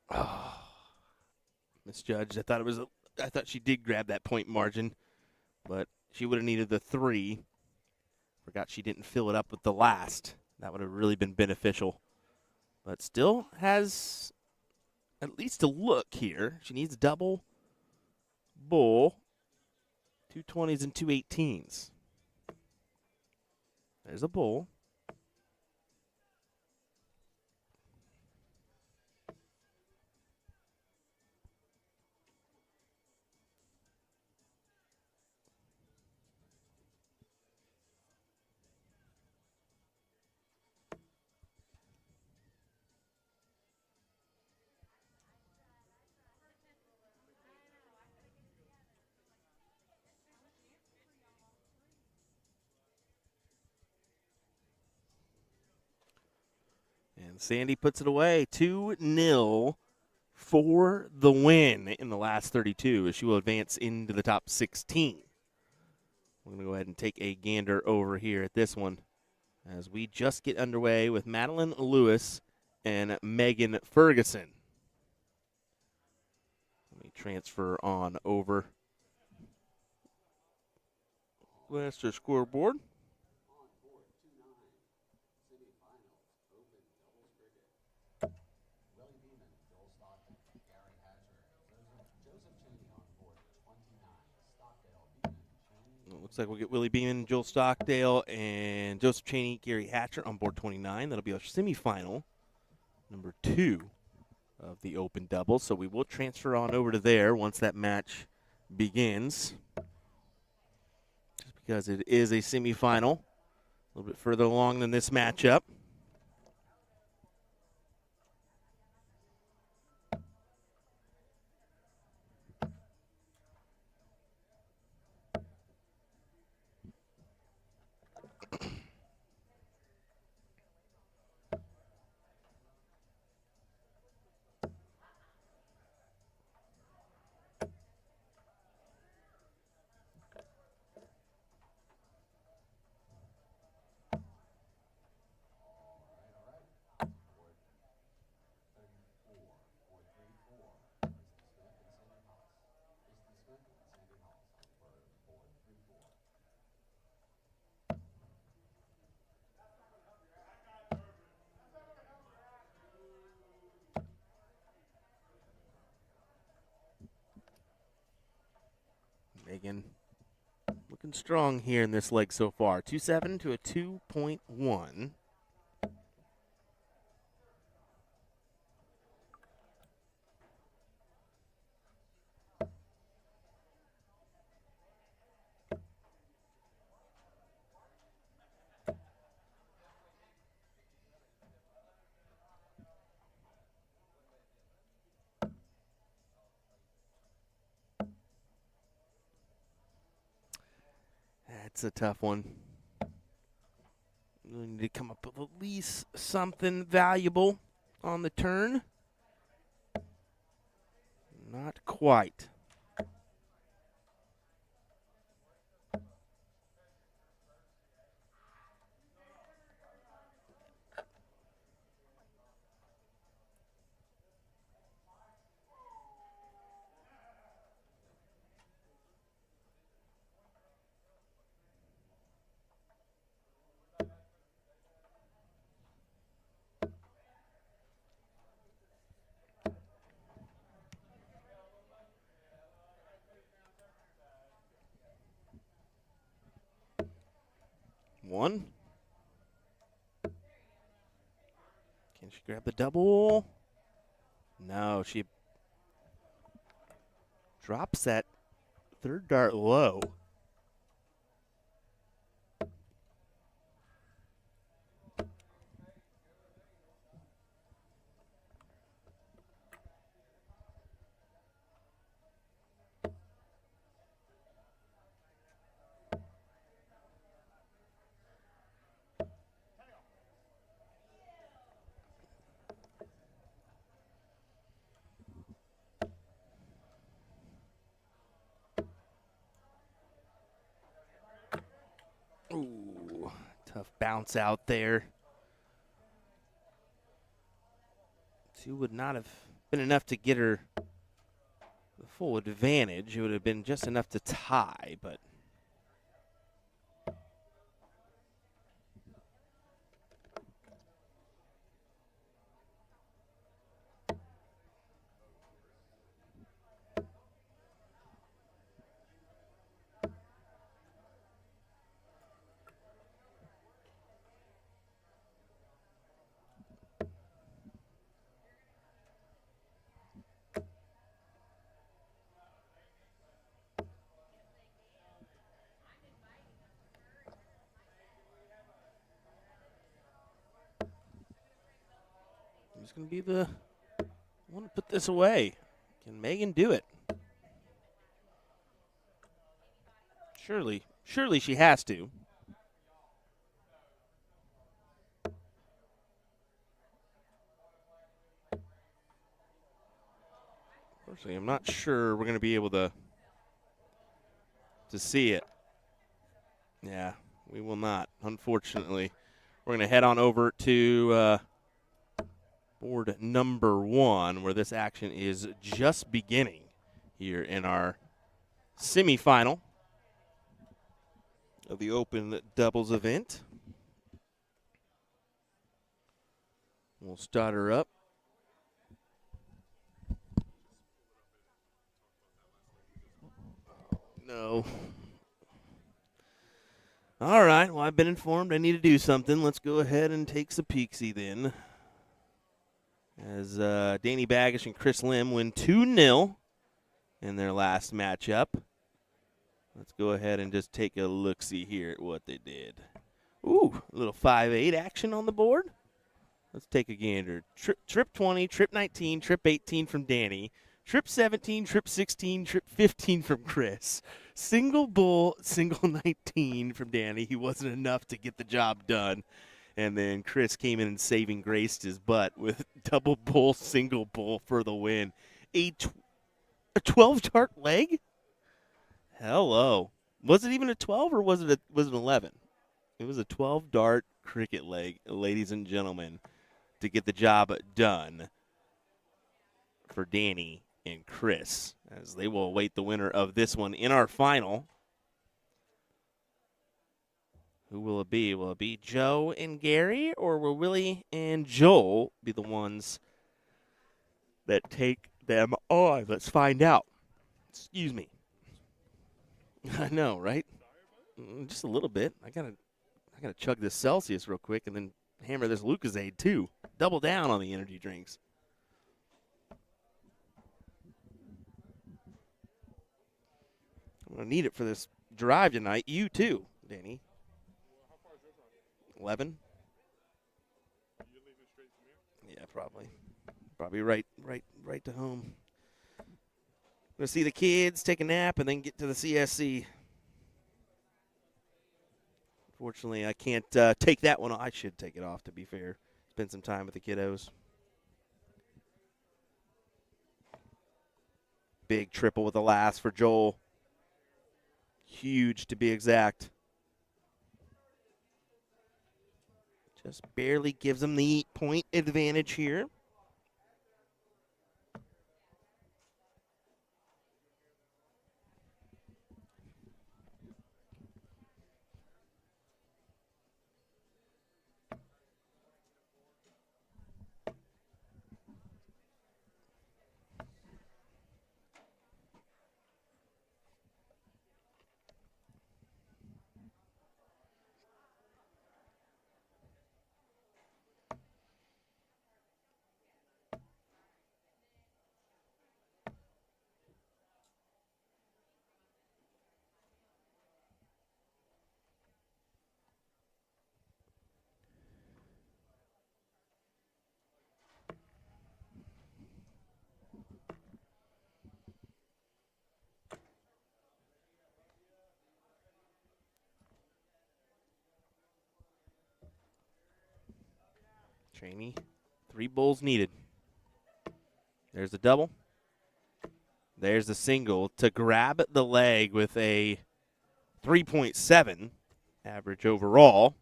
Oh, misjudged. I thought she did grab that point margin, but she would have needed the 3. Forgot she didn't fill it up with the last. That would have really been beneficial. But still has at least a look here. She needs a double bull, 2 20s and 2 18s. There's a bull. And Sandy puts it away. 2-0 for the win in the last 32 as she will advance into the top 16. We're going to go ahead and take a gander over here at this one as we just get underway with Madeline Lewis and Megan Ferguson. Let me transfer on over. Master scoreboard. Looks like we'll get Willie Beeman, Joel Stockdale, and Joseph Cheney, Gary Hatcher on board 29. That'll be our semifinal, number 2 of the open double. So we will transfer on over to there once that match begins. Just because it is a semifinal, a little bit further along than this matchup. Megan looking strong here in this leg so far. 2.7 to a 2.1. That's a tough one. We need to come up with at least something valuable on the turn. Not quite. One. Can she grab the double? No, she drops that third dart low. Ooh, tough bounce out there. Two would not have been enough to get her the full advantage. It would have been just enough to tie, but who's going to be the one to put this away? Can Megan do it? Surely she has to. Personally, I'm not sure we're going to be able to see it. Yeah, we will not, unfortunately. We're going to head on over to board number 1, where this action is just beginning here in our semifinal of the Open Doubles event. We'll start her up. No. All right, well, I've been informed I need to do something. Let's go ahead and take some peeksy then. As Danny Baggish and Chris Lim win 2-0 in their last matchup. Let's go ahead and just take a look-see here at what they did. Ooh, a little 5-8 action on the board. Let's take a gander. Trip 20, trip 19, trip 18 from Danny. Trip 17, trip 16, trip 15 from Chris. Single bull, single 19 from Danny. He wasn't enough to get the job done. And then Chris came in and saving graced his butt with double bull, single bull for the win. A 12-dart leg? Hello. Was it even a 12 or was it an 11? It was a 12-dart cricket leg, ladies and gentlemen, to get the job done for Danny and Chris, as they will await the winner of this one in our final. Who will it be? Will it be Joe and Gary, or will Willie and Joel be the ones that take them on? Let's find out. Excuse me. I know, right? Just a little bit. I gotta chug this Celsius real quick and then hammer this Lucozade too. Double down on the energy drinks. I'm gonna need it for this drive tonight. You too, Danny. 11. Yeah, probably. Probably right to home. Gonna see the kids, take a nap, and then get to the CSC. Fortunately, I can't take that one off. I should take it off, to be fair. Spend some time with the kiddos. Big triple with the last for Joel. Huge, to be exact. Just barely gives him the point advantage here. Cheney, 3 bowls needed. There's the double. There's the single to grab the leg with a 3.7 average overall.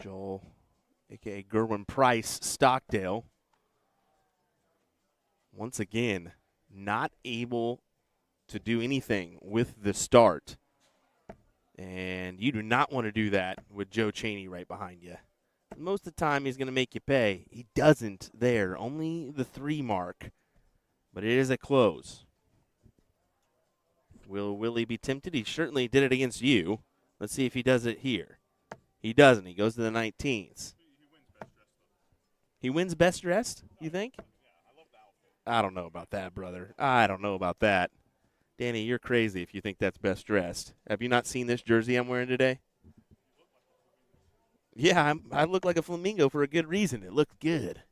Joel, a.k.a. Gerwin Price, Stockdale, once again, not able to do anything with the start. And you do not want to do that with Joe Cheney right behind you. Most of the time, he's going to make you pay. He doesn't there. Only the 3 mark. But it is a close. Will Willie be tempted? He certainly did it against you. Let's see if he does it here. He doesn't. He goes to the 19s. He wins best dressed, you think? I don't know about that, brother. I don't know about that. Danny, you're crazy if you think that's best dressed. Have you not seen this jersey I'm wearing today? Yeah, I look like a flamingo for a good reason. It looked good.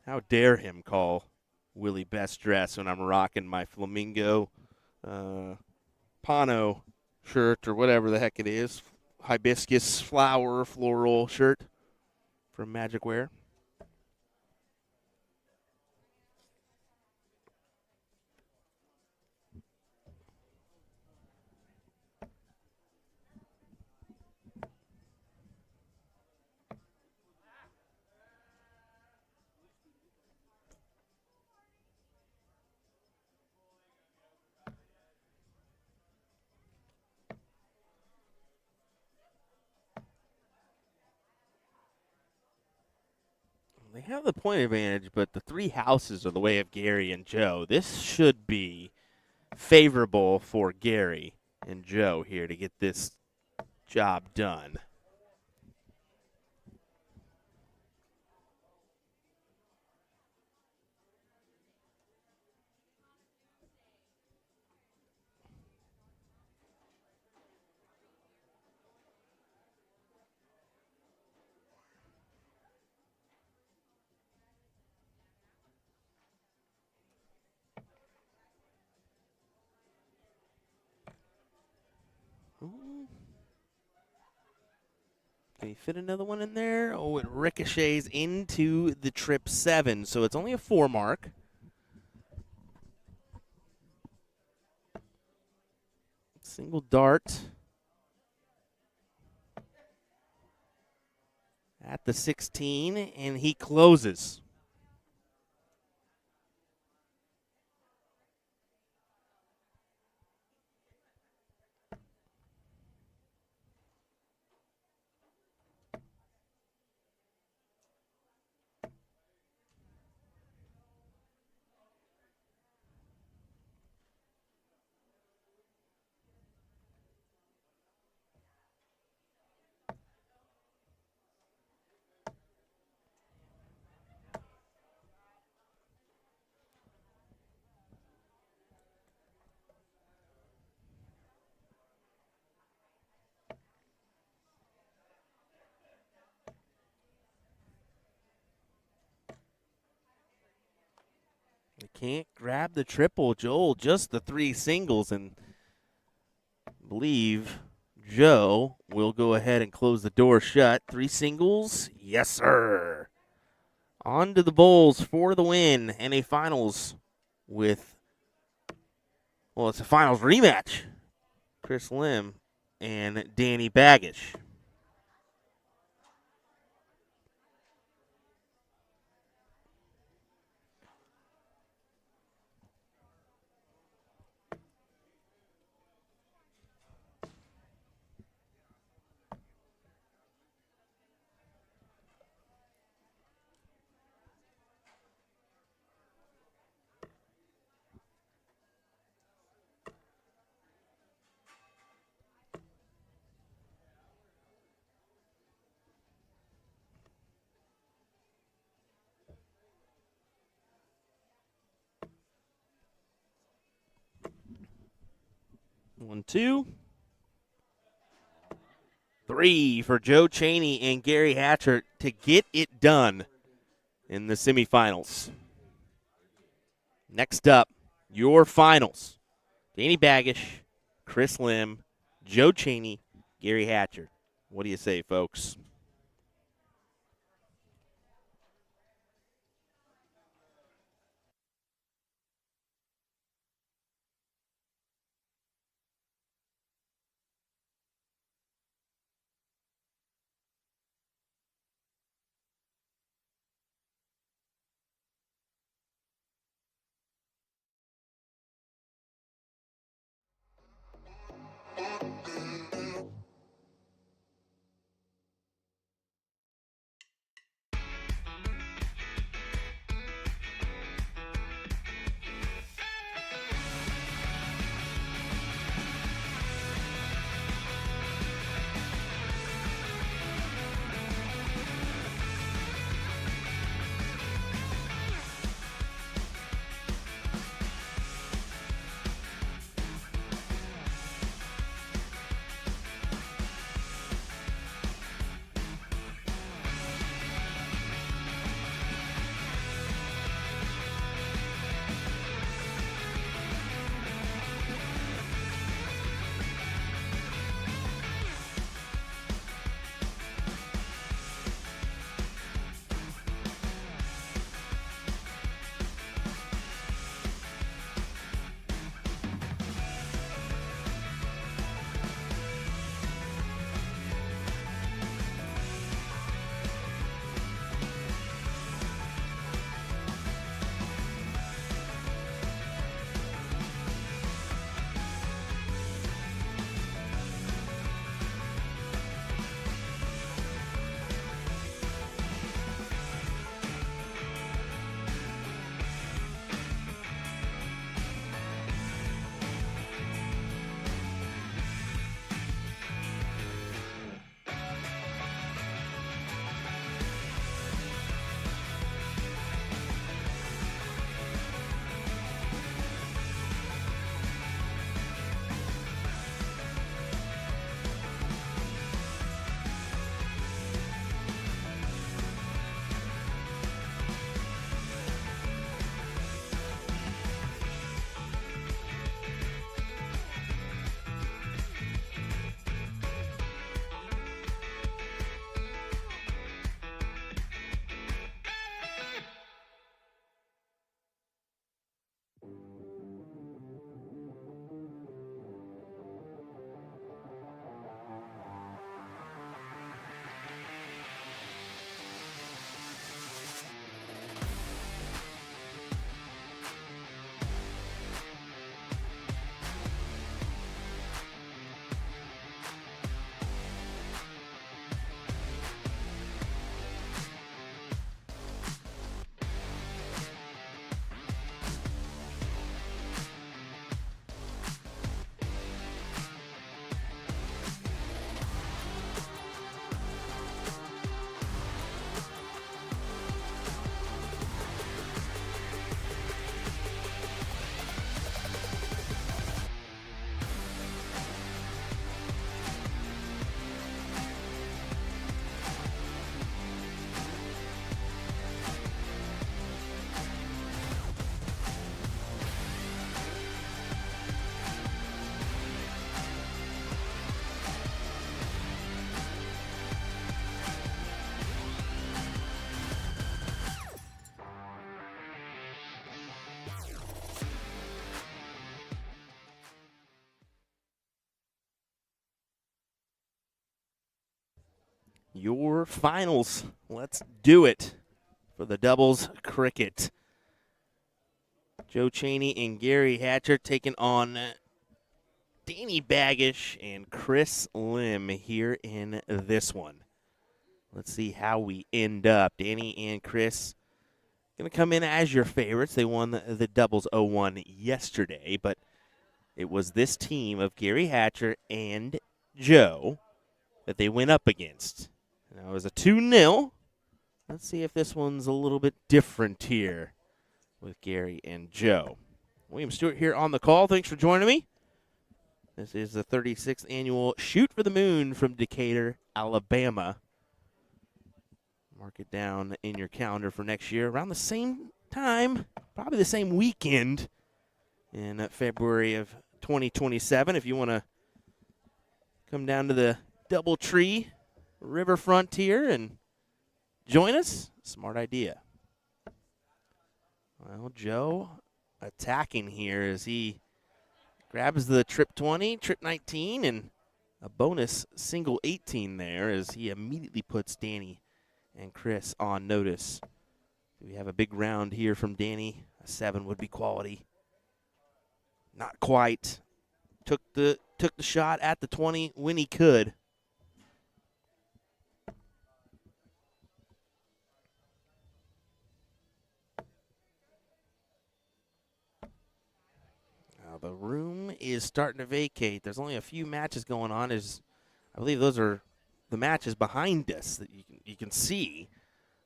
How dare him call Willie best dressed when I'm rocking my flamingo Pano shirt or whatever the heck it is. Hibiscus flower floral shirt from Magic Wear. They have the point advantage, but the 3 houses are the way of Gary and Joe. This should be favorable for Gary and Joe here to get this job done. Can he fit another one in there? Oh, it ricochets into the trip 7, so it's only a 4 mark. Single dart at the 16, and he closes. They can't grab the triple, Joel, just the 3 singles, and I believe Joe will go ahead and close the door shut. 3 singles, yes, sir. On to the Bulls for the win and a finals with, well, it's a finals rematch. Chris Lim and Danny Baggish. 1, 2. 3 for Joe Chaney and Gary Hatcher to get it done in the semifinals. Next up, your finals. Danny Baggish, Chris Lim, Joe Chaney, Gary Hatcher. What do you say, folks? Your finals. Let's do it for the doubles cricket. Joe Chaney and Gary Hatcher taking on Danny Baggish and Chris Lim here in this one. Let's see how we end up. Danny and Chris going to come in as your favorites. They won the doubles 0-1 yesterday, but it was this team of Gary Hatcher and Joe that they went up against. Now it was a 2-0. Let's see if this one's a little bit different here with Gary and Joe. William Stewart here on the call. Thanks for joining me. This is the 36th annual Shoot for the Moon from Decatur, Alabama. Mark it down in your calendar for next year around the same time, probably the same weekend in February of 2027. If you want to come down to the Doubletree Riverfront here and join us, smart idea. Well, Joe attacking here as he grabs the trip 20, trip 19, and a bonus single 18 there as he immediately puts Danny and Chris on notice. We have a big round here from Danny. A 7 would be quality. Not quite. Took the shot at the 20 when he could. Now the room is starting to vacate. There's only a few matches going on. I believe those are the matches behind us that you can see.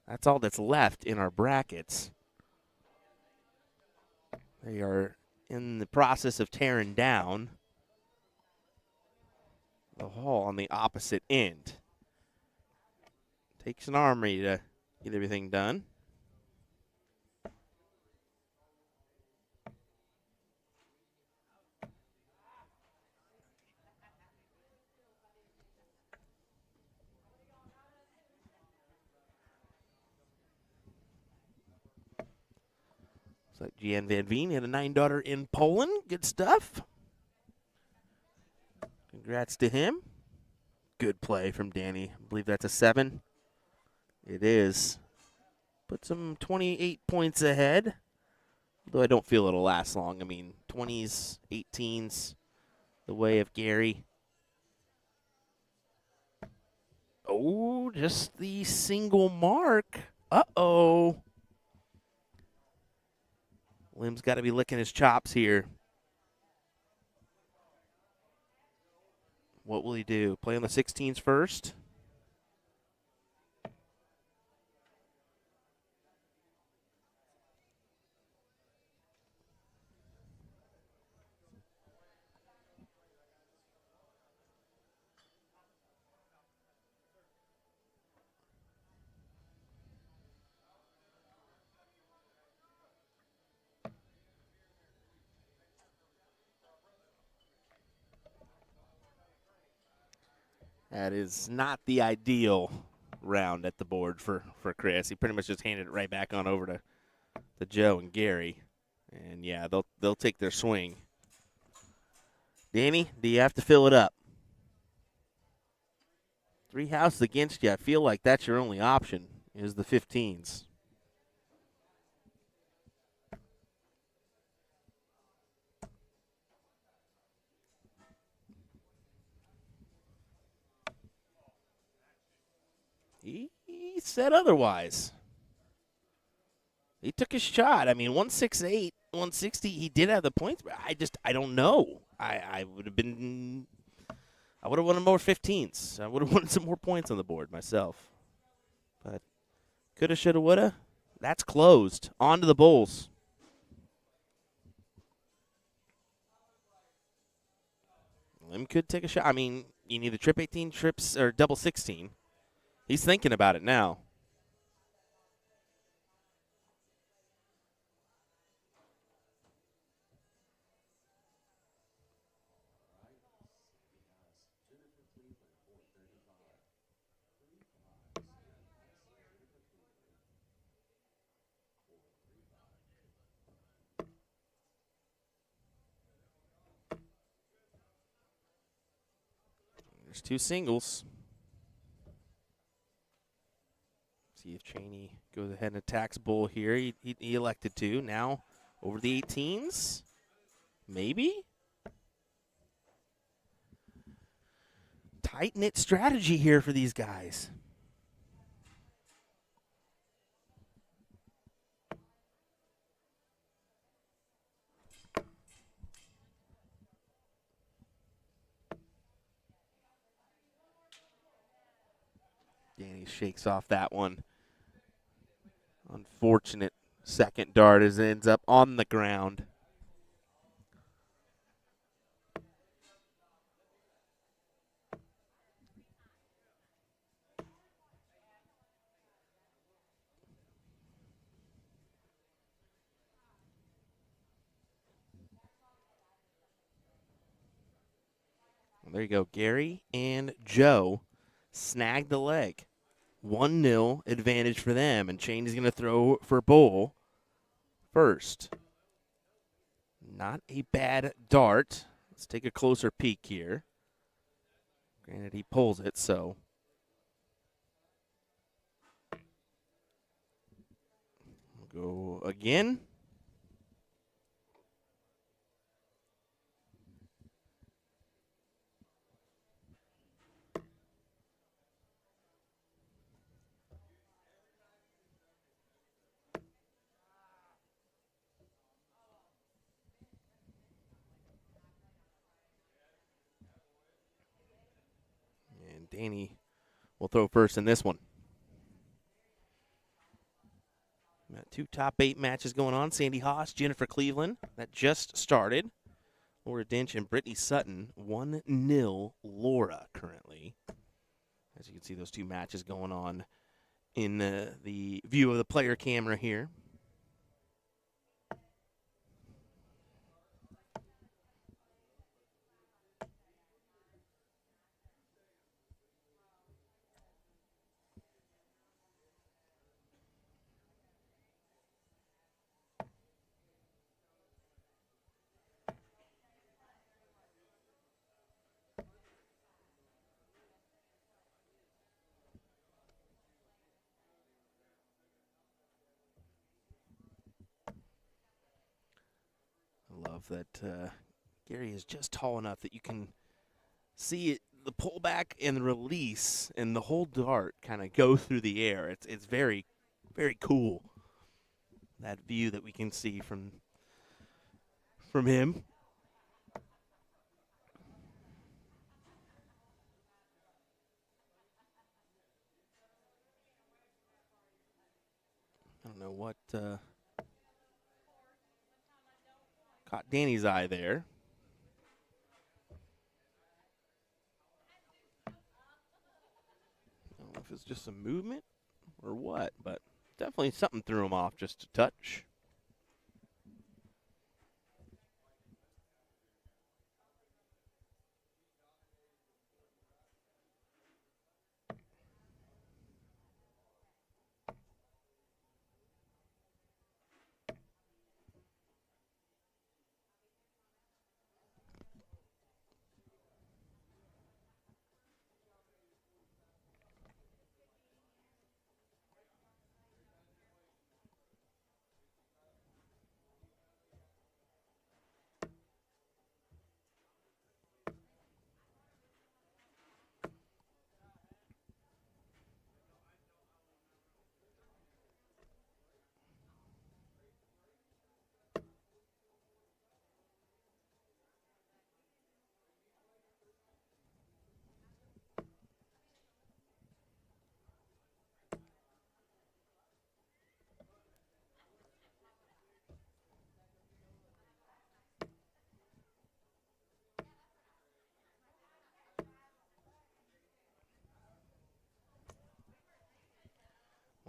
That's all that's left in our brackets. They are in the process of tearing down the hall on the opposite end. Takes an armory to get everything done. Looks like Jan Van Veen had a 9-darter in Poland. Good stuff. Congrats to him. Good play from Danny. I believe that's a 7. It is. Puts him 28 points ahead. Though I don't feel it'll last long. I mean, 20s, 18s, the way of Gary. Oh, just the single mark. Uh-oh. Lim's got to be licking his chops here. What will he do? Play on the 16s first? That is not the ideal round at the board for Chris. He pretty much just handed it right back on over to Joe and Gary. And, yeah, they'll take their swing. Danny, do you have to fill it up? 3 houses against you. I feel like that's your only option is the 15s. He said otherwise. He took his shot. I mean, 168, 160, he did have the points, but I don't know. I would have wanted more 15s. I would have wanted some more points on the board myself. But coulda, shoulda, woulda. That's closed. On to the Bulls. Lim could take a shot. I mean, you need the trip 18 trips or double 16. He's thinking about it now. There's 2 singles. See if Cheney goes ahead and attacks Bull here. He elected to. Now over the 18s. Maybe? Tight-knit strategy here for these guys. Danny shakes off that one. Unfortunate second dart as it ends up on the ground. Well, there you go. Gary and Joe snagged the leg. 1-0 advantage for them, and Cheney's going to throw for Bull first. Not a bad dart. Let's take a closer peek here. Granted, he pulls it, so. We'll go again. And Danny will throw first in this one. Got 2 top 8 matches going on. Sandy Haas, Jennifer Cleveland. That just started. Laura Dinch and Brittany Sutton. 1-0 Laura currently. As you can see, those 2 matches going on in the view of the player camera here. I love that Gary is just tall enough that you can see it, the pullback and the release and the whole dart kind of go through the air. It's very, very cool, that view that we can see from him. I don't know what caught Danny's eye there. I don't know if it's just some movement or what, but definitely something threw him off just a touch.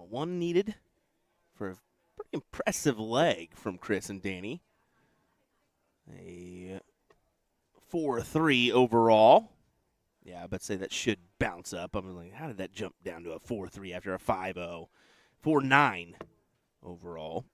Well, 1 needed for a pretty impressive leg from Chris and Danny. A 4-3 overall. Yeah, but say that should bounce up. I'm like, how did that jump down to a 4-3 after a 5-0? 4-9 overall.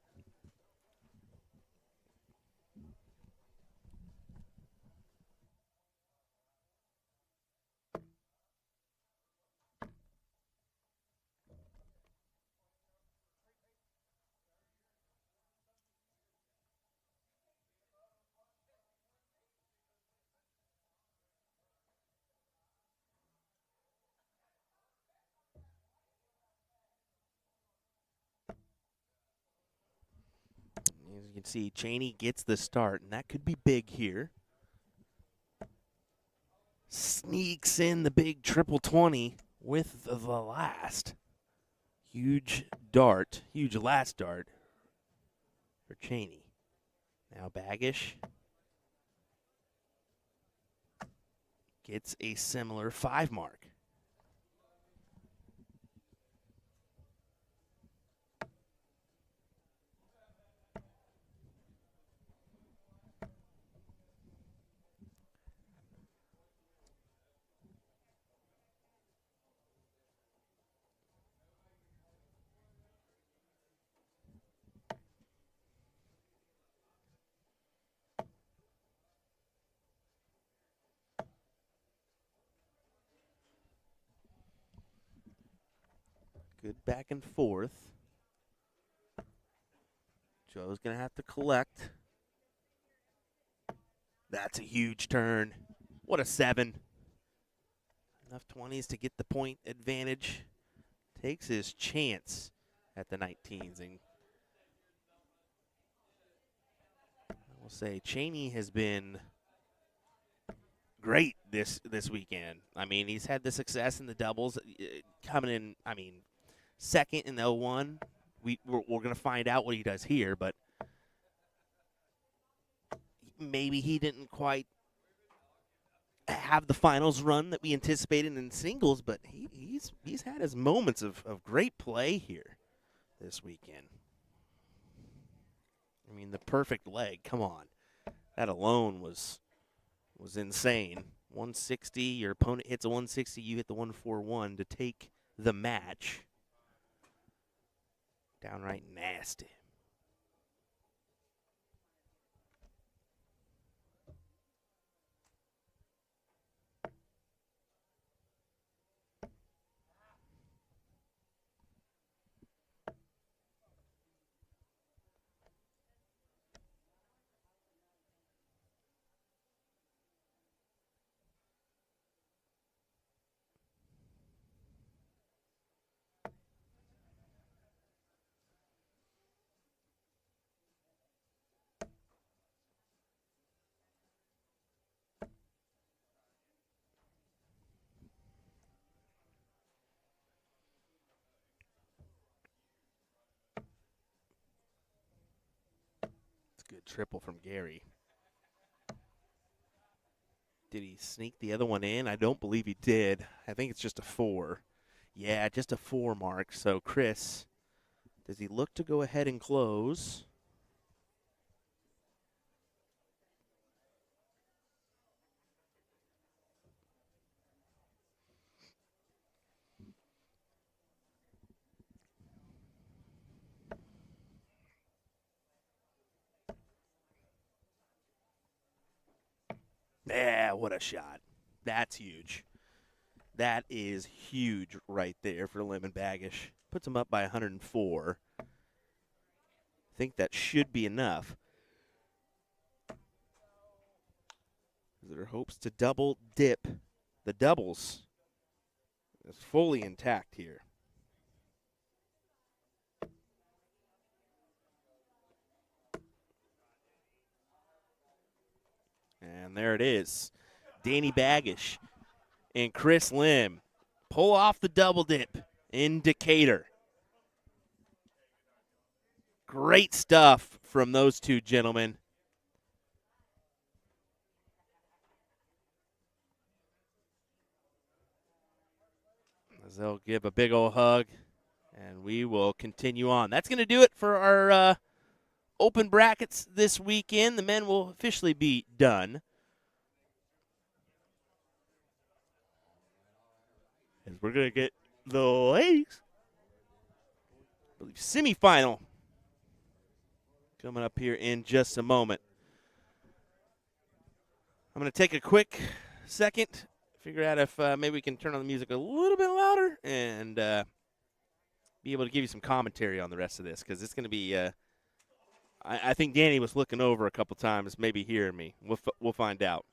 As you can see, Cheney gets the start, and that could be big here. Sneaks in the big triple 20 with the last. Huge dart, huge last dart for Cheney. Now Baggish gets a similar 5 mark. Good back and forth. Joe's going to have to collect. That's a huge turn. What a 7. Enough 20s to get the point advantage. Takes his chance at the 19s. And I will say Cheney has been great this weekend. I mean, he's had the success in the doubles, coming in, I mean, second in the 01. We're going to find out what he does here, but maybe he didn't quite have the finals run that we anticipated in singles, but he's had his moments of great play here this weekend. I mean, the perfect leg, come on. That alone was insane. 160, your opponent hits a 160, you hit the 141 to take the match. Downright nasty. Good triple from Gary. Did he sneak the other one in? I don't believe he did. I think it's just a 4. Yeah, just a 4 mark. So, Chris, does he look to go ahead and close? Yeah, what a shot. That's huge. That is huge right there for Lemon Baggish. Puts him up by 104. I think that should be enough. There are hopes to double dip. The doubles is fully intact here. And there it is. Danny Baggish and Chris Lim pull off the double dip in Decatur. Great stuff from those two gentlemen. As they'll give a big old hug, and we will continue on. That's going to do it for our open brackets this weekend. The men will officially be done. As we're going to get the ladies, I believe, semifinal coming up here in just a moment. I'm going to take a quick second, figure out if maybe we can turn on the music a little bit louder and be able to give you some commentary on the rest of this, because it's going to be I think Danny was looking over a couple times, maybe hearing me. We'll find out.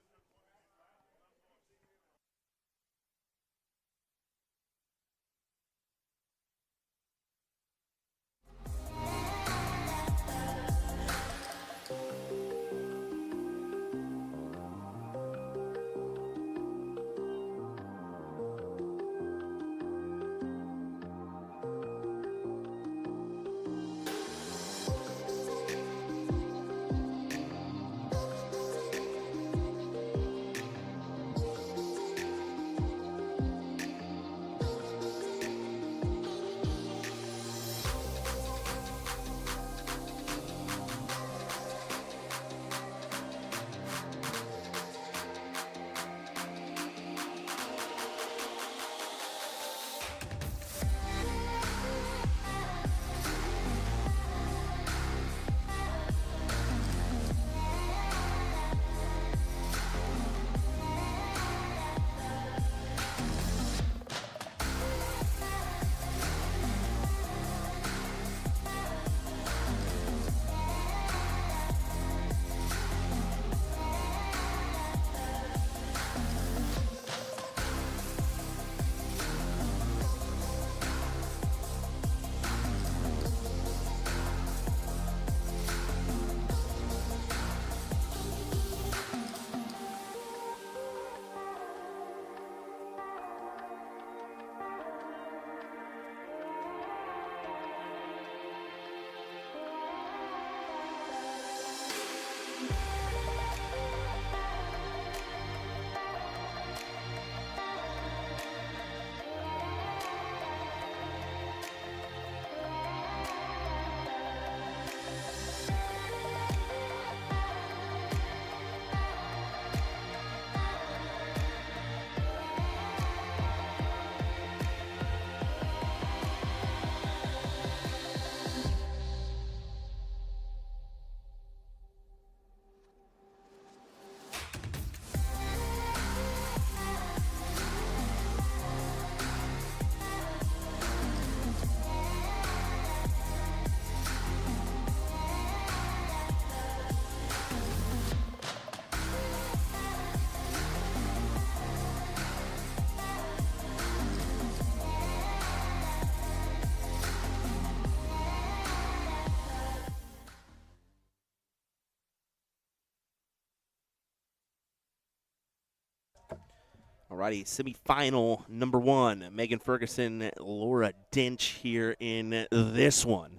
Alrighty, semifinal number 1. Megan Ferguson, Laura Dinch here in this one.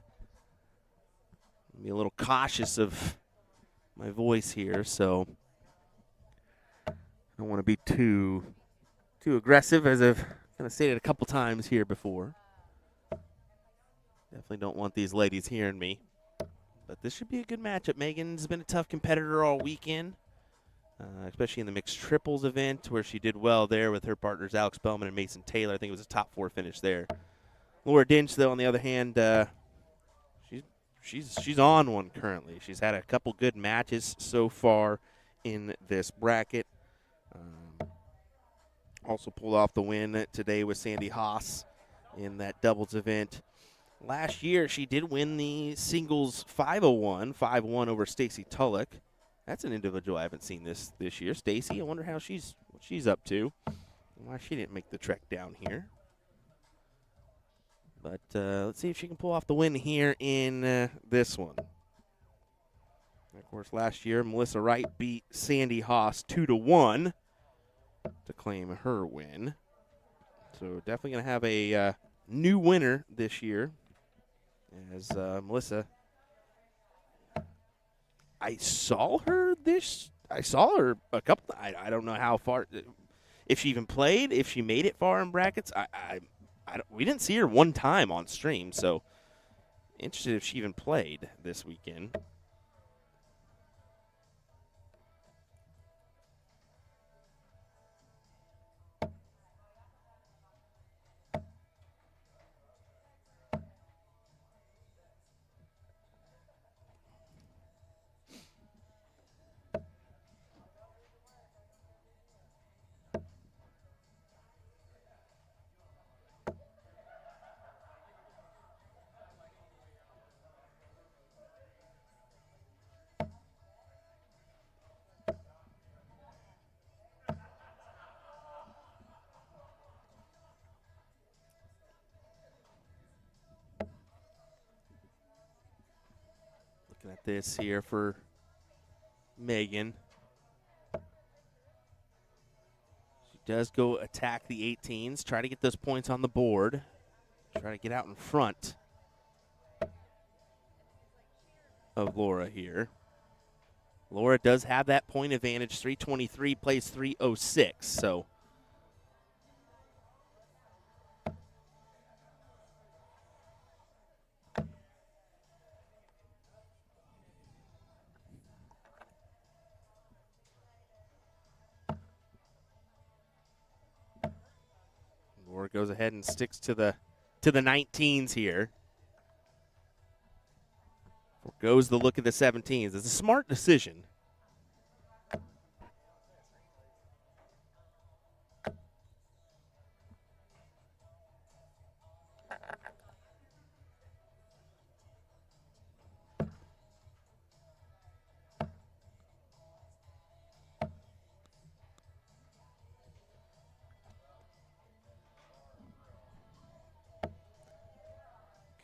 I'll be a little cautious of my voice here, so I don't want to be too aggressive, as I've kind of stated a couple times here before. Definitely don't want these ladies hearing me. But this should be a good matchup. Megan's been a tough competitor all weekend, especially in the mixed triples event, where she did well there with her partners Alex Bellman and Mason Taylor. I think it was a top 4 finish there. Laura Dinch, though, on the other hand, she's on one currently. She's had a couple good matches so far in this bracket. Also pulled off the win today with Sandy Haas in that doubles event. Last year, she did win the singles 501, 5-1 over Stacy Tulloch. That's an individual I haven't seen this year. Stacy, I wonder what she's up to, and why she didn't make the trek down here. But let's see if she can pull off the win here in this one. Of course, last year, Melissa Wright beat Sandy Haas 2-1 to claim her win. So definitely going to have a new winner this year, as Melissa. I saw her a couple. I don't know how far, if she even played, if she made it far in brackets. We didn't see her one time on stream, so interested if she even played this weekend. Looking at this here for Megan. She does go attack the 18s, try to get those points on the board, try to get out in front of Laura here. Laura does have that point advantage, 323, plays 306, so Laura goes ahead and sticks to the 19s here. Goes the look at the 17s. It's a smart decision.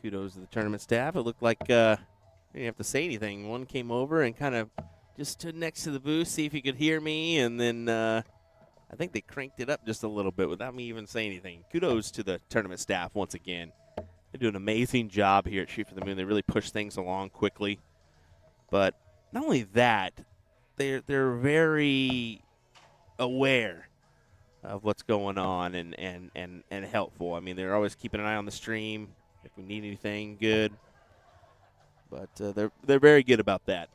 Kudos to the tournament staff. It looked like you didn't have to say anything. One came over and kind of just stood next to the booth, see if he could hear me, and then I think they cranked it up just a little bit without me even saying anything. Kudos to the tournament staff once again. They do an amazing job here at Shoot for the Moon. They really push things along quickly. But not only that, they're very aware of what's going on and helpful. I mean, they're always keeping an eye on the stream. If we need anything, good. But they're very good about that.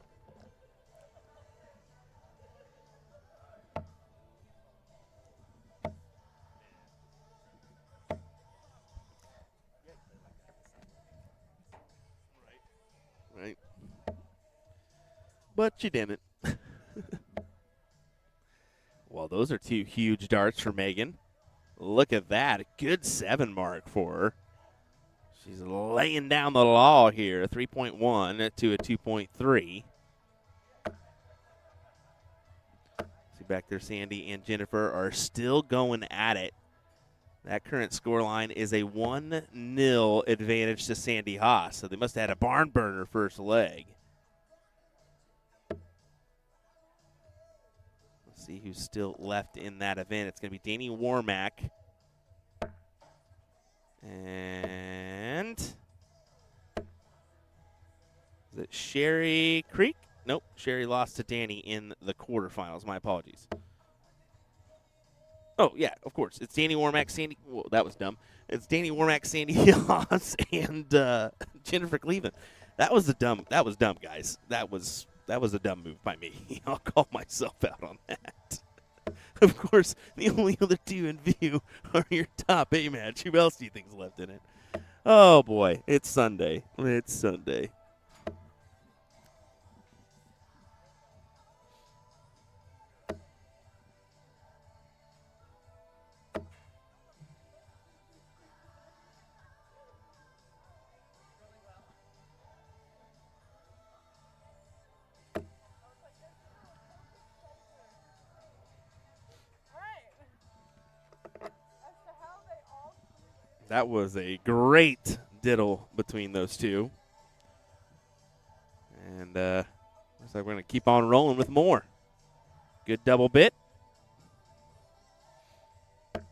Right. But you didn't. Well, those are two huge darts for Megan. Look at that. A good 7 mark for her. She's laying down the law here, a 3.1 to a 2.3. See back there, Sandy and Jennifer are still going at it. That current scoreline is a 1-0 advantage to Sandy Haas, so they must have had a barn burner first leg. Let's See who's still left in that event. It's going to be Danny Warmack. And is it Sherry Creek? Nope. Sherry lost to Danny in the quarterfinals. My apologies. Oh, yeah, of course. It's Danny Warmack, Sandy. Whoa, that was dumb. It's Danny Warmack, Sandy Haas, and Jennifer Cleveland. That was dumb, guys. That was a dumb move by me. I'll call myself out on that. Of course, the only other two in view are your top A match. Who else do you think's left in it? Oh, boy. It's Sunday. It's Sunday. That was a great diddle between those two. And looks like we're going to keep on rolling with more. Good double bit. And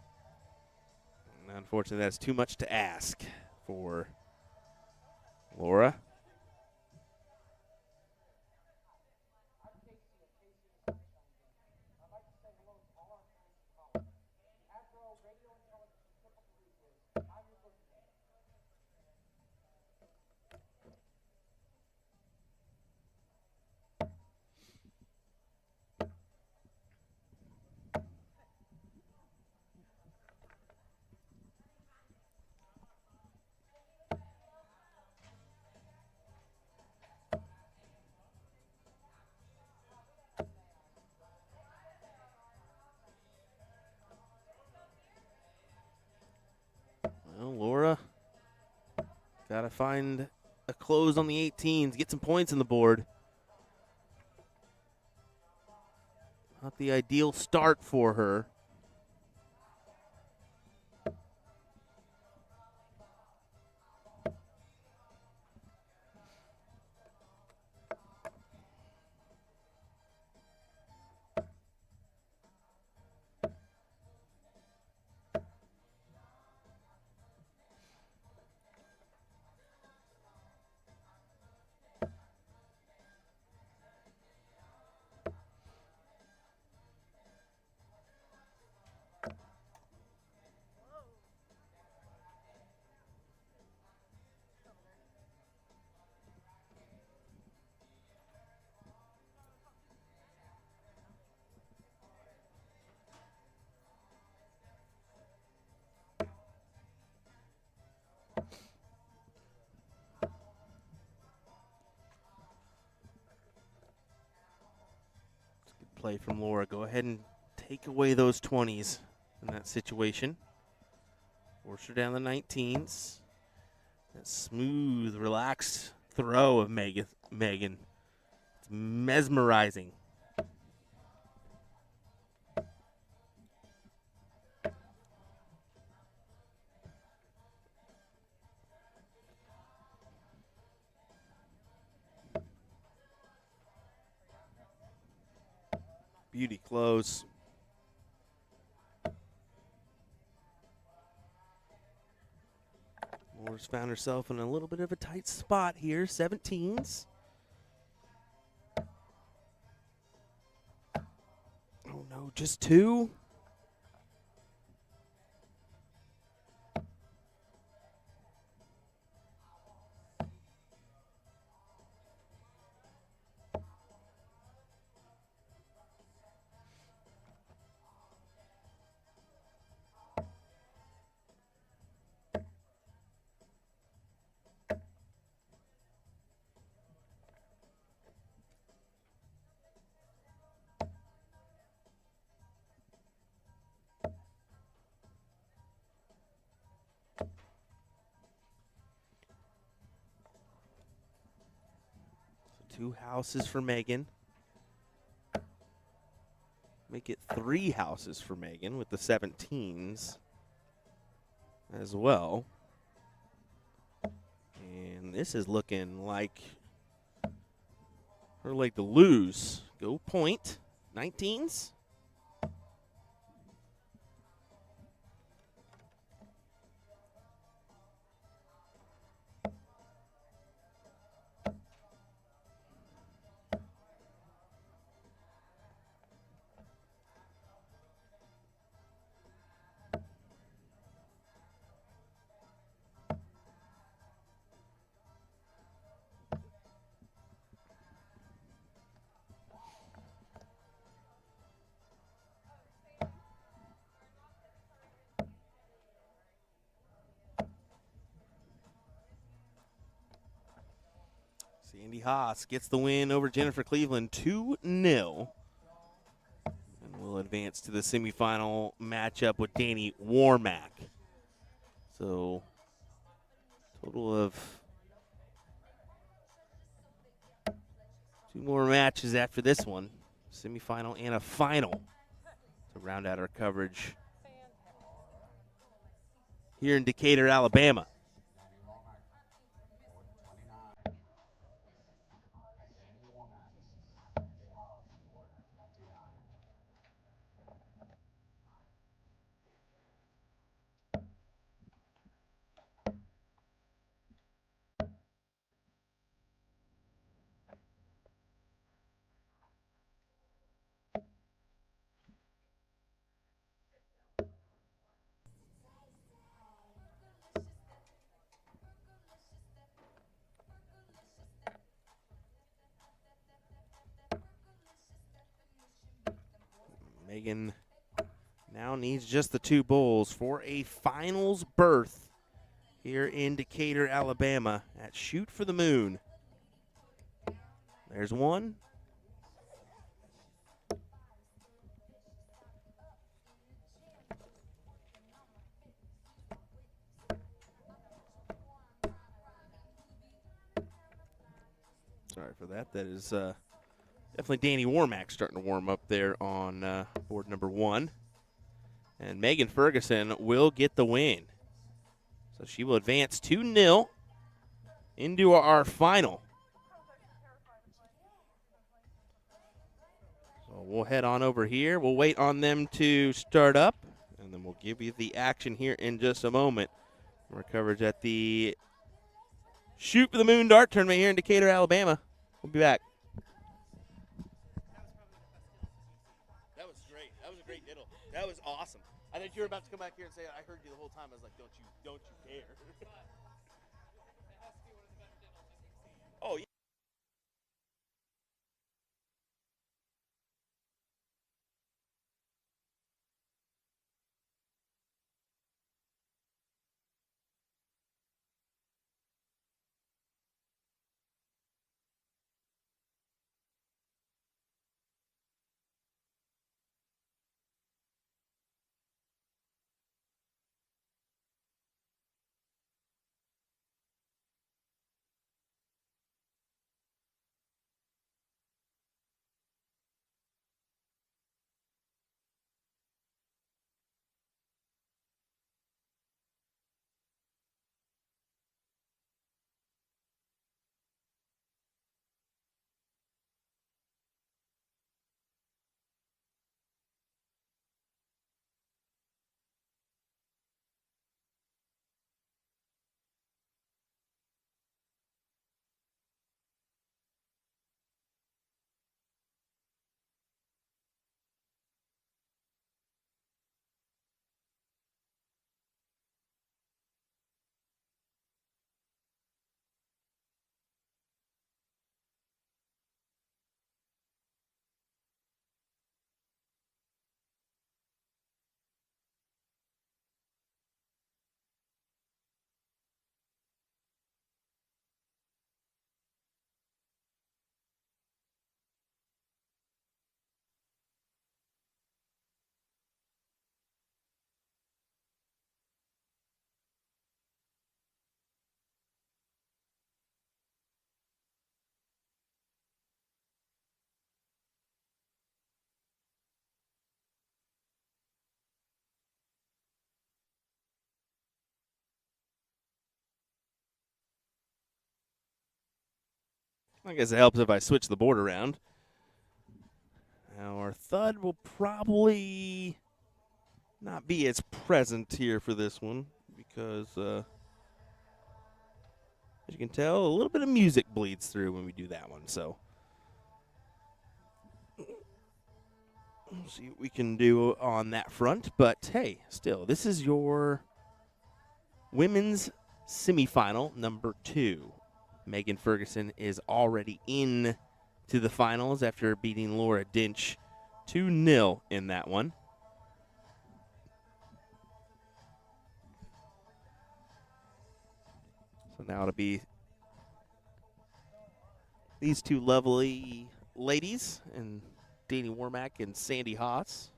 unfortunately, that's too much to ask for Laura. Well, Laura, got to find a close on the 18s, get some points on the board. Not the ideal start for her. Play from Laura. Go ahead and take away those 20s in that situation. Force her down the 19s. That smooth, relaxed throw of Megan. It's mesmerizing. Beauty close. Laura's found herself in a little bit of a tight spot here. 17s. Oh no, just two? Two houses for Megan. Make it 3 houses for Megan with the 17s as well. And this is looking like her leg to lose. Go point. 19s. Sandy Haas gets the win over Jennifer Cleveland 2-0. And will advance to the semifinal matchup with Danny Warmack. So, total of 2 more matches after this one. Semifinal and a final to round out our coverage here in Decatur, Alabama. Megan now needs just the 2 bowls for a finals berth here in Decatur, Alabama at Shoot for the Moon. There's one. Sorry for that. That is definitely Danny Warmack starting to warm up there on board number 1. And Megan Ferguson will get the win. So she will advance 2-0 into our final. So we'll head on over here. We'll wait on them to start up, and then we'll give you the action here in just a moment. More coverage at the Shoot for the Moon Dart Tournament here in Decatur, Alabama. We'll be back. That was great. That was a great diddle. That was awesome. I thought you were about to come back here and say, I heard you the whole time. I was like, don't you dare. Oh, yeah. I guess it helps if I switch the board around. Now our thud will probably not be as present here for this one because, as you can tell, a little bit of music bleeds through when we do that one. So we'll see what we can do on that front. But, hey, still, this is your women's semifinal number 2. Megan Ferguson is already in to the finals after beating Laura Dinch 2-0 in that one. So now it'll be these two lovely ladies, and Danny Warmack and Sandy Haas.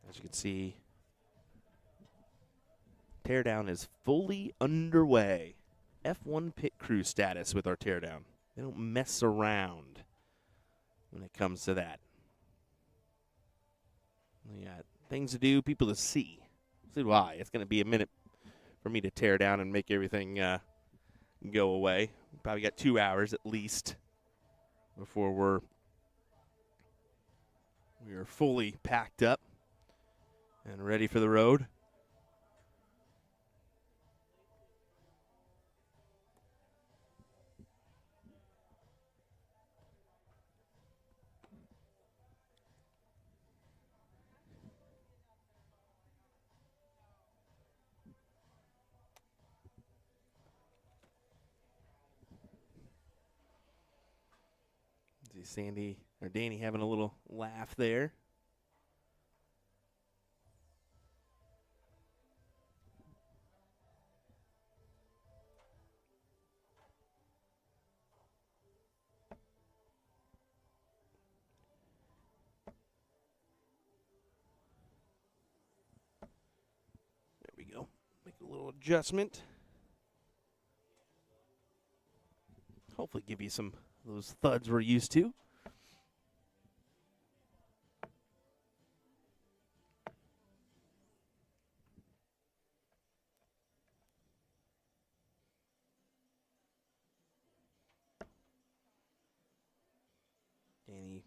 As you can see, teardown is fully underway. F1 pit crew status with our teardown. They don't mess around when it comes to that. We got things to do, people to see. So do I. It's going to be a minute for me to tear down and make everything go away. Probably got 2 hours at least before we are fully packed up and ready for the road. See Sandy or Danny having a little laugh there. There we go. Make a little adjustment. Hopefully give you some of those thuds we're used to. Danny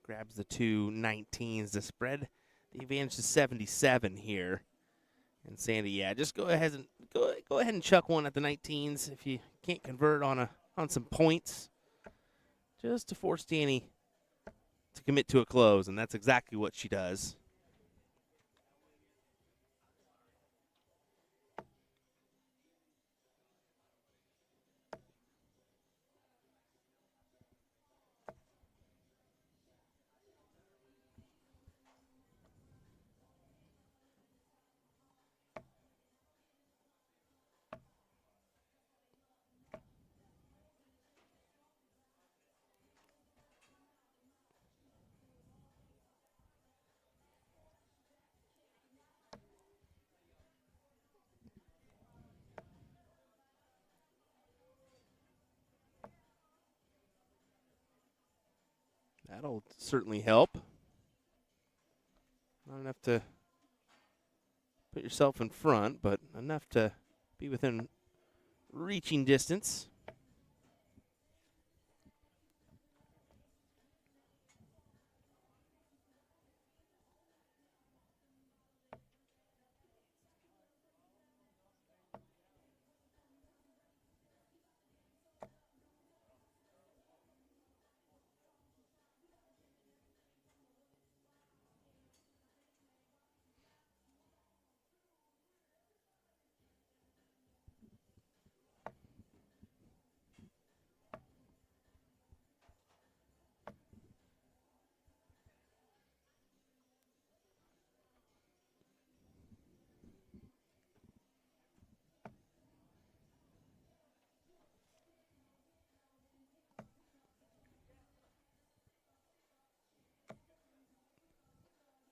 grabs the two 19s to spread the advantage to 77 here. And Sandy, yeah, just go ahead and chuck one at the 19s if you can't convert on some points, just to force Danny to commit to a close, and that's exactly what she does. That'll certainly help. Not enough to put yourself in front, but enough to be within reaching distance.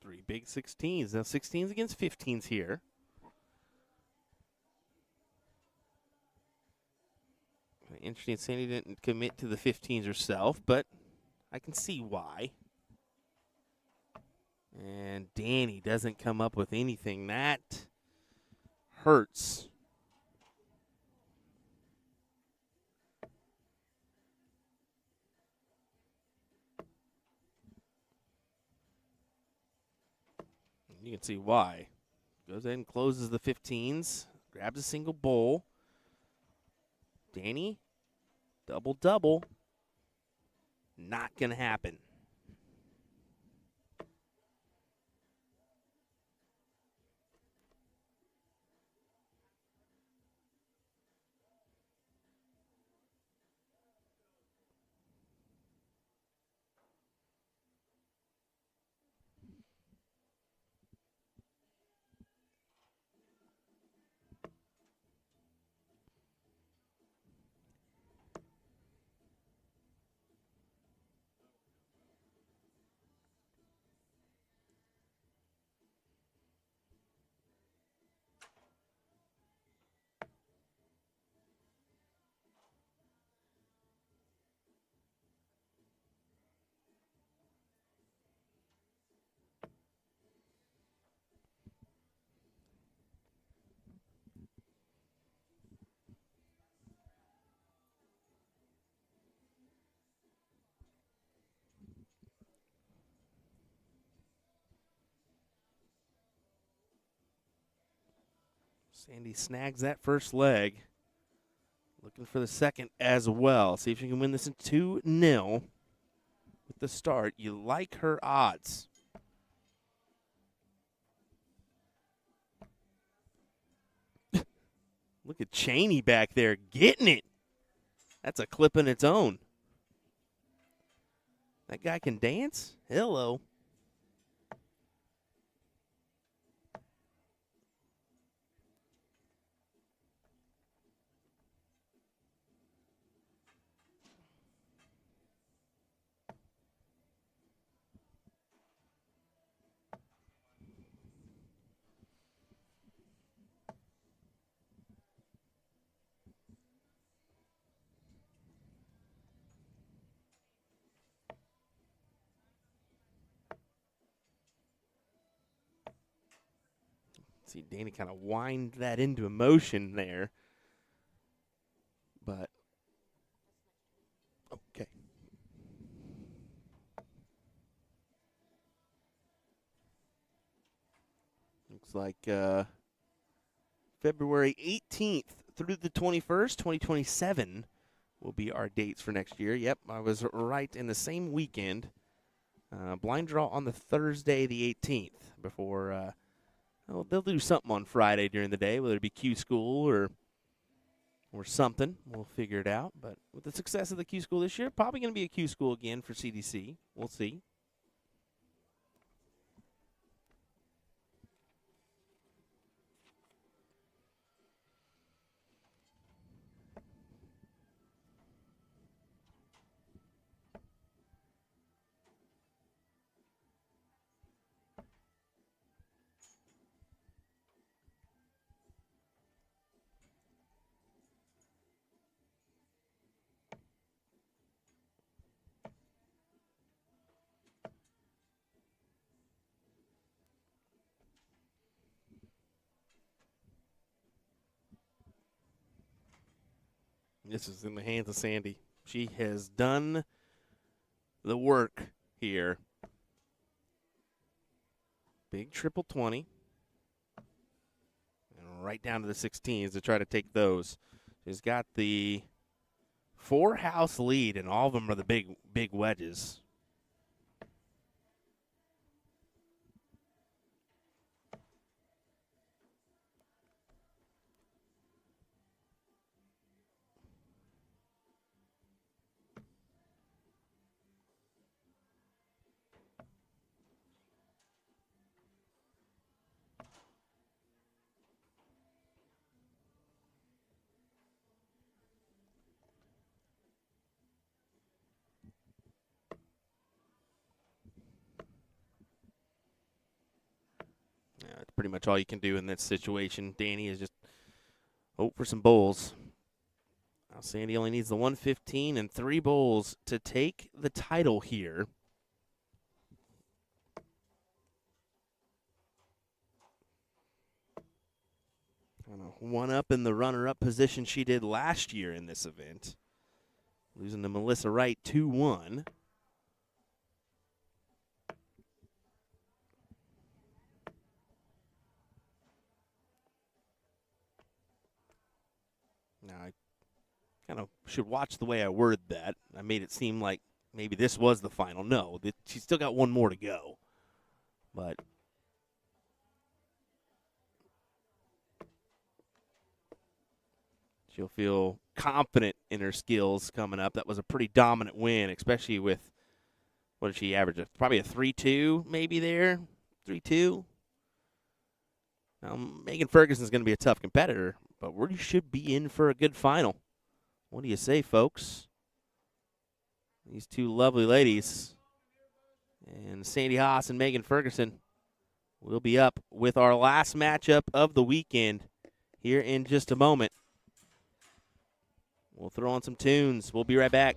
Three big 16s. Now 16s against 15s here. Interesting, Sandy didn't commit to the 15s herself, but I can see why. And Danny doesn't come up with anything. That hurts. You can see why. Goes ahead and closes the 15s, grabs a single bowl. Danny, double-double. Not going to happen. Sandy snags that first leg. Looking for the second as well. See if she can win this in 2-0 with the start. You like her odds. Look at Cheney back there getting it. That's a clip in its own. That guy can dance? Hello. See, Danny kind of whined that into emotion there. But, okay. Looks like February 18th through the 21st, 2027 will be our dates for next year. Yep, I was right in the same weekend. Blind draw on the Thursday, the 18th, before... well, they'll do something on Friday during the day, whether it be Q School or something. We'll figure it out. But with the success of the Q School this year, probably going to be a Q School again for CDC. We'll see. This is in the hands of Sandy. She has done the work here. Big triple 20. And right down to the 16s to try to take those. She's got the 4-house lead, and all of them are the big wedges. That's pretty much all you can do in this situation. Danny is just hope for some bowls. Now Sandy only needs the 115 and 3 bowls to take the title here. Kind of one up in the runner-up position she did last year in this event. Losing to Melissa Wright 2-1. Now, I kind of should watch the way I word that. I made it seem like maybe this was the final. No, she's still got one more to go. But she'll feel confident in her skills coming up. That was a pretty dominant win, especially with, what did she average? Probably a 3-2 maybe there, 3-2. Now, Megan Ferguson's going to be a tough competitor, but we should be in for a good final. What do you say, folks? These two lovely ladies, and Sandy Haas and Megan Ferguson, will be up with our last matchup of the weekend here in just a moment. We'll throw on some tunes. We'll be right back.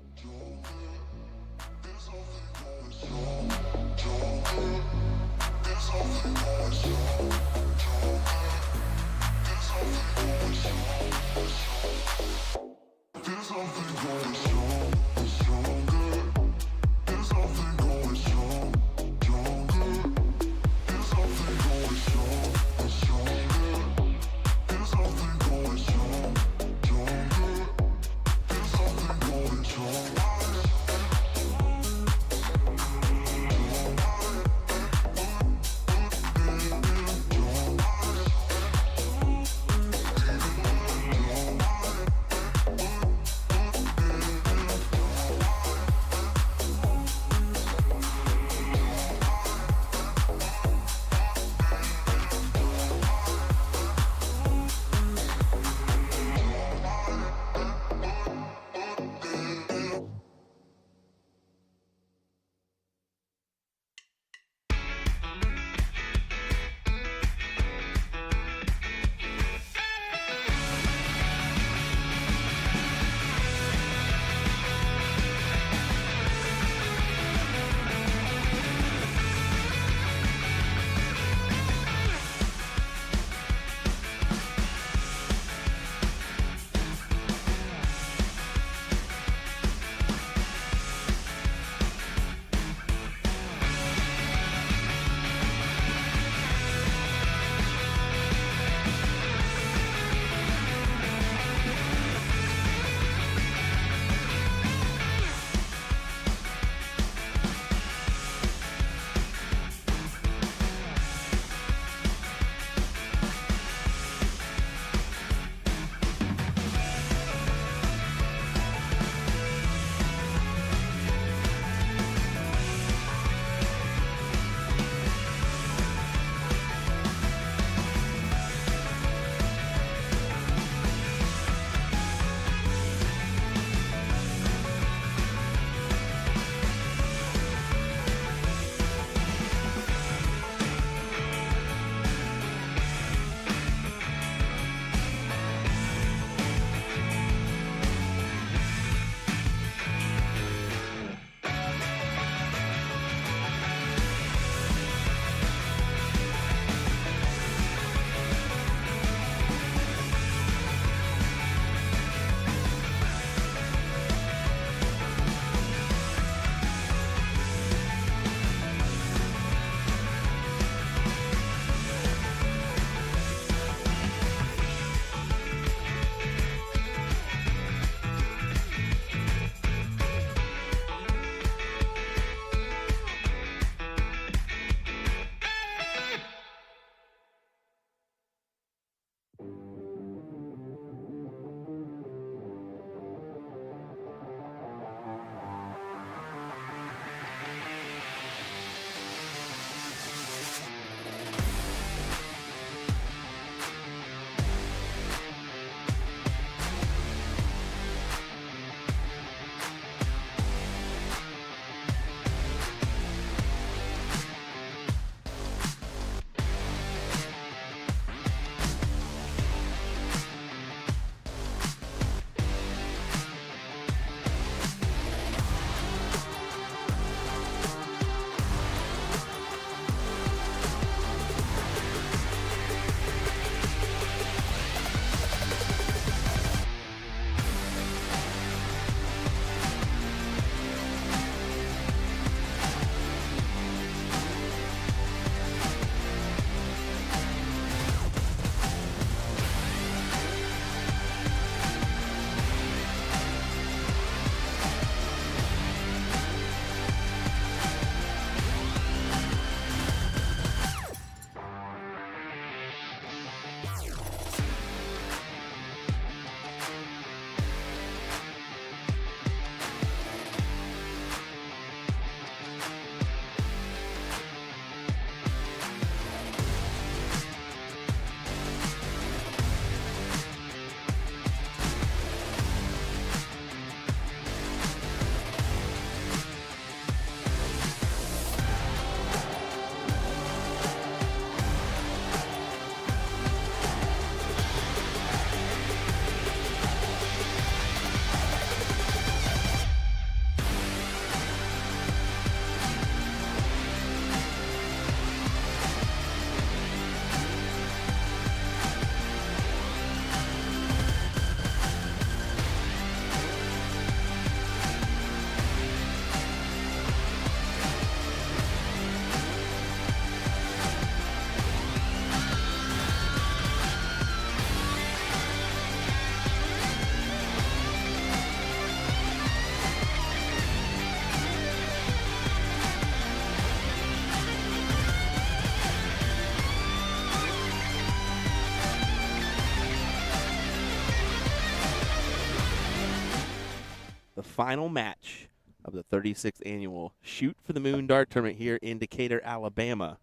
the final match of the 36th annual Shoot for the Moon Dart Tournament here in Decatur, Alabama.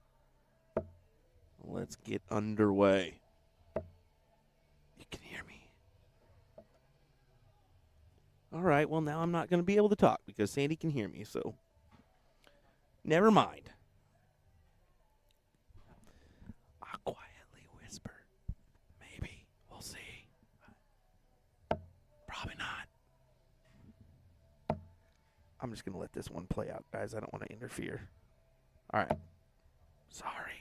Let's get underway. You can hear me. All right, well, now I'm not going to be able to talk because Sandy can hear me, so never mind. I'll quietly whisper. Maybe. We'll see. Probably not. I'm just going to let this one play out, guys. I don't want to interfere. All right. Sorry.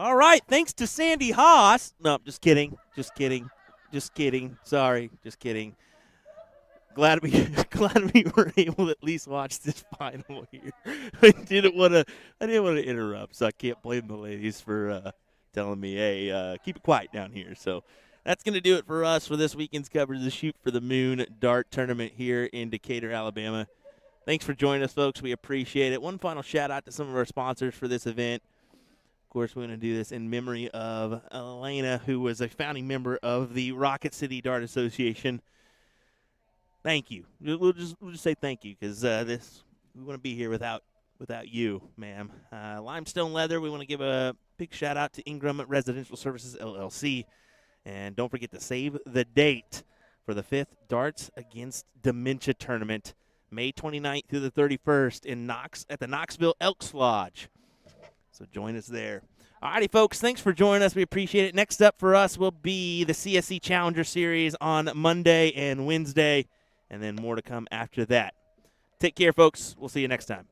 All right, thanks to Sandy Haas. No, just kidding. Sorry, just kidding. Glad we were able to at least watch this final here. I didn't want to interrupt, so I can't blame the ladies for telling me, hey, keep it quiet down here. So that's going to do it for us for this weekend's coverage of the Shoot for the Moon Dart Tournament here in Decatur, Alabama. Thanks for joining us, folks. We appreciate it. One final shout-out to some of our sponsors for this event. Of course, we're going to do this in memory of Elena, who was a founding member of the Rocket City Dart Association. Thank you. We'll just say thank you, because we want to be here without you, ma'am. Limestone Leather, we want to give a big shout-out to Ingram Residential Services, LLC. And don't forget to save the date for the 5th Darts Against Dementia Tournament, May 29th through the 31st at the Knoxville Elks Lodge. So join us there. All righty, folks, thanks for joining us. We appreciate it. Next up for us will be the CSC Challenger Series on Monday and Wednesday, and then more to come after that. Take care, folks. We'll see you next time.